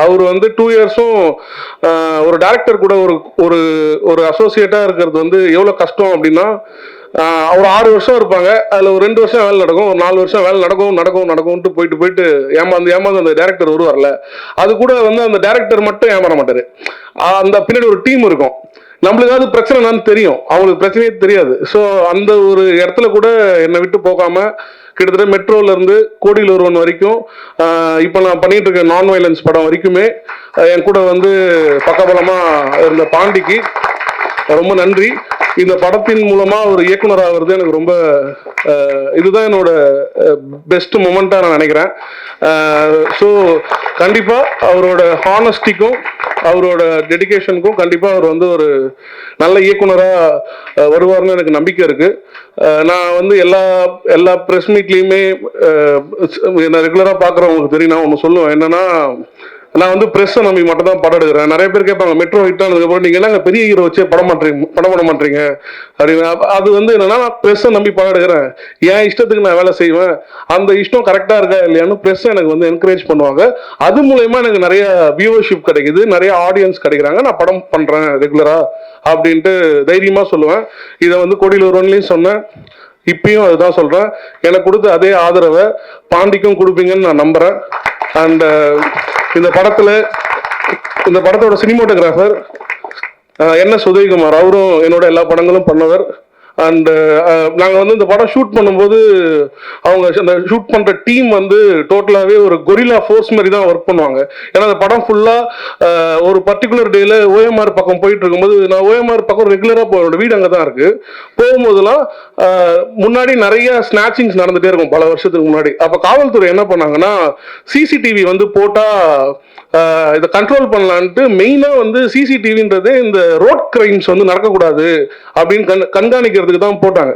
அவர் வந்து 2 இயர்ஸும் ஒரு டைரக்டர் கூட ஒரு ஒரு அசோசியேட்டாக இருக்கிறது வந்து எவ்வளோ கஷ்டம் அப்படின்னா, அவர் 6 வருஷம் இருப்பாங்க, அதில் ஒரு 2 வருஷம் வேலை நடக்கும், ஒரு 4 வருஷம் வேலை நடக்கும்ட்டு போயிட்டு ஏமாந்து அந்த டேரக்டர் வருவார்ல, அது கூட வந்து அந்த டேரக்டர் மட்டும் ஏமாற மாட்டார். அந்த பின்னாடி ஒரு டீம் இருக்கும். நம்மளுக்கு ஏதாவது பிரச்சனை என்னன்னு தெரியும், அவங்களுக்கு பிரச்சனையே தெரியாது. ஸோ அந்த ஒரு இடத்துல கூட என்னை விட்டு போகாம கிட்டத்தட்ட மெட்ரோல இருந்து கோடியில் ஒருவன் வரைக்கும், இப்போ நான் பண்ணிட்டு இருக்க நான் வயலன்ஸ் படம் வரைக்குமே என் கூட வந்து பக்கபலமா இருந்த பாண்டிக்கு ரொம்ப நன்றி. இந்த படத்தின் மூலமா ஒரு இயக்குனர் ஆகிறது எனக்கு ரொம்ப இதுதான் என்னோட பெஸ்ட் மொமெண்டா நான் நினைக்கிறேன். ஸோ கண்டிப்பா அவரோட ஹானஸ்டிக்கும் அவரோட டெடிகேஷனுக்கும் கண்டிப்பா அவர் வந்து ஒரு நல்ல இயக்குனரா வருவார்னு எனக்கு நம்பிக்கை இருக்கு. நான் வந்து எல்லா ப்ரெஸ் மீட்லேயுமே என்ன ரெகுலரா பார்க்குறவங்களுக்கு தெரியும், நான் ஒன்று சொல்லுவேன். என்னன்னா, நான் வந்து ப்ரெஸ்ஸை நம்பி மட்டும் தான் படம் எடுக்கிறேன். நிறைய பேர் கேட்பாங்க, மெட்ரோ ஹிட் ஆனதுக்கப்புறம் நீங்கள் என்னங்க பெரிய ஹீரோ வச்சே படம் பண்ண மாட்டீங்க அப்படின்னு. அது வந்து என்னன்னா, நான் ப்ரெஸ்ஸை நம்பி படம் எடுக்கிறேன், என் இஷ்டத்துக்கு நான் வேலை செய்வேன், அந்த இஷ்டம் கரெக்டாக இருக்கா இல்லையான்னு ப்ரெஸ் எனக்கு வந்து என்கரேஜ் பண்ணுவாங்க. அது மூலயமா எனக்கு நிறைய வியூவர்ஷிப் கிடைக்குது, நிறைய ஆடியன்ஸ் கிடைக்கிறாங்க, நான் படம் பண்ணுறேன் ரெகுலரா அப்படின்ட்டு தைரியமாக சொல்லுவேன். இதை வந்து கோடியில் ஒருவன்லையும் சொன்னேன், இப்பயும் அதுதான் சொல்றேன். எனக்கு கொடுத்த அதே ஆதரவை பாண்டிக்கும் கொடுப்பீங்கன்னு நான் நம்புறேன். அண்ட் இந்த படத்தோட சினிமோட்டோகிராஃபர் என்.எஸ். உதயகுமார், அவரும் என்னோட எல்லா படங்களும் பண்ணவர். அண்ட் நாங்கள் வந்து இந்த படம் ஷூட் பண்ணும்போது அவங்க அந்த ஷூட் பண்ணுற டீம் வந்து டோட்டலாகவே ஒரு கொரில்லா ஃபோர்ஸ் மாதிரி தான் ஒர்க் பண்ணுவாங்க. ஏன்னா அந்த படம் ஃபுல்லாக ஒரு பர்டிகுலர் டேயில் ஓஎம்ஆர் பக்கம் போயிட்டு இருக்கும்போது, நான் ஓஎம்ஆர் பக்கம் ரெகுலராக என்னோட வீடு அங்கே தான் இருக்குது, போகும்போதெல்லாம் முன்னாடி நிறைய ஸ்நாச்சிங்ஸ் நடந்துகிட்டே இருக்கும் பல வருஷத்துக்கு முன்னாடி. அப்போ காவல்துறை என்ன பண்ணாங்கன்னா, சிசிடிவி வந்து போட்டால் இதை கண்ட்ரோல் பண்ணலான்ட்டு மெயினாக வந்து சிசிடிவின்றது இந்த ரோட் கிரைம்ஸ் வந்து நடக்கக்கூடாது அப்படின்னு கண்காணிக்கிறதுக்கு தான் போட்டாங்க.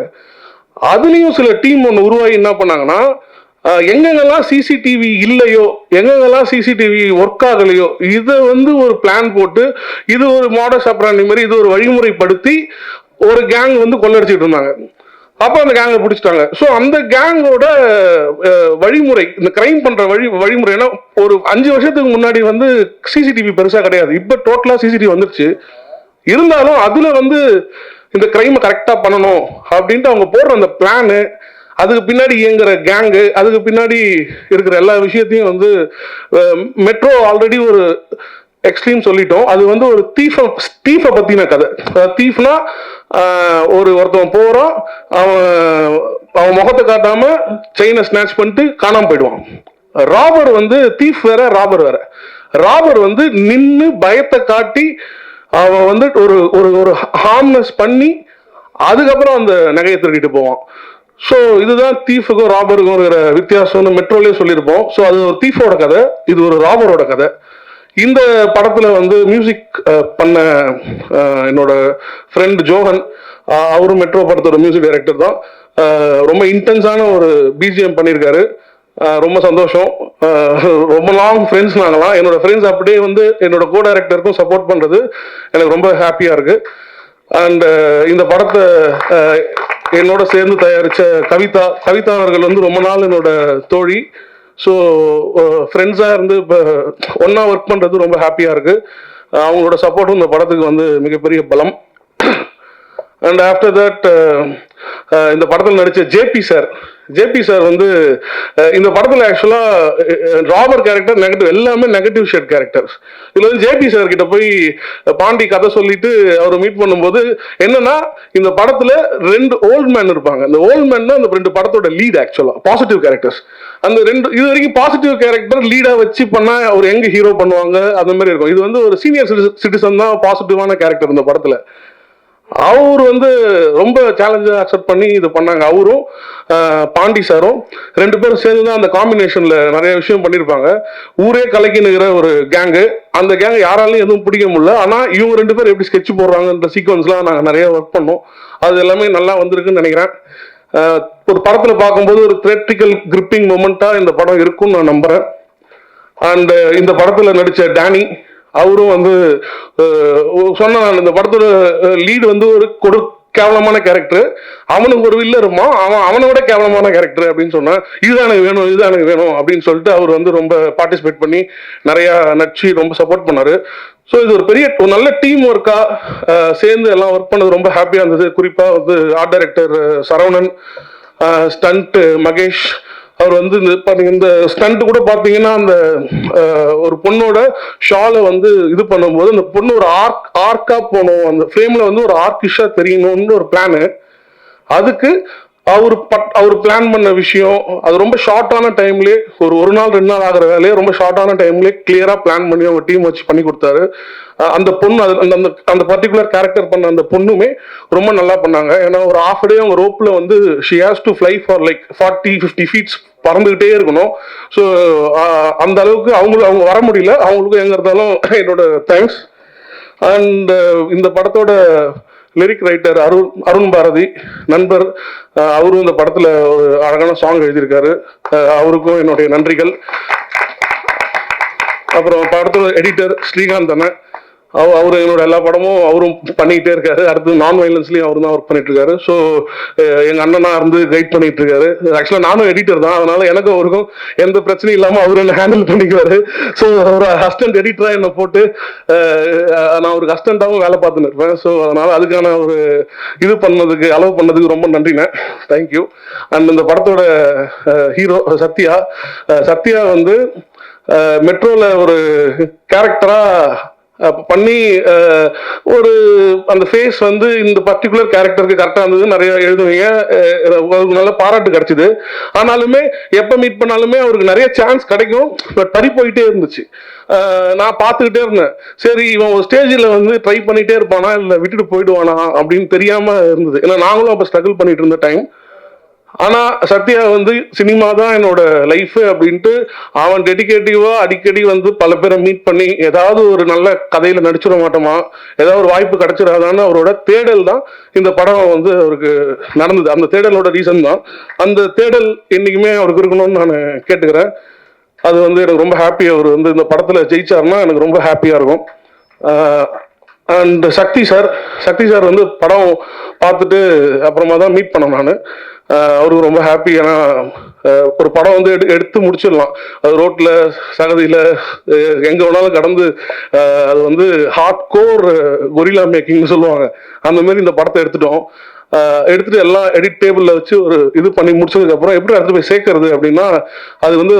அதுலேயும் சில டீம் ஒன்று உருவாகி என்ன பண்ணாங்கன்னா, எங்கெங்கெல்லாம் சிசிடிவி இல்லையோ, எங்கெங்கெல்லாம் சிசிடிவி ஒர்க் ஆகலையோ, இதை வந்து ஒரு பிளான் போட்டு, இது ஒரு மாடஸ் ஆப்ராண்டி மாதிரி இது ஒரு வழிமுறைப்படுத்தி ஒரு கேங் வந்து கொள்ளடிச்சிட்டு இருந்தாங்க. அப்போ அந்த கேங்கை பிடிச்சிட்டாங்க. ஸோ அந்த கேங்கோட வழிமுறை, இந்த கிரைம் பண்ற வழிமுறைனா, ஒரு 5 வருஷத்துக்கு முன்னாடி வந்து சிசிடிவி பெருசா கிடையாது, இப்போ டோட்டலா சிசிடிவி வந்துருச்சு. இருந்தாலும் அதுல வந்து இந்த கிரைமை கரெக்டாக பண்ணணும் அப்படின்ட்டு அவங்க போடுற அந்த பிளானு, அதுக்கு பின்னாடி இயங்குற கேங்கு, அதுக்கு பின்னாடி இருக்கிற எல்லா விஷயத்தையும் வந்து மெட்ரோ ஆல்ரெடி ஒரு எக்ஸ்ட்ரீம் சொல்லிட்டோம். அது வந்து ஒரு தீஃபை பற்றின கதை. தீஃப்னா ஒருத்தவன் போகிறான், அவன் முகத்தை காட்டாம செயினை ஸ்நாச் பண்ணிட்டு காணாம போயிடுவான். ராபர் வந்து தீஃப் வேற, ராபர் வேற. ராபர் வந்து நின்று பயத்தை காட்டி அவன் வந்து ஒரு ஹார்ம்னஸ் பண்ணி அதுக்கப்புறம் அந்த நகையை திருடிட்டு போவான். ஸோ இதுதான் தீஃபுக்கும் ராபருக்கும் இருக்கிற வித்தியாசம்னு மெட்ரோலயே சொல்லியிருப்போம். ஸோ அது ஒரு தீஃபோட கதை, இது ஒரு ராபரோட கதை. இந்த படத்துல வந்து மியூசிக் பண்ண என்னோட ஃப்ரெண்ட் ஜோஹன், அவரும் மெட்ரோ படத்தோட மியூசிக் டைரக்டர் தான். ரொம்ப இன்டென்ஸான ஒரு பிஜிஎம் பண்ணியிருக்காரு. ரொம்ப சந்தோஷம். ரொம்ப லாங் ஃப்ரெண்ட்ஸ் நாங்களாம். என்னோட ஃப்ரெண்ட்ஸ் அப்படியே வந்து என்னோட கோ டைரக்டருக்கும் சப்போர்ட் பண்றது எனக்கு ரொம்ப ஹாப்பியா இருக்கு. அண்ட் இந்த படத்தை என்னோட சேர்ந்து தயாரிச்ச கவிதா அவர்கள் வந்து ரொம்ப நாள் என்னோட தோழி. ஸோ ஃப்ரெண்ட்ஸாக இருந்து இப்போ ஒன்றா ஒர்க் பண்ணுறது ரொம்ப ஹாப்பியாக இருக்குது. அவங்களோட சப்போர்ட்டும் இந்த படத்துக்கு வந்து மிகப்பெரிய பலம். அண்ட் ஆஃப்டர் தட் இந்த படத்தில் நடித்த ஜேபி சார் வந்து இந்த படத்தில் ஆக்சுவலாக ராபர் கேரக்டர் நெகட்டிவ், எல்லாமே நெகட்டிவ் ஷேட் கேரக்டர்ஸ். இதில் வந்து ஜேபி சார் கிட்ட போய் பாண்டி கதை சொல்லிட்டு அவர் மீட் பண்ணும்போது என்னன்னா, இந்த படத்தில் 2 ஓல்ட் மேன் இருப்பாங்க. அந்த ஓல்ட் மேன் தான் அந்த 2 படத்தோட லீட், ஆக்சுவலாக பாசிட்டிவ் கேரக்டர்ஸ். அந்த 2 இது வரைக்கும் பாசிட்டிவ் கேரக்டர் லீடா வச்சு பண்ணா ஒரு எங்க ஹீரோ பண்ணுவாங்க அந்த மாதிரி இருக்கும். இது வந்து ஒரு சீனியர் சிட்டிசன் தான் பாசிட்டிவான கேரக்டர் இந்த படத்துல. அவர் வந்து ரொம்ப சேலஞ்சா அக்செப்ட் பண்ணி இது பண்ணாங்க. அவரும் பாண்டி சாரும் 2 பேரும் சேர்ந்து தான் அந்த காம்பினேஷன்ல நிறைய விஷயம் பண்ணியிருப்பாங்க. ஊரே கலக்கினுகிற ஒரு கேங்கு. அந்த கேங் யாராலையும் எதுவும் பிடிக்க முடியல. ஆனா இவங்க 2 பேரும் எப்படி ஸ்கெட்ச் போடுறாங்கன்ற சீக்வன்ஸ்லாம் நாங்கள் நிறைய ஒர்க் பண்ணோம். அது எல்லாமே நல்லா வந்திருக்குன்னு நினைக்கிறேன். ஒரு படத்துல பார்க்கும்போது ஒரு தியேட்ரிக்கல் கிரிப்பிங் மொமெண்டா இந்த படம் இருக்கும்னு நான் நம்புறேன். அண்ட் இந்த படத்துல நடிச்ச டேனி, அவரும் வந்து சொன்ன இந்த படத்தோட லீடு வந்து ஒரு கேவலமான கேரக்டர். அவனுக்கு ஒரு வில்ல இருப்பான், அவனை விட கேவலமான கேரக்டர் அப்படின்னு சொன்னான். இதுதான் எனக்கு வேணும் அப்படின்னு சொல்லிட்டு அவர் வந்து ரொம்ப பார்ட்டிசிபேட் பண்ணி நிறைய நடிச்சு ரொம்ப சப்போர்ட் பண்ணாரு. ஸோ இது ஒரு நல்ல டீம் ஒர்க்கா சேர்ந்து எல்லாம் ஒர்க் பண்ணது ரொம்ப ஹாப்பியா இருந்தது. குறிப்பா வந்து art director Saravanan, stunt Mahesh, அவர் வந்து இந்த ஸ்டண்ட் கூட பார்த்தீங்கன்னா அந்த ஒரு பொண்ணோட ஷாலை வந்து இது பண்ணும்போது அந்த பொண்ணு ஒரு ஆர்க்கா போகணும், அந்த ஃப்ரேம்ல வந்து ஒரு ஆர்கிஷா தெரியணும்னு ஒரு பிளானு. அதுக்கு அவர் பிளான் பண்ண விஷயம் அது ரொம்ப ஷார்ட்டான டைம்லேயே ஒரு நாள் 2 நாள் ஆகிற வேலையை ரொம்ப ஷார்ட்டான டைம்லேயே கிளியரா பிளான் பண்ணி அவங்க டீம் வச்சு பண்ணி கொடுத்தாரு. அந்த பொண்ணு அந்த பர்டிகுலர் கேரக்டர் பண்ண அந்த பொண்ணுமே ரொம்ப நல்லா பண்ணாங்க. ஏன்னா ஒரு half a day அவங்க ரோப்ல வந்து she has to fly for like 40-50 feet பறந்துகிட்டே இருக்கணும். ஸோ அந்த அளவுக்கு அவங்க வர முடியல. அவங்களுக்கும் எங்க இருந்தாலும் என்னோட தேங்க்ஸ். அண்ட் இந்த படத்தோட லிரிக் ரைட்டர் அருண் பாரதி நண்பர், அவரும் இந்த படத்துல ஒரு அழகான சாங் எழுதியிருக்காரு. அவருக்கும் என்னுடைய நன்றிகள். அப்புறம் படத்தோட எடிட்டர் ஸ்ரீகாந்த் அண்ணன், அவரு என்னோட எல்லா படமும் அவரும் பண்ணிக்கிட்டே இருக்காரு. அடுத்து நான் வயலன்ஸ்லயும் அவரு தான் ஒர்க் பண்ணிட்டு இருக்காரு. ஸோ எங்க அண்ணனா இருந்து கைட் பண்ணிட்டு இருக்காரு. ஆக்சுவலா நானும் எடிட்டர் தான், அதனால எனக்கும் அவருக்கும் எந்த பிரச்சனையும் இல்லாம அவரு என்ன ஹேண்டில் பண்ணிக்குவாரு. ஸோ ஒரு அசிஸ்டன்ட் எடிட்டரா என்னை போட்டு நான் ஒரு அசிஸ்டண்டாவும் வேலை பார்த்துன்னு இருப்பேன். ஸோ அதனால அதுக்கான ஒரு இது அலோவ் பண்ணதுக்கு ரொம்ப நன்றிண்ணே, தேங்க்யூ. அண்ட் இந்த படத்தோட ஹீரோ சத்யா வந்து மெட்ரோல ஒரு கேரக்டரா பண்ணி ஒரு அந்த ஃபேஸ் வந்து இந்த பர்டிகுலர் கேரக்டருக்கு கரெக்டாக இருந்தது. நிறைய எழுதுவீங்க, நல்ல பாராட்டு கிடைச்சிது. ஆனாலுமே எப்போ மீட் பண்ணாலுமே அவருக்கு நிறைய சான்ஸ் கிடைக்கும், பட் தறி போயிட்டே இருந்துச்சு. நான் பார்த்துக்கிட்டே இருந்தேன், சரி இவன் ஒரு ஸ்டேஜில் வந்து ட்ரை பண்ணிகிட்டே இருப்பானா இல்லை விட்டுட்டு போயிடுவானா அப்படின்னு தெரியாமல் இருந்தது. ஏன்னா நாங்களும் அப்போ ஸ்ட்ரகிள் பண்ணிட்டு இருந்த டைம். ஆனா சத்யா வந்து சினிமா தான் என்னோட லைஃப் அப்படின்ட்டு அவன் டெடிகேட்டிவா அடிக்கடி வந்து பல பேரை மீட் பண்ணி ஏதாவது ஒரு நல்ல கதையில நடிச்சிட மாட்டோமா, ஏதாவது ஒரு வாய்ப்பு கிடைச்சிடாதான்னு அவரோட தேடல் தான் இந்த படம் வந்து அவருக்கு நடந்தது. அந்த தேடலோட ரீசன் தான். அந்த தேடல் என்னைக்குமே அவருக்கு இருக்கணும்னு நான் கேட்டுக்கிறேன். அது வந்து எனக்கு ரொம்ப ஹாப்பி. அவர் வந்து இந்த படத்துல ஜெயிச்சாருன்னா எனக்கு ரொம்ப ஹாப்பியா இருக்கும். அண்ட் சக்தி சார் வந்து படம் பார்த்துட்டு அப்புறமா தான் மீட் பண்ணேன் நான். அவருக்கு ரொம்ப ஹாப்பி. ஏன்னா ஒரு படம் வந்து எடுத்து முடிச்சிடலாம். அது ரோட்ல சகதியில எங்க வேணாலும் கடந்து அது வந்து ஹார்ட் கோர் கொரில்லா மேக்கிங்னு சொல்லுவாங்க. அந்த மாதிரி இந்த படத்தை எடுத்துட்டோம். எடுத்துட்டு எல்லாம் எடிட் டேபிள்ல வச்சு ஒரு இது பண்ணி முடிச்சதுக்கு அப்புறம் எப்படி எடுத்து போய் சேர்க்கறது அப்படின்னா அது வந்து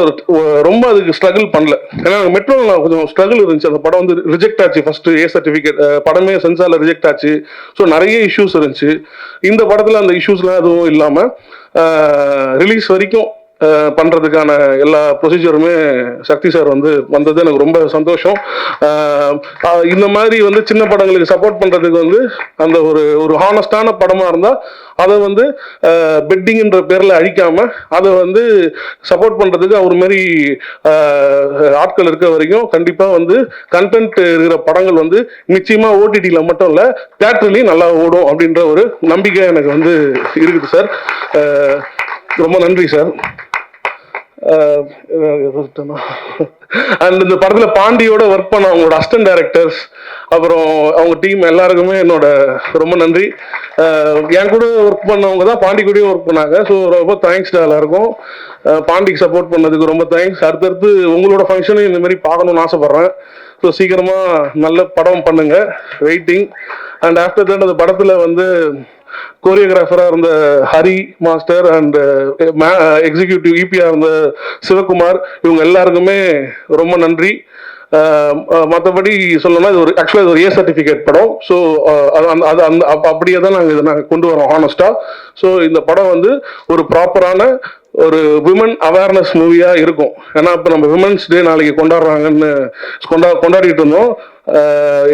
ரொம்ப அதுக்கு ஸ்ட்ரகிள் பண்ணல. ஏன்னா மெட்ரோல கொஞ்சம் ஸ்ட்ரகிள் இருந்துச்சு. அந்த படம் வந்து ரிஜெக்ட் ஆச்சு. ஃபர்ஸ்ட் ஏ சர்டிபிகேட் படமே சென்சார்ல ரிஜெக்ட் ஆச்சு. ஸோ நிறைய இஷ்யூஸ் இருந்துச்சு. இந்த படத்துல அந்த இஷ்யூஸ்லாம் எதுவும் இல்லாம ரிலீஸ் வரைக்கும் பண்றதுக்கான எல்லா ப்ரொசீஜருமே சக்தி சார் வந்து வந்தது எனக்கு ரொம்ப சந்தோஷம். இந்த மாதிரி வந்து சின்ன படங்களுக்கு சப்போர்ட் பண்றதுக்கு வந்து அந்த ஒரு ஹானஸ்டான படமா இருந்தா அதை வந்து பெட்டிங்ன்ற பேர்ல அழிக்காம அதை வந்து சப்போர்ட் பண்றதுக்கு அவர் மாதிரி ஆட்கள் இருக்க வரைக்கும் கண்டிப்பா வந்து கண்டென்ட் இருக்கிற படங்கள் வந்து நிச்சயமா ஓடிடியில மட்டும் இல்ல தியேட்டர்லயும் நல்லா ஓடும் அப்படின்ற ஒரு நம்பிக்கை எனக்கு வந்து இருக்குது சார். ரொம்ப நன்றி சார். அண்ட் இந்த படத்துல பாண்டியோட ஒர்க் பண்ண அவங்களோட அசிஸ்டன்ட் டைரக்டர்ஸ் அப்புறம் அவங்க டீம் எல்லாருக்குமே என்னோட ரொம்ப நன்றி. என் கூட ஒர்க் பண்ணவங்க தான் பாண்டி கூடயும் ஒர்க் பண்ணாங்க. ஸோ ரொம்ப தேங்க்ஸ் எல்லாருக்கும். பாண்டிக்கு சப்போர்ட் பண்ணதுக்கு ரொம்ப தேங்க்ஸ். அடுத்தடுத்து உங்களோட ஃபங்க்ஷனும் இந்த மாதிரி பார்க்கணும்னு ஆசைப்படுறேன். ஸோ சீக்கிரமா நல்ல படம் பண்ணுங்க. வெயிட்டிங். அண்ட் ஆஃப்டர் தட் அந்த படத்துல வந்து கோரியோகிராஃபரா இருந்த ஹரி மாஸ்டர் அண்ட் எக்ஸிக்யூட்டிவ் இபியா இருந்த சிவகுமார் இவங்க எல்லாருக்குமே ரொம்ப நன்றி. மற்றபடி சொல்லணும்னா இது ஆக்சுவலாக இது ஒரு ஏ சர்டிஃபிகேட் படம். ஸோ அப்படியே தான் நாங்கள் கொண்டு வரோம் ஹானஸ்டா. ஸோ இந்த படம் வந்து ஒரு ப்ராப்பரான ஒரு விமன் அவேர்னஸ் மூவியா இருக்கும். ஏன்னா இப்போ நம்ம விமன்ஸ் டே நாளைக்கு கொண்டாடுறாங்கன்னு கொண்டாடிட்டு இருந்தோம்.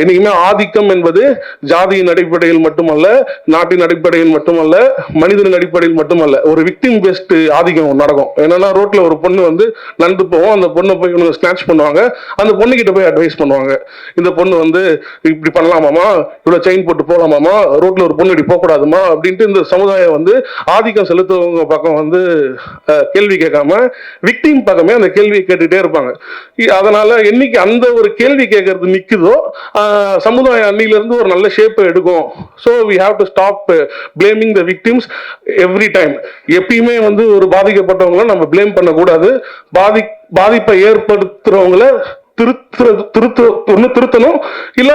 இனிமே ஆதிக்கம் என்பது ஜாதியின் அடிப்படையில் மட்டுமல்ல, நாட்டின் அடிப்படையில் மட்டுமல்ல, மனிதனின் அடிப்படையில் மட்டுமல்ல, ஒரு விக்டிம் பேஸ்ட் ஆதிக்கம் நடக்கும். என்னன்னா ரோட்ல ஒரு பொண்ணு வந்து நடந்து போவோம். அந்த பொண்ணை போய் இவங்க ஸ்நாட்ச் பண்ணுவாங்க. அந்த பொண்ணு கிட்ட போய் அட்வைஸ் பண்ணுவாங்க. இந்த பொண்ணு வந்து இப்படி பண்ணலாமாமா, இவ்வளவு செயின் போட்டு போகலாமாமா, ரோட்ல ஒரு பொண்ணு இப்படி போகக்கூடாதுமா அப்படின்ட்டு இந்த சமுதாயம் வந்து ஆதிக்கம் செலுத்துவங்க பக்கம் வந்து கேள்வி கேட்காம விக்டிம் பக்கமே அந்த கேள்வியை கேட்டுட்டே இருப்பாங்க. அதனால என்னைக்கு அந்த ஒரு கேள்வி கேட்கறது நிக்குதோ சமுதாயம் அன்னில இருந்து ஒரு நல்ல ஷேப் எடுக்கும். So we have to stop blaming the victims every time. எப்பயுமே வந்து ஒரு பாதிக்கப்பட்டவங்களை நம்ம பிளேம் பண்ணக்கூடாது. பாதிப்பை ஏற்படுத்துறவங்களை திருத்தணும், இல்ல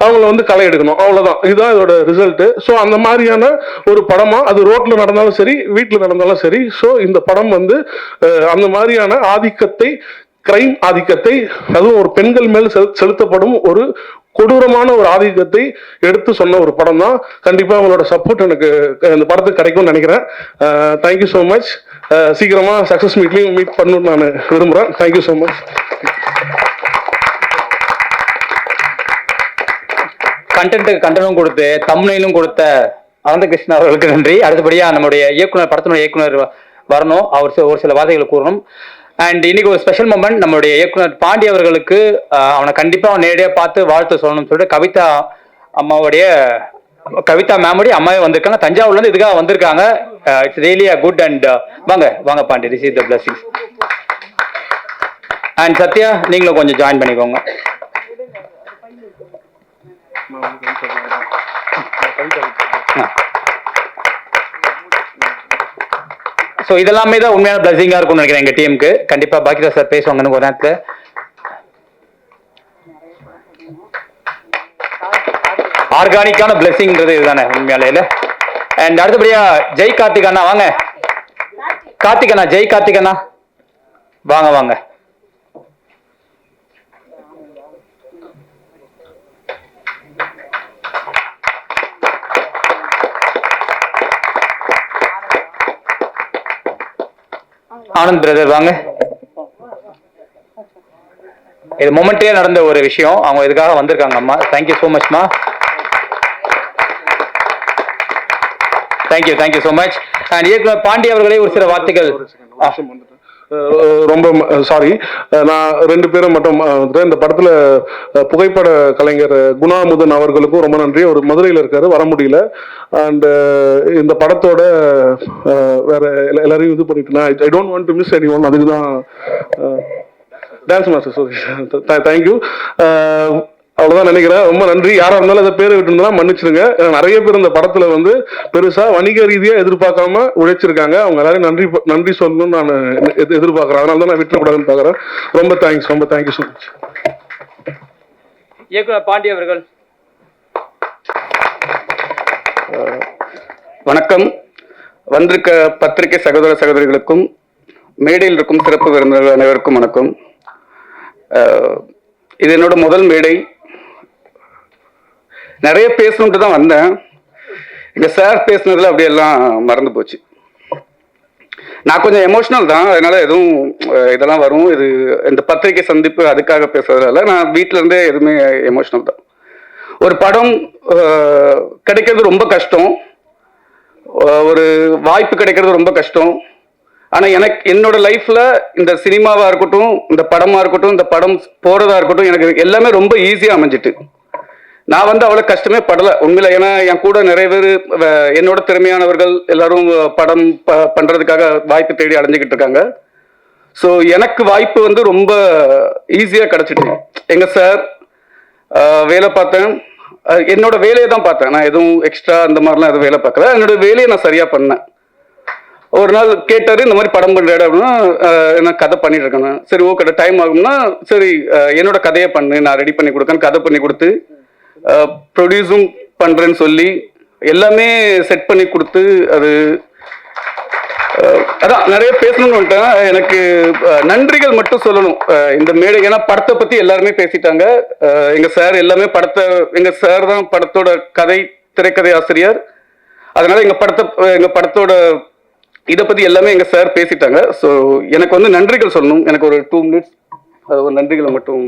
அவங்கள வந்து களை எடுக்கணும். அவ்வளவுதான். இதுதான் இதோட ரிசல்ட். ஸோ அந்த மாதிரியான ஒரு படமா அது ரோட்ல நடந்தாலும் சரி, வீட்டுல நடந்தாலும் சரி. ஸோ இந்த படம் வந்து அந்த மாதிரியான ஆதிக்கத்தை, கிரைம் ஆதிக்கத்தை, அதுவும் ஒரு பெண்கள் மேல் செலுத்தப்படும் ஒரு கொடூரமான ஒரு ஆதிக்கத்தை எடுத்து சொன்ன ஒரு படம் தான். கண்டிப்பா உங்களோட சப்போர்ட் எனக்கு இந்த படத்துக்கு கிடைக்கும்னு நினைக்கிறேன். Thank you so much. சீக்கிரமா சக்சஸ் மீட்லையும் மீட் பண்ணணும்னு நான் விரும்புறேன். Thank you so much. கண்டனும் கொடுத்து தம்ப்நெயிலும் கொடுத்த அனந்தகிருஷ்ணன் அவர்களுக்கு நன்றி. அடுத்தபடியா நம்முடைய இயக்குனர், படத்தினுடைய இயக்குனர் வரணும். அவர் ஒரு சில வார்த்தைகளை கூறணும். அண்ட் இன்னைக்கு ஒரு ஸ்பெஷல் மொமெண்ட். நம்மளுடைய இயக்குனர் பாண்டி அவர்களுக்கு அவனை கண்டிப்பா நேரடியா பார்த்து வாழ்த்து சொல்லணும்னு சொல்லிட்டு கவிதா மேமுடைய அம்மாவே வந்திருக்காங்க. தஞ்சாவூர்ல இருந்து இதுக்காக வந்திருக்காங்க. It's really a good. And வாங்க Pandi, receive the blessings. And Sathya, நீங்களும் கொஞ்சம் ஜாயின் பண்ணிக்கோங்க. ஸோ இதெல்லாமே தான் உண்மையான பிளஸிங்கா இருக்கும்னு நினைக்கிறேன் எங்க டீமுக்கு. கண்டிப்பா பாக்கிதா சார் பேசுவாங்கன்னு ஒரு நேரத்தில். ஆர்கானிக்கான பிளஸிங்ன்றது இதுதானே உண்மையாலே இல்ல. அண்ட் அடுத்தபடியா ஜெய் கார்த்திக் அண்ணா வாங்க. கார்த்திக் அண்ணா, ஜெய் கார்த்திக் அண்ணா வாங்க. ஆனந்த் பிரதர் வாங்க. இது மொமெண்ட்லயே நடந்த ஒரு விஷயம். அவங்க இதுக்காக வந்திருக்காங்க அம்மா. தேங்க்யூ ஸோ மச்மா. Thank you so much. அண்ட் இயக்குனர் பாண்டி அவர்களே ஒரு சில வார்த்தைகள். ரொம்ப சாரி, நான் 2 பேரும் மட்டும் இந்த படத்துல புகைப்பட கலைஞர் குணாமுதன் அவர்களுக்கும் ரொம்ப நன்றி. அவர் மதுரையில் இருக்காரு, வர முடியல. அண்ட் இந்த படத்தோட வேற எல்லாரையும் இது பண்ணிட்டு I don't want to miss anyone. அதுக்கு தான் டான்ஸ் மாஸ்டர். Sorry, thank you. அவ்வளோதான். அதான் நினைக்கிறேன். ரொம்ப நன்றி. யாரா இருந்தாலும் அந்த பேரை விட்டு மன்னிச்சிருங்க. நிறைய பேர் இந்த படத்துல வந்து பெருசா வணிக ரீதியா எதிர்பார்க்காம உழைச்சிருக்காங்க. அவங்க எல்லாரும் நன்றி சொல்லணும்னு நான் எதிர்பார்க்கறேன். அதனால தான் நான் விட்டுறக்கூடாதுன்னு பாக்குறேன். ரொம்ப தேங்க்ஸ். ரொம்ப தேங்க்யூ ஸோ மச். இயக்குனர் பாண்டி அவர்கள். வணக்கம். வந்திருக்க பத்திரிகை சகோதர சகோதரிகளுக்கும் மேடையில் இருக்கும் சிறப்பு விருந்தினர்கள் அனைவருக்கும் வணக்கம். இது என்னோட முதல் மேடை. நிறைய பேசணுன்ட்டு தான் வந்தேன். இங்க சார் பேசுனதுல அப்படியெல்லாம் மறந்து போச்சு. நான் கொஞ்சம் எமோஷனல் தான், அதனால எதுவும் இதெல்லாம் வரும். இது இந்த பத்திரிகை சந்திப்பு அதுக்காக பேசுறதுனால நான் வீட்டில இருந்தே எதுவுமே எமோஷனல் தான். ஒரு படம் கிடைக்கிறது ரொம்ப கஷ்டம், ஒரு வாய்ப்பு கிடைக்கிறது ரொம்ப கஷ்டம். ஆனா என்னோட லைஃப்ல இந்த சினிமாவா இருக்கட்டும், இந்த படமா இருக்கட்டும், இந்த படம் போறதா இருக்கட்டும், எனக்கு எல்லாமே ரொம்ப ஈஸியா அமைஞ்சிட்டு. நான் வந்து அவ்வளவு கஷ்டமே படல உண்மையில. ஏன்னா என் கூட நிறைய பேர் என்னோட திறமையானவர்கள் எல்லாரும் படம் பண்றதுக்காக வாய்ப்பு தேடி அடைஞ்சுக்கிட்டு இருக்காங்க. ஸோ எனக்கு வாய்ப்பு வந்து ரொம்ப ஈஸியா கிடைச்சிட்டு. எங்க சார் வேலை பார்த்தேன், என்னோட வேலையை தான் பார்த்தேன். நான் எதுவும் எக்ஸ்ட்ரா அந்த மாதிரிலாம் எதுவும் வேலை பார்க்கல. என்னோட வேலையை நான் சரியா பண்ணேன். ஒரு நாள் கேட்டாரு, இந்த மாதிரி படம் பண்ற அப்படின்னா நான் கதை பண்ணிட்டு இருக்கேன். சரி ஓகே, டைம் ஆகும்னா சரி என்னோட கதையை பண்ணு, நான் ரெடி பண்ணி கொடுக்கேன். கதை பண்ணி கொடுத்து ப்ரொடியூஸும் பண்றேன்னு சொல்லி எல்லாமே செட் பண்ணி கொடுத்து, அது அதான் நிறைய பேசணும்னு வந்துட்டேன். எனக்கு நன்றிகள் மட்டும் சொல்லணும் இந்த மேடை. ஏன்னா படத்தை பத்தி எல்லாருமே பேசிட்டாங்க. எங்க சார் எல்லாமே எங்க சார் தான் படத்தோட திரைக்கதை ஆசிரியர். அதனால எங்க படத்தோட இதை பத்தி எல்லாமே எங்க சார் பேசிட்டாங்க. ஸோ எனக்கு வந்து நன்றிகள் சொல்லணும். எனக்கு ஒரு 2 minutes ஒரு நன்றிகளை மட்டும்.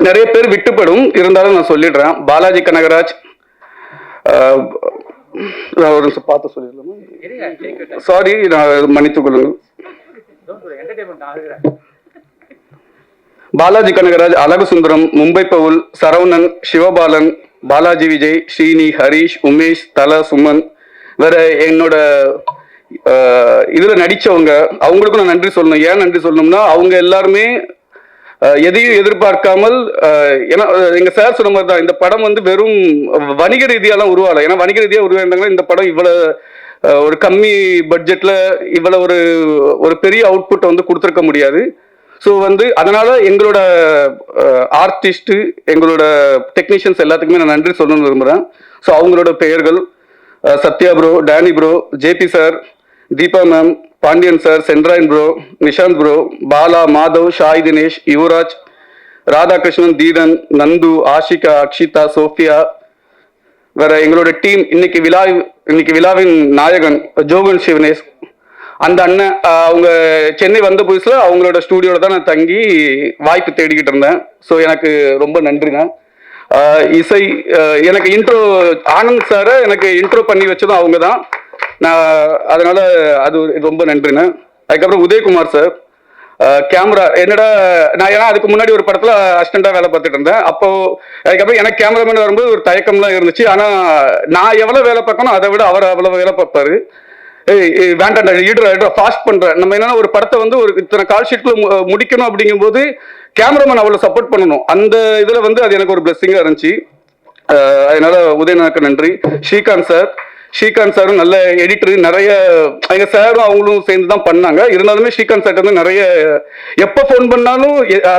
நிறைய பேர் விட்டுப்படும், இருந்தாலும் நான் சொல்லிடுறேன். பாலாஜி கனகராஜ், நான் ஒரு நிமிஷம் பார்த்து சொல்லிடலாமா? சாரி, நான் மன்னித்துக் கொள்ளுங்கள். பாலாஜி கனகராஜ், அழகு சுந்தரம், மும்பை பவுல், சரவணன், சிவபாலன், பாலாஜி விஜய், ஸ்ரீனி, ஹரீஷ், உமேஷ், தல, சுமன், வேற என்னோட இதுல நடிச்சவங்க, அவங்களுக்கும் நான் நன்றி சொல்லணும். ஏன் நன்றி சொல்லணும்னா அவங்க எல்லாருமே எதையும் எதிர்பார்க்காமல், ஏன்னா எங்க சார் சொன்ன மாதிரி தான் இந்த படம் வந்து வெறும் வணிக ரீதியாலாம் உருவாகல. ஏன்னா வணிக ரீதியா உருவாயிருந்தாங்கன்னா இந்த படம் இவ்வளவு ஒரு கம்மி பட்ஜெட்ல இவ்வளவு ஒரு பெரிய அவுட்புட்டை வந்து கொடுத்துருக்க முடியாது. ஸோ வந்து அதனால எங்களோட ஆர்டிஸ்ட், எங்களோட டெக்னீஷியன்ஸ் எல்லாத்துக்குமே நான் நன்றி சொல்லணும்னு விரும்புறேன். ஸோ அவங்களோட பெயர்கள் Sathya bro, Danny bro, JP sir, Deepa ma'am, Pandiyan sir, Sendrayan bro, Nishanth bro, Bala, Madhav, Shai Dinesh, Yuvaraj, Radhakrishnan, தீதன், நந்து, ஆஷிகா, அக்ஷிதா, சோஃபியா, வேற எங்களோட டீம். இன்னைக்கு விழாவின் நாயகன் ஜோகன் சிவனேஷ், அந்த அண்ணன். அவங்க சென்னை வந்த புதுசுல அவங்களோட ஸ்டூடியோல தான் நான் தங்கி வாய்ப்பு தேடிக்கிட்டு இருந்தேன். ஸோ எனக்கு ரொம்ப நன்றிண்ணா. இசை, எனக்கு இன்ட்ரோ ஆனந்த் சாரை எனக்கு இன்ட்ரோ பண்ணி வச்சதும் அவங்க தான். நான் அதனால அது ரொம்ப நன்றிண்ணா. அதுக்கப்புறம் உதயகுமார் சார், கேமரா. நான் அதுக்கு முன்னாடி ஒரு படத்துல அசிஸ்டண்டா வேலை பார்த்துட்டு இருந்தேன். அப்போ அதுக்கப்புறம் எனக்கு கேமராமேன் வரும்போது ஒரு தயக்கம்லாம் இருந்துச்சு. ஆனா நான் எவ்வளவு வேலை பார்க்கணும் அதை விட அவர் அவ்வளவு வேலை பார்ப்பாரு. வேண்டாம், ஃபாஸ்ட் பண்றேன். நம்ம என்னன்னா ஒரு படத்தை வந்து ஒரு இத்தனை கால் ஷீட்ல முடிக்கணும் அப்படிங்கும்போது கேமராமேன் அவ்வளவு சப்போர்ட் பண்ணணும். அந்த இதுல வந்து அது எனக்கு ஒரு பிளெஸிங்கா இருந்துச்சு. அதனால உதயநாக்கு நன்றி. ஸ்ரீகாந்த் சாரும் நல்ல எடிட்டர். நிறைய எங்க சாரும் அவங்களும் சேர்ந்து தான் பண்ணாங்க. இருந்தாலுமே ஸ்ரீகாந்த் சார் வந்து நிறைய எப்போ ஃபோன் பண்ணாலும்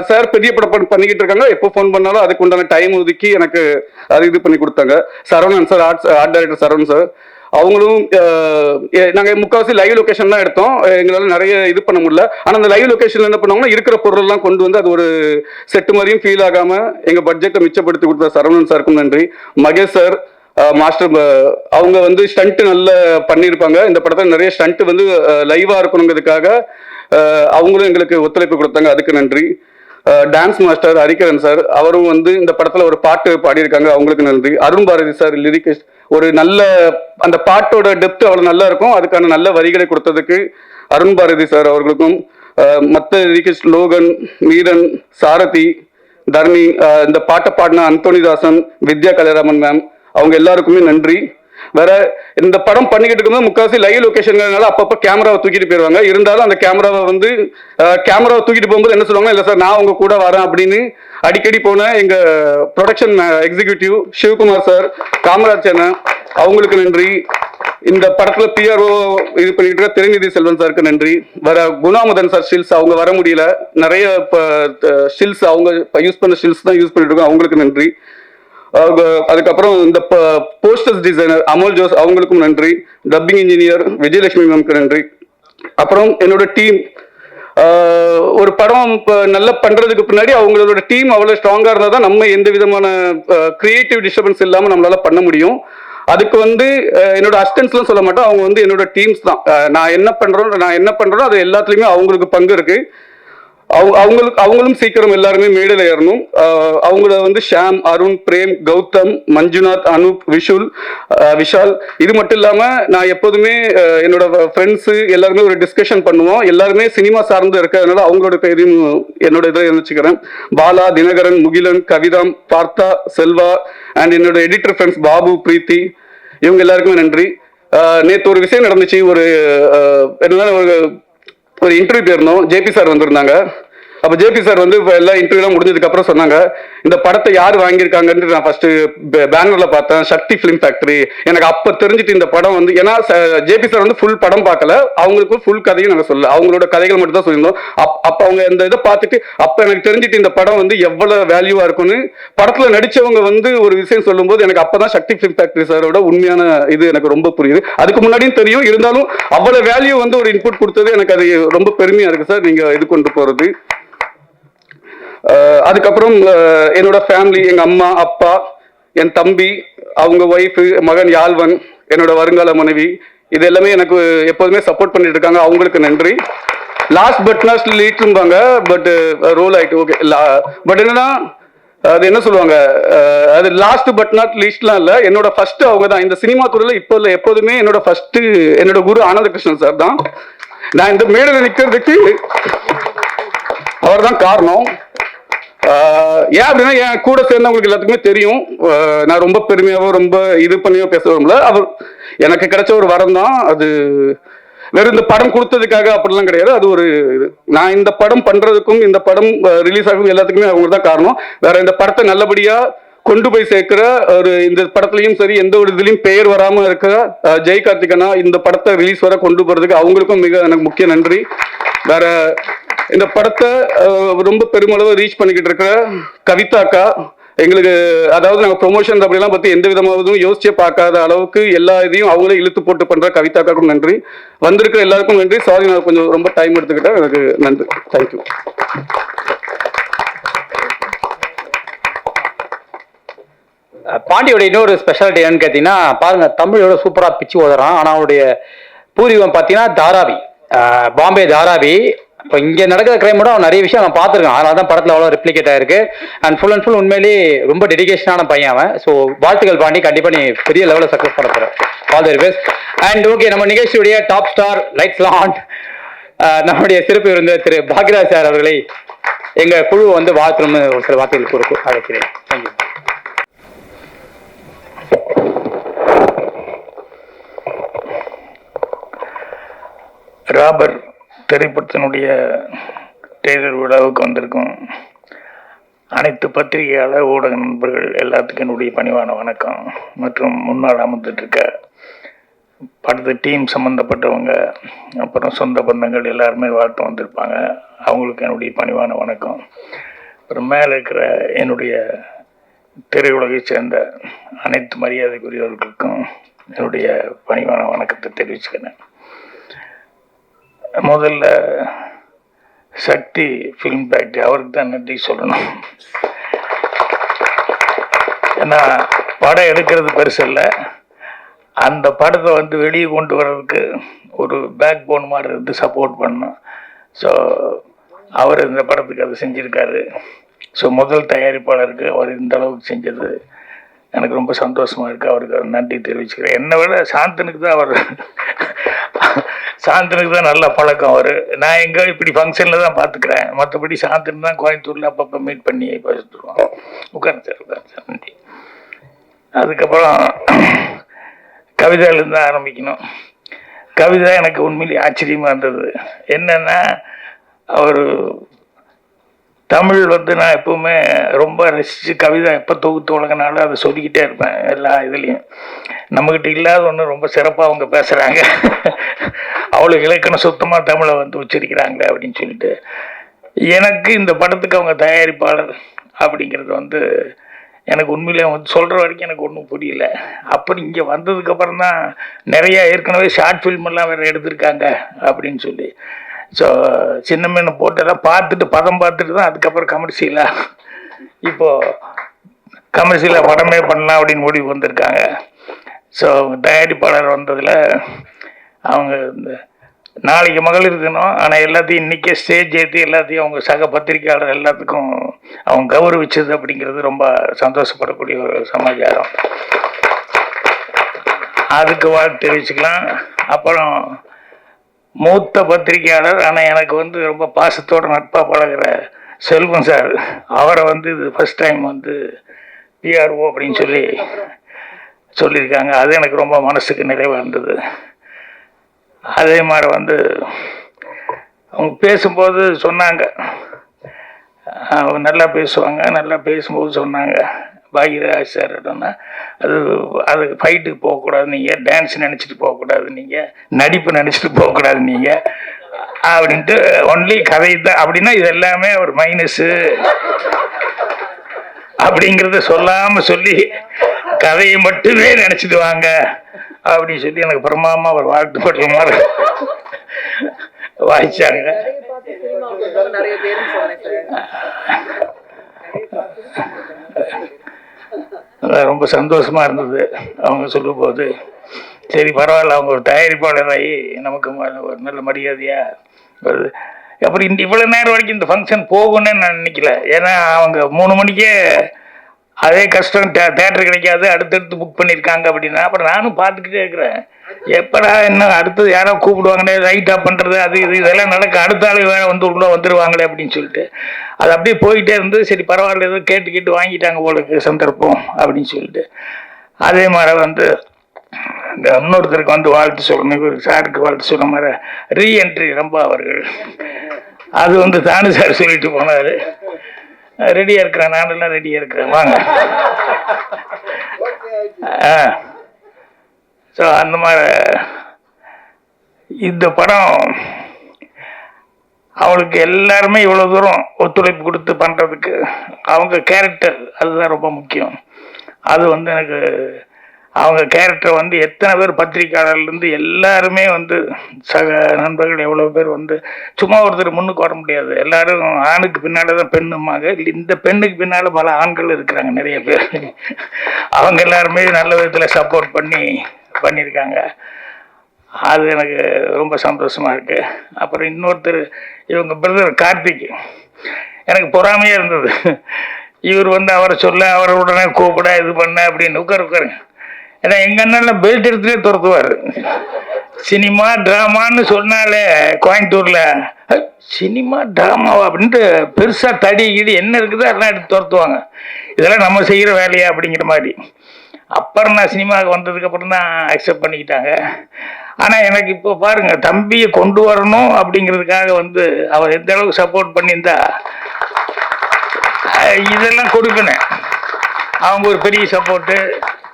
சார் பெரிய படம் பண்ணிக்கிட்டு இருக்காங்க. எப்போ ஃபோன் பண்ணாலும் அதுக்கு உண்டான டைம் ஒதுக்கி எனக்கு அது இது பண்ணி கொடுத்தாங்க. Saravanan sir, art director Saravanan sir, அவங்களும் நாங்கள் முக்கால்வாசி லைவ் லொகேஷன் தான் எடுத்தோம். எங்களால் நிறைய இது பண்ண முடியல. ஆனால் அந்த லைவ் லொகேஷன்ல என்ன பண்ணுவாங்கன்னா இருக்கிற பொருள்லாம் கொண்டு வந்து அது ஒரு செட்டு மாதிரியும் ஃபீல் ஆகாம எங்க பட்ஜெட்டை மிச்சப்படுத்தி கொடுத்த சரவணன் சாருக்கும் நன்றி. மகேஷ் சார், மாஸ்டர், அவங்க வந்து ஸ்டண்ட் நல்லா பண்ணியிருப்பாங்க. இந்த படத்தில் நிறைய ஸ்டண்ட் வந்து லைவா இருக்கணுங்கிறதுக்காக அவங்களும் எங்களுக்கு ஒத்துழைப்பு கொடுத்தாங்க, அதுக்கு நன்றி. டான்ஸ் மாஸ்டர் ஹரிகரன் சார், அவரும் வந்து இந்த படத்துல ஒரு பாட்டு பாடியிருக்காங்க, அவங்களுக்கு நன்றி. அருண் பாரதி சார், லிரிக்ஸ், ஒரு நல்ல அந்த பாட்டோட டெப்த் அவ்வளவு நல்லா இருக்கும், அதுக்கான நல்ல வரிகளை கொடுத்ததுக்கு அருண் பாரதி சார் அவர்களுக்கும், மற்ற லிரிக்ஸ் லோகன், மீரன், சாரதி, தர்மி, இந்த பாட்டை பாடின அந்தோனிதாசன், வித்யா கலைராமன் மேம், அவங்க எல்லாருக்குமே நன்றி. வேற இந்த படம் பண்ணிக்கிட்டு இருக்கும்போது முக்காசி லைவ் லொகேஷன்னால அப்பப்போ கேமராவை தூக்கிட்டு போயிடுவாங்க. இருந்தாலும் அந்த கேமராவை தூக்கிட்டு போகும்போது என்ன சொல்லுவாங்க, இல்லை சார் நான் உங்க கூட வரேன் அப்படின்னு அடிக்கடி போன எங்க production executive Sivakumar sir, Kamaraj அண்ணன், அவங்களுக்கு நன்றி. இந்த படத்துல பிஆர்ஓ இது பண்ணிட்டு இருக்க திருநிதி செல்வன் சாருக்கு நன்றி. வர குணாமுதன் சார் ஸ்டில்ஸ் அவங்க வர முடியல, நிறைய ஸ்டில்ஸ் அவங்க யூஸ் பண்ண ஸ்டில்ஸ் தான் யூஸ் பண்ணிட்டு இருக்கோம், அவங்களுக்கு நன்றி. அதுக்கப்புறம் இந்த போஸ்டர்ஸ் டிசைனர் அமோல் ஜோஸ் அவங்களுக்கும் நன்றி. டப்பிங் இன்ஜினியர் விஜயலட்சுமி மேம்க்கு நன்றி. அப்புறம் என்னோட டீம், ஒரு படம் நல்லா பண்றதுக்கு பின்னாடி அவங்களோட டீம் அவ்வளவு ஸ்ட்ராங்கா இருந்தா தான் நம்ம எந்த விதமான கிரியேட்டிவ் டிஸ்டர்பன்ஸ் இல்லாம நம்மளால பண்ண முடியும். அதுக்கு என்னோட அசிஸ்டன்ஸ்லாம் சொல்ல மாட்டோம், அவங்க என்னோட டீம்ஸ் தான். நான் என்ன பண்றேனோ அது எல்லாத்துலயுமே அவங்களுக்கு பங்கு இருக்கு. அவங்களும் சீக்கிரம் எல்லாருமே மேடையில் ஏறணும். அவங்கள ஷாம், அருண், பிரேம், கௌதம், மஞ்சுநாத், அனூப், விஷால், இது மட்டும் இல்லாம நான் எப்போதுமே என்னோட ஃப்ரெண்ட்ஸ் எல்லாருமே ஒரு டிஸ்கஷன் பண்ணுவோம். எல்லாருமே சினிமா சார்ந்து இருக்கிறதுனால அவங்களோட பேரையும் என்னோட இதில் நினைச்சுக்கிறேன். பாலா, தினகரன், முகிலன், கவிதாம், பார்த்தா, செல்வா அண்ட் என்னோட எடிட்டர் ஃப்ரெண்ட்ஸ் பாபு, பிரீத்தி, இவங்க எல்லாருக்குமே நன்றி. நேற்று ஒரு விஷயம் நடந்துச்சு. ஒரு இன்டர்வியூ போயிருந்தோம், ஜேபி சார் வந்திருந்தாங்க. அப்போ ஜேபி சார் எல்லா இன்டர்வியூலாம் முடிஞ்சதுக்கு அப்புறம் சொன்னாங்க, இந்த படத்தை யார் வாங்கியிருக்காங்கன்னு நான் ஃபர்ஸ்ட் பேனர்ல பார்த்தேன், சக்தி ஃபிலிம் ஃபேக்டரி. எனக்கு அப்போ தெரிஞ்சுட்டு இந்த படம் ஏன்னா ஜேபி சார் ஃபுல் படம் பார்க்கல, அவங்களுக்கு ஃபுல் கதையும் நாங்கள் சொல்ல, அவங்களோட கதைகள் மட்டும் தான் சொல்லியிருந்தோம். அப்போ அவங்க இந்த இதை பார்த்துட்டு அப்போ எனக்கு தெரிஞ்சுட்டு இந்த படம் எவ்வளவு வேல்யூவா இருக்கும்னு படத்துல நடிச்சவங்க ஒரு விஷயம் சொல்லும்போது எனக்கு அப்பதான் சக்தி ஃபிலிம் ஃபேக்டரி சாரோட உண்மையான இது எனக்கு ரொம்ப புரியுது. அதுக்கு முன்னாடியும் தெரியும், இருந்தாலும் அவ்வளவு வேல்யூ ஒரு இன்புட் கொடுத்தது எனக்கு அது ரொம்ப பெருமையா இருக்கு சார், நீங்க இது கொண்டு போறது. அதுக்கப்புறம் என்னோட ஃபேமிலி, எங்க அம்மா, அப்பா, என் தம்பி, அவங்க ஒய்ஃபு, மகன் யாழ்வன், என்னோட வருங்கால மனைவி, இது எல்லாமே எனக்கு எப்போதுமே சப்போர்ட் பண்ணிட்டு இருக்காங்க, அவங்களுக்கு நன்றி. லாஸ்ட் பட் நாட் லீட்பாங்க, பட் ரோல் ஆயிட்டு ஓகே. பட் என்னன்னா அது என்ன சொல்லுவாங்க, அது லாஸ்ட் பட் நாட் லீஸ்ட்லாம் இல்லை, என்னோட ஃபர்ஸ்ட் அவங்க தான் இந்த சினிமா துறையில். இப்போ இல்லை, எப்போதுமே என்னோட ஃபர்ஸ்ட் என்னோட குரு ஆனந்த கிருஷ்ணன் சார் தான். நான் இந்த மேடையில் நிற்கிறதுக்கு அவர் தான் காரணம். ஏன் அப்படின்னா என் கூட சேர்ந்தவங்களுக்கு எல்லாத்துக்குமே தெரியும், நான் ரொம்ப பெருமையாவோ ரொம்ப இது பண்ணியோ பேச வரும்ல, அவர் எனக்கு கிடைச்ச ஒரு வரம் தான் அது. வெறும் இந்த படம் கொடுத்ததுக்காக அப்படிலாம் கிடையாது, அது ஒரு இது. நான் இந்த படம் பண்றதுக்கும் இந்த படம் ரிலீஸ் ஆகும் எல்லாத்துக்குமே அவங்க தான் காரணம். வேற இந்த படத்தை நல்லபடியா கொண்டு போய் சேர்க்கிற இந்த படத்துலயும் சரி, எந்த ஒரு இதுலயும் பெயர் வராம இருக்கிற ஜெய் கார்த்திகனா இந்த படத்தை ரிலீஸ் வர கொண்டு போறதுக்கு அவங்களுக்கும் எனக்கு முக்கிய நன்றி. வேற இந்த படத்தை ரொம்ப பெருமளவு ரீச் பண்ணிக்கிட்டு இருக்கிற கவிதா அக்கா, எங்களுக்கு அதாவது நாங்கள் ப்ரொமோஷன் அப்படிலாம் பற்றி எந்த விதமாவதும் யோசிச்சே பார்க்காத அளவுக்கு எல்லா இதையும் அவங்களே இழுத்து போட்டு பண்ணுற கவிதா அக்காவுக்கும் நன்றி. வந்திருக்கிற எல்லாருக்கும் நன்றி. சாரி, நான் கொஞ்சம் ரொம்ப டைம் எடுத்துக்கிட்டேன், எனக்கு நன்றி. தேங்க்யூ. பாண்டியோட இன்னொரு ஸ்பெஷாலிட்டி என்னன்னு கேட்டீங்கன்னா, பாருங்க தமிழோட சூப்பரா பிச்சு ஓதுறான். ஆனால் அவனுடைய பூர்வீகம் பார்த்தீங்கன்னா தாராவி, பாம்பே தாராவி. இப்போ இங்கே நடக்கிற கிரைமோட அவன் நிறைய விஷயம் நான் பார்த்துருக்கேன், அதனால தான் படத்தில் அவ்வளோ ரிப்ளிகேட் ஆயிருக்கு. அண்ட் ஃபுல் உண்மையிலேயே ரொம்ப டெடிகேஷனான பையன் அவன். ஸோ வாழ்த்துக்கள் பாண்டி, கண்டிப்பாக நீ பெரிய லெவலில் சக்ஸஸ் பண்ண போகிற. All the best. And okay, நம்ம நிகழ்ச்சியுடைய டாப் ஸ்டார் லைட்ஸ் ஆன் நம்முடைய சிறப்பு விருந்தினர் திரு பாக்யராஜ் சார் அவர்களை எங்கள் குழு வாழ்த்தணும்னு ஒரு சில வார்த்தைகள் கொடுக்கும் அழைக்கிறேன். தேங்க்யூ. ராபர் திரைப்படத்தினுடைய டெய்லர் விழாவுக்கு வந்திருக்கும் அனைத்து பத்திரிகையாளர் ஊடக நண்பர்கள் எல்லாத்துக்கும் என்னுடைய பணிவான வணக்கம். மற்றும் முன்னாள் அமர்ந்துட்டு இருக்க படத்து டீம் சம்மந்தப்பட்டவங்க, அப்புறம் சொந்த பந்தங்கள் எல்லாருமே வாழ்த்து வந்திருப்பாங்க, அவங்களுக்கு என்னுடைய பணிவான வணக்கம். அப்புறம் மேலே இருக்கிற என்னுடைய திரையுலகை சேர்ந்த அனைத்து மரியாதைக்குரியவர்களுக்கும் என்னுடைய பணிவான வணக்கத்தை தெரிவிச்சுக்கிறேன். முதல்ல சக்தி ஃபிலிம் ஃபேக்டரி அவருக்கு தான் நன்றி சொல்லணும். ஏன்னா படம் எடுக்கிறது பெருசு இல்லை, அந்த படத்தை வெளியே கொண்டு வர்றதுக்கு ஒரு பேக் போன் மாதிரி இருந்து சப்போர்ட் பண்ணோம். ஸோ அவர் இந்த படத்துக்கு அதை செஞ்சுருக்காரு. ஸோ முதல் தயாரிப்பாளருக்கு அவர் இந்த அளவுக்கு செஞ்சது எனக்கு ரொம்ப சந்தோஷமாக இருக்குது. அவருக்கு நன்றி தெரிவிச்சுக்கிறேன். என்னை விட சாந்தனுக்கு தான் நல்ல பழக்கம். அவர் நான் எங்கே இப்படி ஃபங்க்ஷனில் தான் பார்த்துக்கிறேன், மற்றபடி சாந்தன் தான் கோயம்புத்தூரில் அப்பப்போ மீட் பண்ணி பேசிட்டுருவோம். உட்காந்து சார் நன்றி. அதுக்கப்புறம் கவிதையிலேருந்து ஆரம்பிக்கணும். கவிதை எனக்கு உண்மையிலேயே ஆச்சரியமாக இருந்தது. என்னென்னா அவர் தமிழ் வந்து நான் எப்பவுமே ரொம்ப ரசித்து கவிதை எப்போ தொகுத்து வழங்கினாலும் அதை சொல்லிக்கிட்டே இருப்பேன் எல்லா இதுலேயும். நம்மக்கிட்ட இல்லாத ஒன்று ரொம்ப சிறப்பாக அவங்க பேசுகிறாங்க, அவ்வளோ இலக்கணம் சுத்தமாக தமிழை வந்து உச்சரிக்கிறாங்களே அப்படின்னு சொல்லிட்டு. எனக்கு இந்த படத்துக்கு அவங்க தயாரிப்பாளர் அப்படிங்கிறது வந்து எனக்கு உண்மையிலே வந்து சொல்கிற வரைக்கும் எனக்கு ஒன்றும் புரியல. அப்படி இங்கே வந்ததுக்கப்புறம் தான் நிறையா ஏற்கனவே ஷார்ட் ஃபில்ம் எல்லாம் வேறு எடுத்திருக்காங்க அப்படின்னு சொல்லி. ஸோ சின்ன மீன் போட்டெல்லாம் பார்த்துட்டு பதம் பார்த்துட்டு தான் அதுக்கப்புறம் கமர்ஷியலாக இப்போது கமர்ஷியலாக படமே பண்ணலாம் அப்படின்னு முடிவு வந்திருக்காங்க. ஸோ தயாரிப்பாளர் வந்ததில் அவங்க இந்த நாளைக்கு மகளிர் தினம், ஆனால் எல்லாத்தையும் இன்றைக்கே ஸ்டேஜ் ஏற்றி எல்லாத்தையும் அவங்க சக பத்திரிகையாளர் எல்லாத்துக்கும் அவங்க கௌரவிச்சது அப்படிங்கிறது ரொம்ப சந்தோஷப்படக்கூடிய ஒரு சமாச்சாரம். அதுக்கு வாழ்த்து தெரிவிச்சுக்கலாம். அப்புறம் மூத்த பத்திரிகையாளர் ஆனால் எனக்கு வந்து ரொம்ப பாசத்தோடு நட்பாக பழகிற செல்வம் சார், அவரை வந்து இது ஃபஸ்ட் டைம் வந்து பிஆர்ஓ அப்படின்னு சொல்லியிருக்காங்க. அது எனக்கு ரொம்ப மனசுக்கு நிறைவாக இருந்தது. அதே மாதிரி வந்து அவங்க பேசும்போது சொன்னாங்க, அவங்க நல்லா பேசுவாங்க, நல்லா பேசும்போது சொன்னாங்க பாக்யராஜ் சார் அப்படின்னா அது ஃபைட்டுக்கு போகக்கூடாது, நீங்கள் டான்ஸ் நினச்சிட்டு போகக்கூடாது, நீங்கள் நடிப்பு நினச்சிட்டு போகக்கூடாது நீங்கள் அப்படின்ட்டு ஒன்லி கதை தான் அப்படின்னா இது எல்லாமே ஒரு மைனஸு அப்படிங்கிறத சொல்லாமல் சொல்லி கதையை மட்டுமே நினச்சிட்டு வாங்க அப்படின்னு சொல்லி எனக்கு பிரமாமா ஒரு வாழ்த்துப்பட்ட மாதிரி வாய்ச்சாங்க. ரொம்ப சந்தோஷமா இருந்தது அவங்க சொல்லும் போது. சரி பரவாயில்ல, அவங்க ஒரு தயாரிப்பாளராகி நமக்கு ஒரு நல்ல மரியாதையா வருது. அப்புறம் இவ்வளவு நேரம் வரைக்கும் இந்த ஃபங்க்ஷன் போகும்னு நான் நினைக்கல. ஏன்னா அவங்க 3 மணிக்கே அதே கஷ்டம், தேட்டர் கிடைக்காது, அடுத்தடுத்து புக் பண்ணியிருக்காங்க அப்படின்னா. அப்புறம் நானும் பார்த்துக்கிட்டே இருக்கிறேன், எப்படா என்ன அடுத்தது யாரோ கூப்பிடுவாங்களே, ரைட் ஆஃப் பண்ணுறது அது இதெல்லாம் நடக்க, அடுத்த ஆள் வேற வந்து உள்ள வந்துடுவாங்களே அப்படின்னு சொல்லிட்டு அது அப்படியே போயிட்டே இருந்து. சரி பரவாயில்ல, ஏதோ கேட்டு வாங்கிட்டாங்க போலுக்கு சந்தர்ப்பம் அப்படின்னு சொல்லிட்டு. அதே மாதிரி வந்து இந்த இன்னொருத்தருக்கு வந்து வாழ்த்து சொல்லணும், சாருக்கு வாழ்த்து சொல்ல மாதிரி ரீஎன்ட்ரி ரொம்ப அவர்கள் அது வந்து தானு சார் சொல்லிட்டு போனார். ரெடியாக இருக்கிறேன், நானெல்லாம் ரெடியாக இருக்கிறேன், வாங்க. ஸோ அந்த மாதிரி இந்த படம் அவளுக்கு எல்லாருமே இவ்வளோ தூரம் ஒத்துழைப்பு கொடுத்து பண்ணுறதுக்கு அவங்க கேரக்டர் அதுதான் ரொம்ப முக்கியம். அது வந்து எனக்கு அவங்க கேரக்டர் வந்து எத்தனை பேர் பத்திரிக்கையாளர்லேருந்து எல்லாருமே வந்து சக நண்பர்கள் எவ்வளோ பேர் வந்து சும்மா ஒருத்தர் முன்னுக்கு வர முடியாது. எல்லாரும் ஆணுக்கு பின்னால் தான் பெண்ணுமாங்க, இந்த பெண்ணுக்கு பின்னால் பல ஆண்கள் இருக்கிறாங்க நிறைய பேர். அவங்க எல்லாருமே நல்ல விதத்தில் சப்போர்ட் பண்ணியிருக்காங்க. அது எனக்கு ரொம்ப சந்தோஷமாக இருக்குது. அப்புறம் இன்னொருத்தர் இவங்க பிரதர் கார்த்திக், எனக்கு பொறாமையாக இருந்தது. இவர் வந்து அவரை சொல்ல, அவரை உடனே கூப்பிட இது பண்ண அப்படின்னு உட்காருங்க. ஏன்னா எங்கள் அண்ணன் பெல்ட் எடுத்துகிட்டே துரத்துவார். சினிமா ட்ராமான்னு சொன்னாலே கோயம்புத்தூரில் சினிமா ட்ராமாவா அப்படின்ட்டு பெருசாக தடி கிடி என்ன இருக்குதோ அதெல்லாம் எடுத்து துரத்துவாங்க. இதெல்லாம் நம்ம செய்கிற வேலையா அப்படிங்கிற மாதிரி. அப்புறம் நான் சினிமாவுக்கு வந்ததுக்கப்புறம் தான் அக்செப்ட் பண்ணிக்கிட்டாங்க. ஆனால் எனக்கு இப்போ பாருங்கள், தம்பியை கொண்டு வரணும் அப்படிங்கிறதுக்காக வந்து அவர் எந்த அளவுக்கு சப்போர்ட் பண்ணியிருந்தா இதெல்லாம் கொடுக்கணும். அவங்க ஒரு பெரிய சப்போர்ட்டு,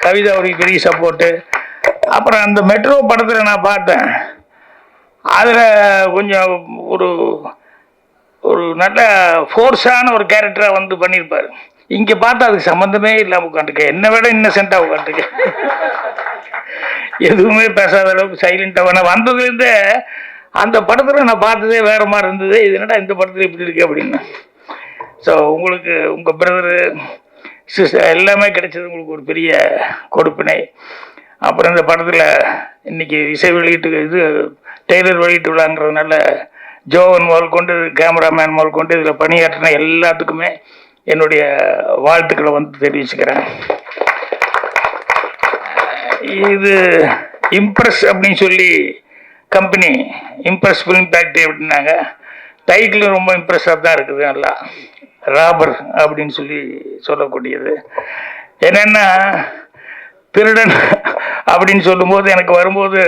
கவிதா ஒரு பெரிய சப்போர்ட்டு. அப்புறம் அந்த மெட்ரோ படத்தில் நான் பார்த்தேன், அதில் கொஞ்சம் ஒரு ஒரு நல்ல ஃபோர்ஸான ஒரு கேரக்டராக வந்து பண்ணியிருப்பார். இங்கே பார்த்தா அதுக்கு சம்மந்தமே இல்லாமல் உட்காந்துருக்கேன், என்னை விட இன்னசென்ட்டாக உட்காந்துருக்கேன், எதுவுமே பேசாத அளவுக்கு சைலண்டாக. நான் வந்ததுலேருந்தே அந்த படத்தில் நான் பார்த்ததே வேறு மாதிரி இருந்தது, இது என்னடா இந்த படத்தில் இப்படி இருக்கு அப்படின்னு. ஸோ உங்களுக்கு உங்கள் பிரதரு சிஸ்டர் எல்லாமே கிடைச்சது உங்களுக்கு ஒரு பெரிய கொடுப்பினை. அப்புறம் இந்த படத்தில் இன்றைக்கி இசை வெளியீட்டு இது டெய்லர் வெளியீட்டு விழாங்கிறதுனால ஜோவன் முதல் கொண்டு கேமராமேன் முதல் கொண்டு இதில் பணியாற்றின எல்லாத்துக்குமே என்னுடைய வாழ்த்துக்களை வந்து தெரிவிச்சுக்கிறேன். இது இம்ப்ரெஸ் அப்படின்னு சொல்லி கம்பெனி, இம்ப்ரெஸ் ஃபிலிம் ஃபேக்ட்ரி அப்படின்னாங்க. டைட்டிலும் ரொம்ப இம்ப்ரெஸ்ஸாக தான் இருக்குது, நல்லா ராபர் அப்படின்னு சொல்லக்கூடியது. என்னென்னா திருடன் அப்படின்னு சொல்லும்போது எனக்கு வரும்போது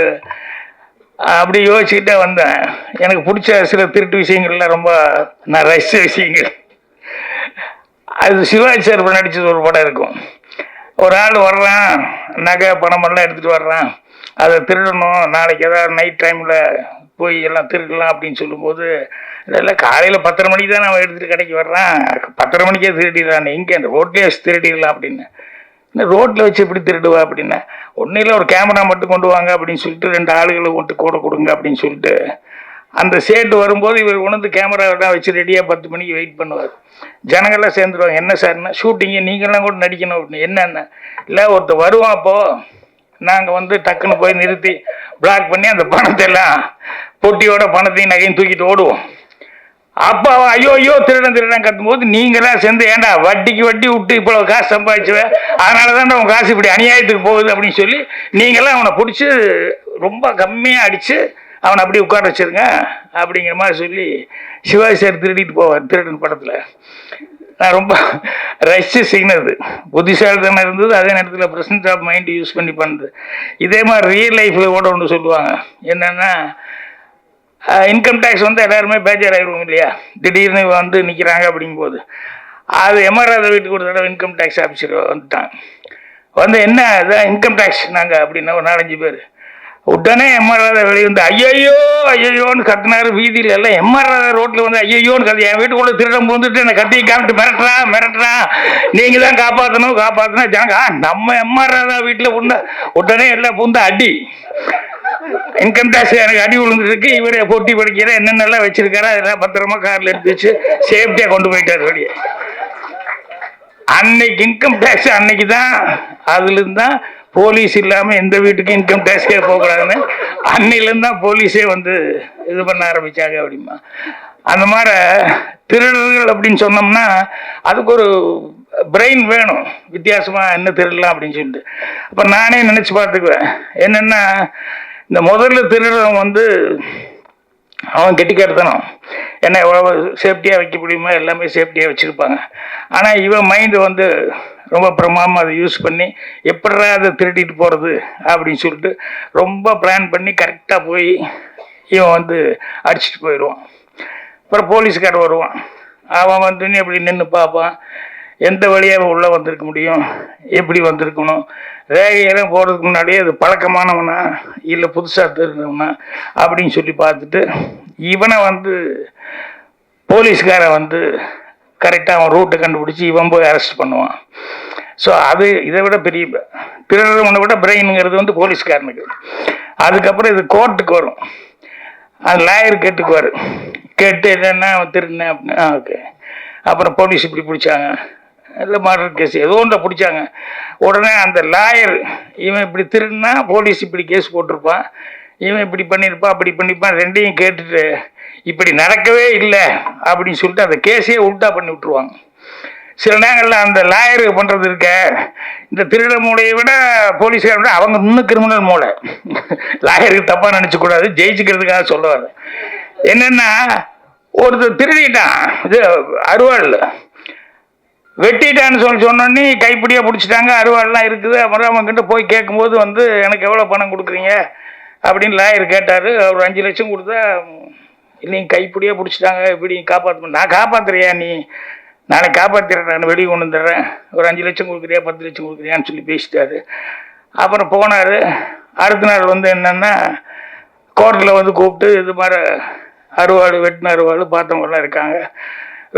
அப்படி யோசிச்சுக்கிட்டே வந்தேன். எனக்கு பிடிச்ச சில திருட்டு விஷயங்கள்லாம் ரொம்ப நான் ரசித்த விஷயங்கள். அது சிவாஜி சார் நடிச்சது ஒரு படம் இருக்கும். ஒரு ஆள் வர்றான், நகை பணமெல்லாம் எடுத்துகிட்டு வர்றான், அதை திருடணும், நாளைக்கு ஏதாவது நைட் டைமில் போய் எல்லாம் திருடலாம் அப்படின்னு சொல்லும்போது, இல்லை காலையில் 10:30 மணிக்கு தான் அவன் எடுத்துகிட்டு கடைக்கு வர்றான், 10:30 மணிக்கே திருடிடலான், எங்கே அந்த ரோட்லேயே வச்சு திருடிடலாம் அப்படின்னு. ரோட்டில் வச்சு எப்படி திருடுவா அப்படின்னா, ஒன்றும் இல்லை ஒரு கேமரா மட்டும் கொண்டு வாங்க அப்படின்னு சொல்லிட்டு 2 ஆளுகளை மட்டும் கூட கொடுங்க அப்படின்னு சொல்லிட்டு அந்த சேட்டு வரும்போது இவர் உணர்ந்து கேமராவெல்லாம் வச்சு ரெடியாக 10 மணிக்கு வெயிட் பண்ணுவார். ஜனங்கள்லாம் சேர்ந்துருவாங்க. என்ன சார்னா, ஷூட்டிங்கு நீங்களாம் கூட நடிக்கணும் அப்படின்னு. என்னென்ன இல்லை ஒருத்தர் வருவான், அப்போது நாங்கள் வந்து டக்குன்னு போய் நிறுத்தி பிளாக் பண்ணி அந்த பணத்தை எல்லாம் பொட்டியோட பணத்தையும் நகையும் தூக்கிட்டு ஓடுவோம். அப்போ ஐயோ ஐயோ திருடன் கத்தும் போது நீங்களாம் சேர்ந்து ஏண்டா வட்டிக்கு வட்டி விட்டு இப்போ காசு சம்பாதிச்சுவேன், அதனால தான் உன் காசு இப்படி அநியாயத்துக்கு போகுது அப்படின்னு சொல்லி நீங்களாம் அவனை பிடிச்சி ரொம்ப கம்மியாக அடித்து அவனை அப்படியே உட்கார வச்சிருங்க அப்படிங்கிற மாதிரி சொல்லி சிவாஜி சார் திருடிட்டு போவார் திருடன் படத்தில். நான் ரொம்ப ரசிச்சு செய்யினது. புத்திசாலித்தனம் இருந்தது, அதே நேரத்தில் ப்ரெசன்ட் ஆஃப் மைண்ட் யூஸ் பண்ணி பண்ணுறது. இதே மாதிரி ரியல் லைஃப்பில் கூட ஒன்று சொல்லுவாங்க. என்னென்னா, இன்கம் டேக்ஸ் வந்து எல்லாருமே பேஜர் ஆகிடுவோம் இல்லையா, திடீர்னு வந்து நிற்கிறாங்க அப்படிங்கும்போது. அது எம்ஆர்ஆர் வீட்டுக்கு ஒரு தடவை இன்கம் டேக்ஸ் ஆஃபீஸர் வந்துட்டாங்க. வந்து என்ன இதான் இன்கம் டேக்ஸ் நாங்கள் அப்படின்னா ஒரு 4-5 பேர். உடனே எம்ஆர்ஆர் வெளியே வந்து ஐயோ ஐயோன்னு கத்தினாரு. வீதியில் எல்லாம் எம்ஆர்ஆர் ரோட்டில் வந்து ஐயோன்னு கத்தி, என் வீட்டுக்குள்ளே திருடம் வந்துட்டு என்னை கத்தியை காமிட்டு மிரட்டுறான், நீங்கள் தான் காப்பாற்றணும் ஜனங்க. நம்ம எம்ஆர்ஆர் வீட்டில் உடனே எல்லாம் பூந்து அடி. இன்கம் டேக்ஸ் எனக்கு அடி விழுந்துருக்கு, இவரை போட்டி படிக்கிற என்னென்னலாம் வச்சிருக்காரு அதெல்லாம் பத்திரமா காரில் எடுத்து வச்சு சேஃப்டியாக கொண்டு போயிட்டார் வெளியே. அன்னைக்கு இன்கம் டேக்ஸ் அன்னைக்கு தான், அதுலேருந்து தான் போலீஸ் இல்லாமல் எந்த வீட்டுக்கும் இன்கம் டேக்ஸே போகக்கூடாதுன்னு அன்னையிலேருந்து தான் போலீஸே வந்து இது பண்ண ஆரம்பித்தாங்க அப்படிமா. அந்த மாதிரி திருடர்கள் அப்படின்னு சொன்னோம்னா அதுக்கு ஒரு பிரெயின் வேணும், வித்தியாசமாக என்ன திருடலாம் அப்படின்னு சொல்லிட்டு. அப்போ நானே நினச்சி பார்த்துக்குவேன். என்னென்னா, இந்த முதல்ல திருடன் வந்து அவன் கெட்டிக்காரத்தனம், என்ன எவ்வளோ சேஃப்டியாக வைக்க முடியுமோ எல்லாமே சேஃப்டியாக வச்சுருப்பாங்க. ஆனால் இவன் மைண்டு வந்து ரொம்ப பிரமாதமாக அதை யூஸ் பண்ணி எப்படா அதை திருட்டிட்டு போகிறது அப்படின்னு சொல்லிட்டு ரொம்ப பிளான் பண்ணி கரெக்டாக போய் இவன் வந்து அடிச்சுட்டு போயிடுவான். அப்புறம் போலீஸ்காரன் வருவான். அவன் வந்து எப்படி நின்று பார்ப்பான், எந்த வழியாக உள்ளே வந்திருக்க முடியும், எப்படி வந்திருக்கணும், ரேகையெல்லாம் போகிறதுக்கு முன்னாடியே அது பழக்கமானவனா இல்லை புதுசாக தெரிஞ்சவனா அப்படின்னு சொல்லி பார்த்துட்டு இவனை வந்து போலீஸ்காரன் வந்து கரெக்டாக அவன் ரூட்டை கண்டுபிடிச்சி இவன் போய் அரெஸ்ட் பண்ணுவான். ஸோ அது இதை விட பெரிய திருடனை விட பிரெயினுங்கிறது வந்து போலீஸ்காரனுக்கு. அதுக்கப்புறம் இது கோர்ட்டுக்கு வரும். அது லாயர் கேட்டுக்குவார். கேட்டு என்னென்னா திருடினேன் அப்படின்னு. ஓகே, அப்புறம் போலீஸ் இப்படி பிடிச்சாங்க, இல்லை மர்டர் கேஸ் ஏதோ ஒன்றை பிடிச்சாங்க. உடனே அந்த லாயர் இவன் இப்படி திருடினா போலீஸ் இப்படி கேஸ் போட்டிருப்பான், இவன் இப்படி பண்ணியிருப்பான் அப்படி பண்ணியிருப்பான், ரெண்டையும் கேட்டுட்டு இப்படி நடக்கவே இல்லை அப்படின்னு சொல்லிட்டு அந்த கேஸையே உல்ட்டா பண்ணி விட்டுருவாங்க. சில நேரங்களில் அந்த லாயர் பண்ணுறது இருக்க, இந்த திருட மூளையை விட போலீஸ்கார விட அவங்க இன்னும் கிரிமினல் மூளை. லாயருக்கு தப்பாக நினச்சக்கூடாது, ஜெயிச்சுக்கிறதுக்காக சொல்லுவார். என்னென்னா, ஒருத்தர் திருடிட்டான், இது அருவாள் வெட்டிட்டான்னு சொன்னோன்னே கைப்பிடியாக பிடிச்சிட்டாங்க, அருவாள்லாம் இருக்குது. அப்புறம் அவங்ககிட்ட போய் கேட்கும்போது வந்து எனக்கு எவ்வளோ பணம் கொடுக்குறீங்க அப்படின்னு லாயர் கேட்டார். அவர் 5 லட்சம் கொடுத்தா, இல்லைங்க கைப்பிடியாக பிடிச்சிட்டாங்க, இப்படி காப்பாற்ற, நான் காப்பாற்றுறியா, நீ நாளைக்கு காப்பாற்றிடுறேன், நான் வெளியே கொண்டு வந்துடுறேன், ஒரு 5 லட்சம் கொடுக்குறியா 10 லட்சம் கொடுக்குறியான்னு சொல்லி பேசிட்டாரு. அப்புறம் போனார். அடுத்த நாள் வந்து என்னென்னா கோர்ட்டில் வந்து கூப்பிட்டு இது மாதிரி அருவாள் வெட்டின அருவாள் பார்த்தவங்கலாம் இருக்காங்க,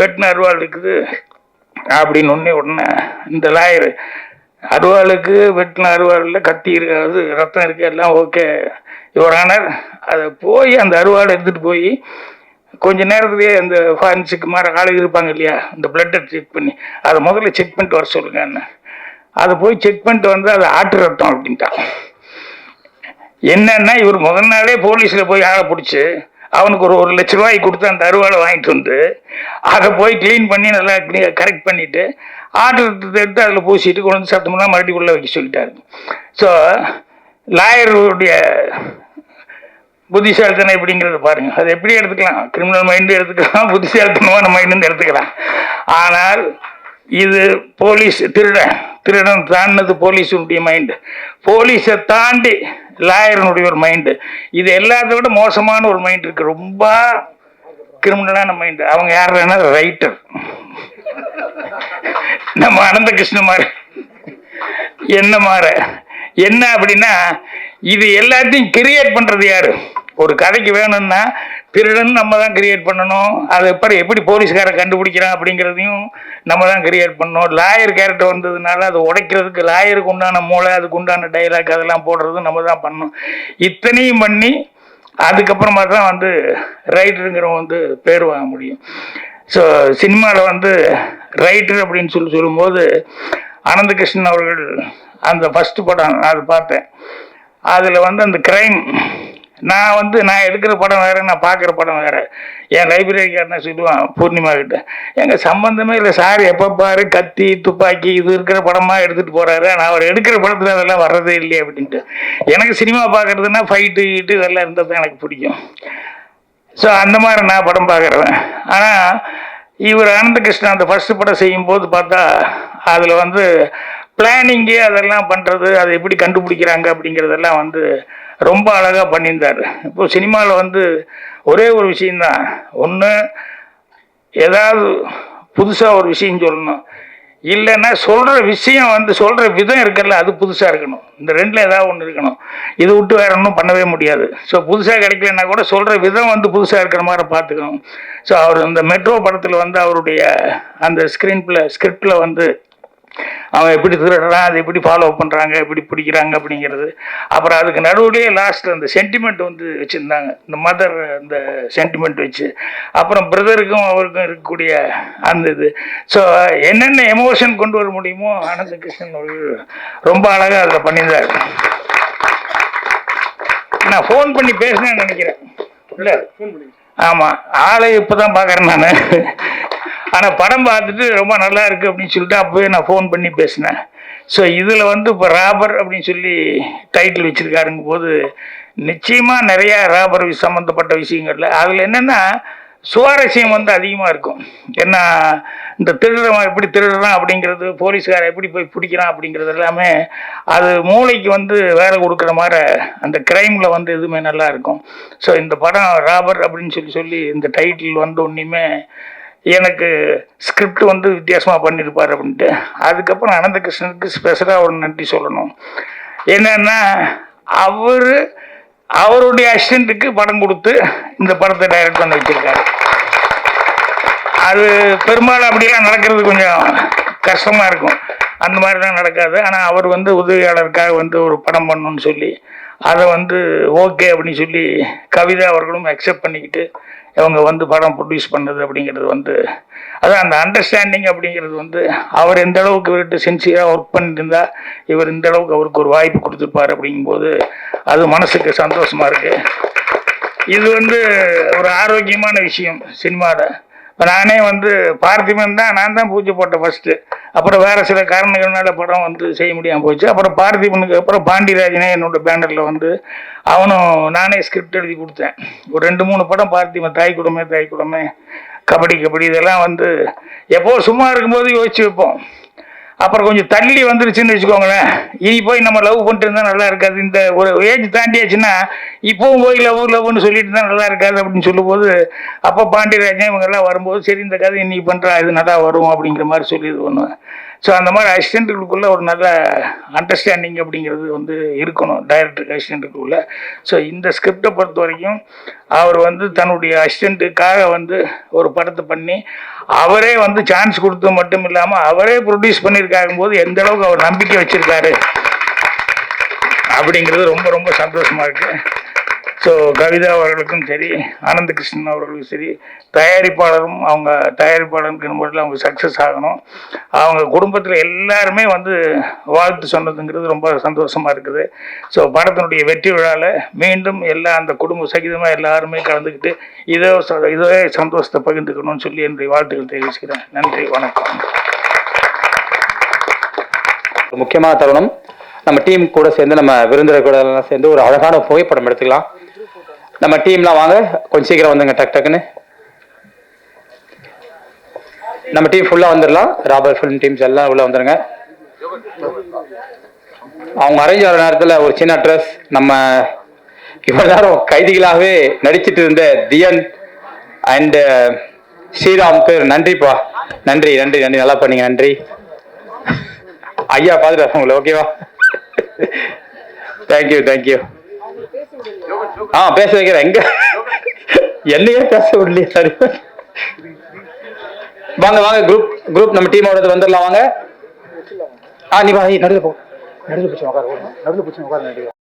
வெட்டின அருவாள் இருக்குது அப்படின்னு உடனே இந்த லாயர் அருவாளுக்கு வெட்டின அருவாளில் கத்தி இருக்காது, ரத்தம் இருக்குது, எல்லாம் ஓகே யுவர் ஆனர், அதை போய் அந்த அருவாளை எடுத்துகிட்டு போய் கொஞ்ச நேரத்துலேயே அந்த ஃபாரன்சிக் மாதிரி ஆளுங்க இருப்பாங்க இல்லையா, இந்த பிளட்டை செக் பண்ணி அதை முதல்ல செக் பண்ணிட்டு வர சொல்லுங்கன்னு. அதை போய் செக் பண்ணிட்டு வந்து அது ஆட்டு ரத்தம் அப்படின்ட்டான். என்னன்னா, இவர் முதல் நாளே போலீஸில் போய் ஆளை பிடிச்சி அவனுக்கு ஒரு 1 லட்ச ரூபாய் கொடுத்து அந்த அருவாளை வாங்கிட்டு வந்து அதை போய் க்ளீன் பண்ணி நல்லா கரெக்ட் பண்ணிவிட்டு ஆட்டு ரத்தத்தை எடுத்து அதில் பூசிட்டு கொண்டு வந்து சத்தமெல்லாம் மறுபடியும் உள்ள வைக்க சொல்லிட்டாரு. ஸோ லாயருடைய புத்திசாலித்தனம் எப்படிங்கிறத பாருங்க. அது எப்படி எடுத்துக்கலாம், கிரிமினல் மைண்டு எடுத்துக்கலாம், புத்திசாலித்தனமான மைண்டு எடுத்துக்கலாம். ஆனால் இது போலீஸ் திருடன் தாண்டினது போலீஸுடைய மைண்டு, போலீஸை தாண்டி லாயரனுடைய ஒரு மைண்டு, இது எல்லாத்த விட மோசமான ஒரு மைண்ட் இருக்கு, ரொம்ப கிரிமினலான மைண்டு. அவங்க யாருன்னா ரைட்டர், நம்ம அனந்த கிருஷ்ணமார் என்ன மாற என்ன அப்படின்னா, இது எல்லாத்தையும் கிரியேட் பண்றது யாரு? ஒரு கதைக்கு வேணும்னா திருடன் நம்ம தான் கிரியேட் பண்ணணும், அதை எப்படி போலீஸ்காரை கண்டுபிடிக்கிறான் அப்படிங்கிறதையும் நம்ம தான் கிரியேட் பண்ணணும். லாயர் கேரக்டர் வந்ததுனால அதை உடைக்கிறதுக்கு லாயருக்கு உண்டான மூளை, அதுக்கு உண்டான டைலாக் அதெல்லாம் போடுறதும் நம்ம தான் பண்ணணும். இத்தனையும் பண்ணி அதுக்கப்புறமா தான் வந்து ரைட்டருங்கிறவங்க வந்து பேர் வாங்க முடியும். ஸோ சினிமாவில் வந்து ரைட்டர் அப்படின்னு சொல்லும்போது அனந்த கிருஷ்ணன் அவர்கள் அந்த ஃபர்ஸ்ட் படம் அது பார்த்தேன். அதில் வந்து அந்த கிரைம், நான் எடுக்கிற படம் வேற, நான் பார்க்குற படம் வேற. என் லைப்ரரிக்காரன சொல்லுவான் பூர்ணிமா கிட்ட, எங்கள் சம்பந்தமே இல்லை சார், எப்போ பாரு கத்தி துப்பாக்கி இது இருக்கிற படமாக எடுத்துகிட்டு போகிறாரு, ஆனால் அவர் எடுக்கிற படத்தில் அதெல்லாம் வர்றதே இல்லையே அப்படின்ட்டு. எனக்கு சினிமா பார்க்குறதுனா ஃபைட்டு கீட்டு இதெல்லாம் இருந்தால் தான் எனக்கு பிடிக்கும். ஸோ அந்த மாதிரி நான் படம் பார்க்குறேன். ஆனால் இவர் அனந்த கிருஷ்ணன் அந்த ஃபர்ஸ்ட் படம் செய்யும்போது பார்த்தா அதில் வந்து பிளானிங்கு அதெல்லாம் பண்ணுறது, அதை எப்படி கண்டுபிடிக்கிறாங்க அப்படிங்கிறதெல்லாம் வந்து ரொம்ப அழகாக பண்ணியிருந்தார். இப்போது சினிமாவில் வந்து ஒரே ஒரு விஷயந்தான், ஒன்று ஏதாவது புதுசாக ஒரு விஷயம் சொல்லணும், இல்லைன்னா சொல்கிற விஷயம் வந்து சொல்கிற விதம் இருக்குல்ல அது புதுசாக இருக்கணும். இந்த ரெண்டில் ஏதாவது ஒன்று இருக்கணும். இது விட்டு வேற ஒன்றும் பண்ணவே முடியாது. ஸோ புதுசாக கிடைக்கலன்னா கூட சொல்கிற விதம் வந்து புதுசாக இருக்கிற மாதிரி பார்த்துக்கணும். ஸோ அவர் இந்த மெட்ரோ படத்தில் வந்து அவருடைய அந்த ஸ்கிரிப்டில் வந்து அவன் எப்படி திருடுறான், அதை எப்படி ஃபாலோ பண்ணுறாங்க, எப்படி பிடிக்கிறாங்க அப்படிங்கிறது. அப்புறம் அதுக்கு நடுவுலேயே லாஸ்ட்டில் அந்த சென்டிமெண்ட் வந்து வச்சுருந்தாங்க, இந்த மதர் அந்த சென்டிமெண்ட் வச்சு, அப்புறம் பிரதருக்கும் அவருக்கும் இருக்கக்கூடிய அந்த இது. ஸோ என்னென்ன எமோஷன் கொண்டு வர முடியுமோ அனந்த கிருஷ்ணன் அவர்கள் ரொம்ப அழகாக அதில் பண்ணியிருந்தார். நான் ஃபோன் பண்ணி பேசினேன்னு நினைக்கிறேன், இல்லை ஆமாம், ஆளை இப்போ தான் பார்க்குறேன் நான். ஆனால் படம் பார்த்துட்டு ரொம்ப நல்லா இருக்குது அப்படின்னு சொல்லிட்டு அப்போவே நான் ஃபோன் பண்ணி பேசினேன். ஸோ இதில் வந்து இப்போ ராபர் அப்படின்னு சொல்லி டைட்டில் வச்சுருக்காருங்க போது நிச்சயமாக நிறையா ராபர் சம்மந்தப்பட்ட விஷயங்கள்ல அதில் என்னென்னா சுவாரஸ்யம் வந்து அதிகமாக இருக்கும். ஏன்னா இந்த திருடுறவன் எப்படி திருடுறான் அப்படிங்கிறது, போலீஸ்காரை எப்படி போய் பிடிக்கிறான் அப்படிங்கிறது எல்லாமே அது மூளைக்கு வந்து வேலை கொடுக்குற மாதிரி அந்த கிரைமில் வந்து எதுவுமே நல்லா இருக்கும். ஸோ இந்த படம் ராபர் அப்படின்னு சொல்லி இந்த டைட்டில் வந்து ஒன்றுமே எனக்கு ஸ்கிரிப்ட் வந்து வித்தியாசமாக பண்ணியிருப்பார் அப்படின்ட்டு. அதுக்கப்புறம் அனந்த கிருஷ்ணனுக்கு ஸ்பெஷலாக ஒரு நன்றி சொல்லணும். என்னன்னா அவருடைய அசிஸ்டண்ட்டுக்கு படம் கொடுத்து இந்த படத்தை டைரக்ட் பண்ணி வச்சிருக்காரு. அது பெரும்பாலும் அப்படியெல்லாம் நடக்கிறது கொஞ்சம் கஷ்டமாக இருக்கும், அந்த மாதிரி தான் நடக்காது. ஆனால் அவர் வந்து உதவியாளருக்காக வந்து ஒரு படம் பண்ணணும்னு சொல்லி அதை வந்து ஓகே அப்படின்னு சொல்லி கவிதா அவர்களும் அக்செப்ட் பண்ணிக்கிட்டு இவங்க வந்து படம் ப்ரொடியூஸ் பண்ணது அப்படிங்கிறது வந்து அதான் அந்த அண்டர்ஸ்டாண்டிங் அப்படிங்கிறது வந்து அவர் எந்த அளவுக்கு இவர்கிட்ட சின்சியராக ஒர்க் பண்ணிட்டு இருந்தா இவர் இந்த அளவுக்கு அவருக்கு ஒரு வாய்ப்பு கொடுத்துருப்பார் அப்படிங்கும்போது அது மனசுக்கு சந்தோஷமா இருக்கு. இது வந்து ஒரு ஆரோக்கியமான விஷயம் சினிமாவில். இப்போ நானே வந்து பார்த்திபன் தான் நான் தான் பூஜை போட்டேன் ஃபர்ஸ்ட்டு. அப்புறம் வேறு சில காரணங்கள்னால படம் வந்து செய்ய முடியாமல் போச்சு. அப்புறம் பார்த்திபனுக்கு அப்புறம் பாண்டியராஜனே என்னோட பேனரில் வந்து அவனும் நானே ஸ்கிரிப்ட் எழுதி கொடுத்தேன். ஒரு 2-3 படம் பார்த்திபன், தாய் குடமே, கபடி இதெல்லாம் வந்து எப்போ சும்மா இருக்கும்போது யோசிச்சு வைப்போம். அப்புறம் கொஞ்சம் தள்ளி வந்துருச்சுன்னு வச்சுக்கோங்களேன், இனி போய் நம்ம லவ் பண்ணிட்டு இருந்தால் நல்லா இருக்காது, இந்த ஒரு ஏஜ் தாண்டியாச்சுன்னா இப்போவும் போய் லவ்னு சொல்லிட்டு இருந்தால் நல்லா இருக்காது அப்படின்னு சொல்லும்போது அப்போ பாண்டியராஜன் இவங்கெல்லாம் வரும்போது சரி இந்த கதை இன்னைக்கு பண்ணுறா இது நல்லா வரும் அப்படிங்கிற மாதிரி சொல்லி இது பண்ணுவேன். ஸோ அந்த மாதிரி அசிஸ்டண்ட்டுக்குள்ளே ஒரு நல்ல அண்டர்ஸ்டாண்டிங் அப்படிங்கிறது வந்து இருக்கணும் டைரக்டருக்கு அசிஸ்டண்ட்டுக்குள்ளே. ஸோ இந்த ஸ்கிரிப்டை பொறுத்த வரைக்கும் அவர் வந்து தன்னுடைய அசிஸ்டண்ட்டுக்காக வந்து ஒரு படத்தை பண்ணி அவரே வந்து சான்ஸ் கொடுத்து மட்டும் இல்லாமல் அவரே ப்ரொடியூஸ் பண்ணியிருக்காகும் போது எந்த அளவுக்கு அவர் நம்பிக்கை வச்சிருக்காரு அப்படிங்கிறது ரொம்ப ரொம்ப சந்தோஷமாக இருக்குது. ஸோ கவிதா அவர்களுக்கும் சரி, ஆனந்த கிருஷ்ணன் அவர்களுக்கும் சரி, தயாரிப்பாளரும் அவங்க தயாரிப்பாளருக்கு முறையில் அவங்க சக்ஸஸ் ஆகணும். அவங்க குடும்பத்தில் எல்லாருமே வந்து வாழ்த்து சொன்னதுங்கிறது ரொம்ப சந்தோஷமாக இருக்குது. ஸோ படத்தினுடைய வெற்றி விழாவில் மீண்டும் எல்லா அந்த குடும்ப சகிதமாக எல்லாருமே கலந்துக்கிட்டு இதே சந்தோஷத்தை பகிர்ந்துக்கணும்னு சொல்லி என்னுடைய வாழ்த்துக்கள் தெரிவிச்சுக்கிறேன். நன்றி, வணக்கம். முக்கியமான தருணம், நம்ம டீம் கூட சேர்ந்து நம்ம விருந்தினர் கூட எல்லாம் சேர்ந்து ஒரு அழகான புகைப்படம் எடுத்துக்கலாம். நம்ம டீம்லாம் வாங்க, கொஞ்சம் சீக்கிரம் வந்துங்க, டக்குன்னு நம்ம டீம் ஃபுல்லாக வந்துடலாம். ராபர் ஃபிலிம் டீம்ஸ் எல்லாம் உள்ள வந்துடுங்க. அவங்க அரேஞ்ச் வர நேரத்தில் ஒரு சின்ன அட்ரஸ், நம்ம இவ்வளவு நேரம் கைதிகளாகவே நடிச்சிட்டு இருந்த தியன் அண்ட் ஸ்ரீராம் பேர், நன்றிப்பா, நன்றி நன்றி நன்றி, நல்லா பண்ணீங்க, நன்றி. ஐயா பார்த்துட்டு உங்களை, ஓகேவா? Thank you thank you. பேச வைக்கிறேன். எங்க என்னையே பேச விடலையே, சரி. வாங்க வாங்க, குரூப் நம்ம டீமோட வந்துடலாம், வாங்க. நீ வா, நடுவில் போ, நடுவில் பிடிச்சி உட்காரு, நடுவில் பிடிச்சி உட்காரு.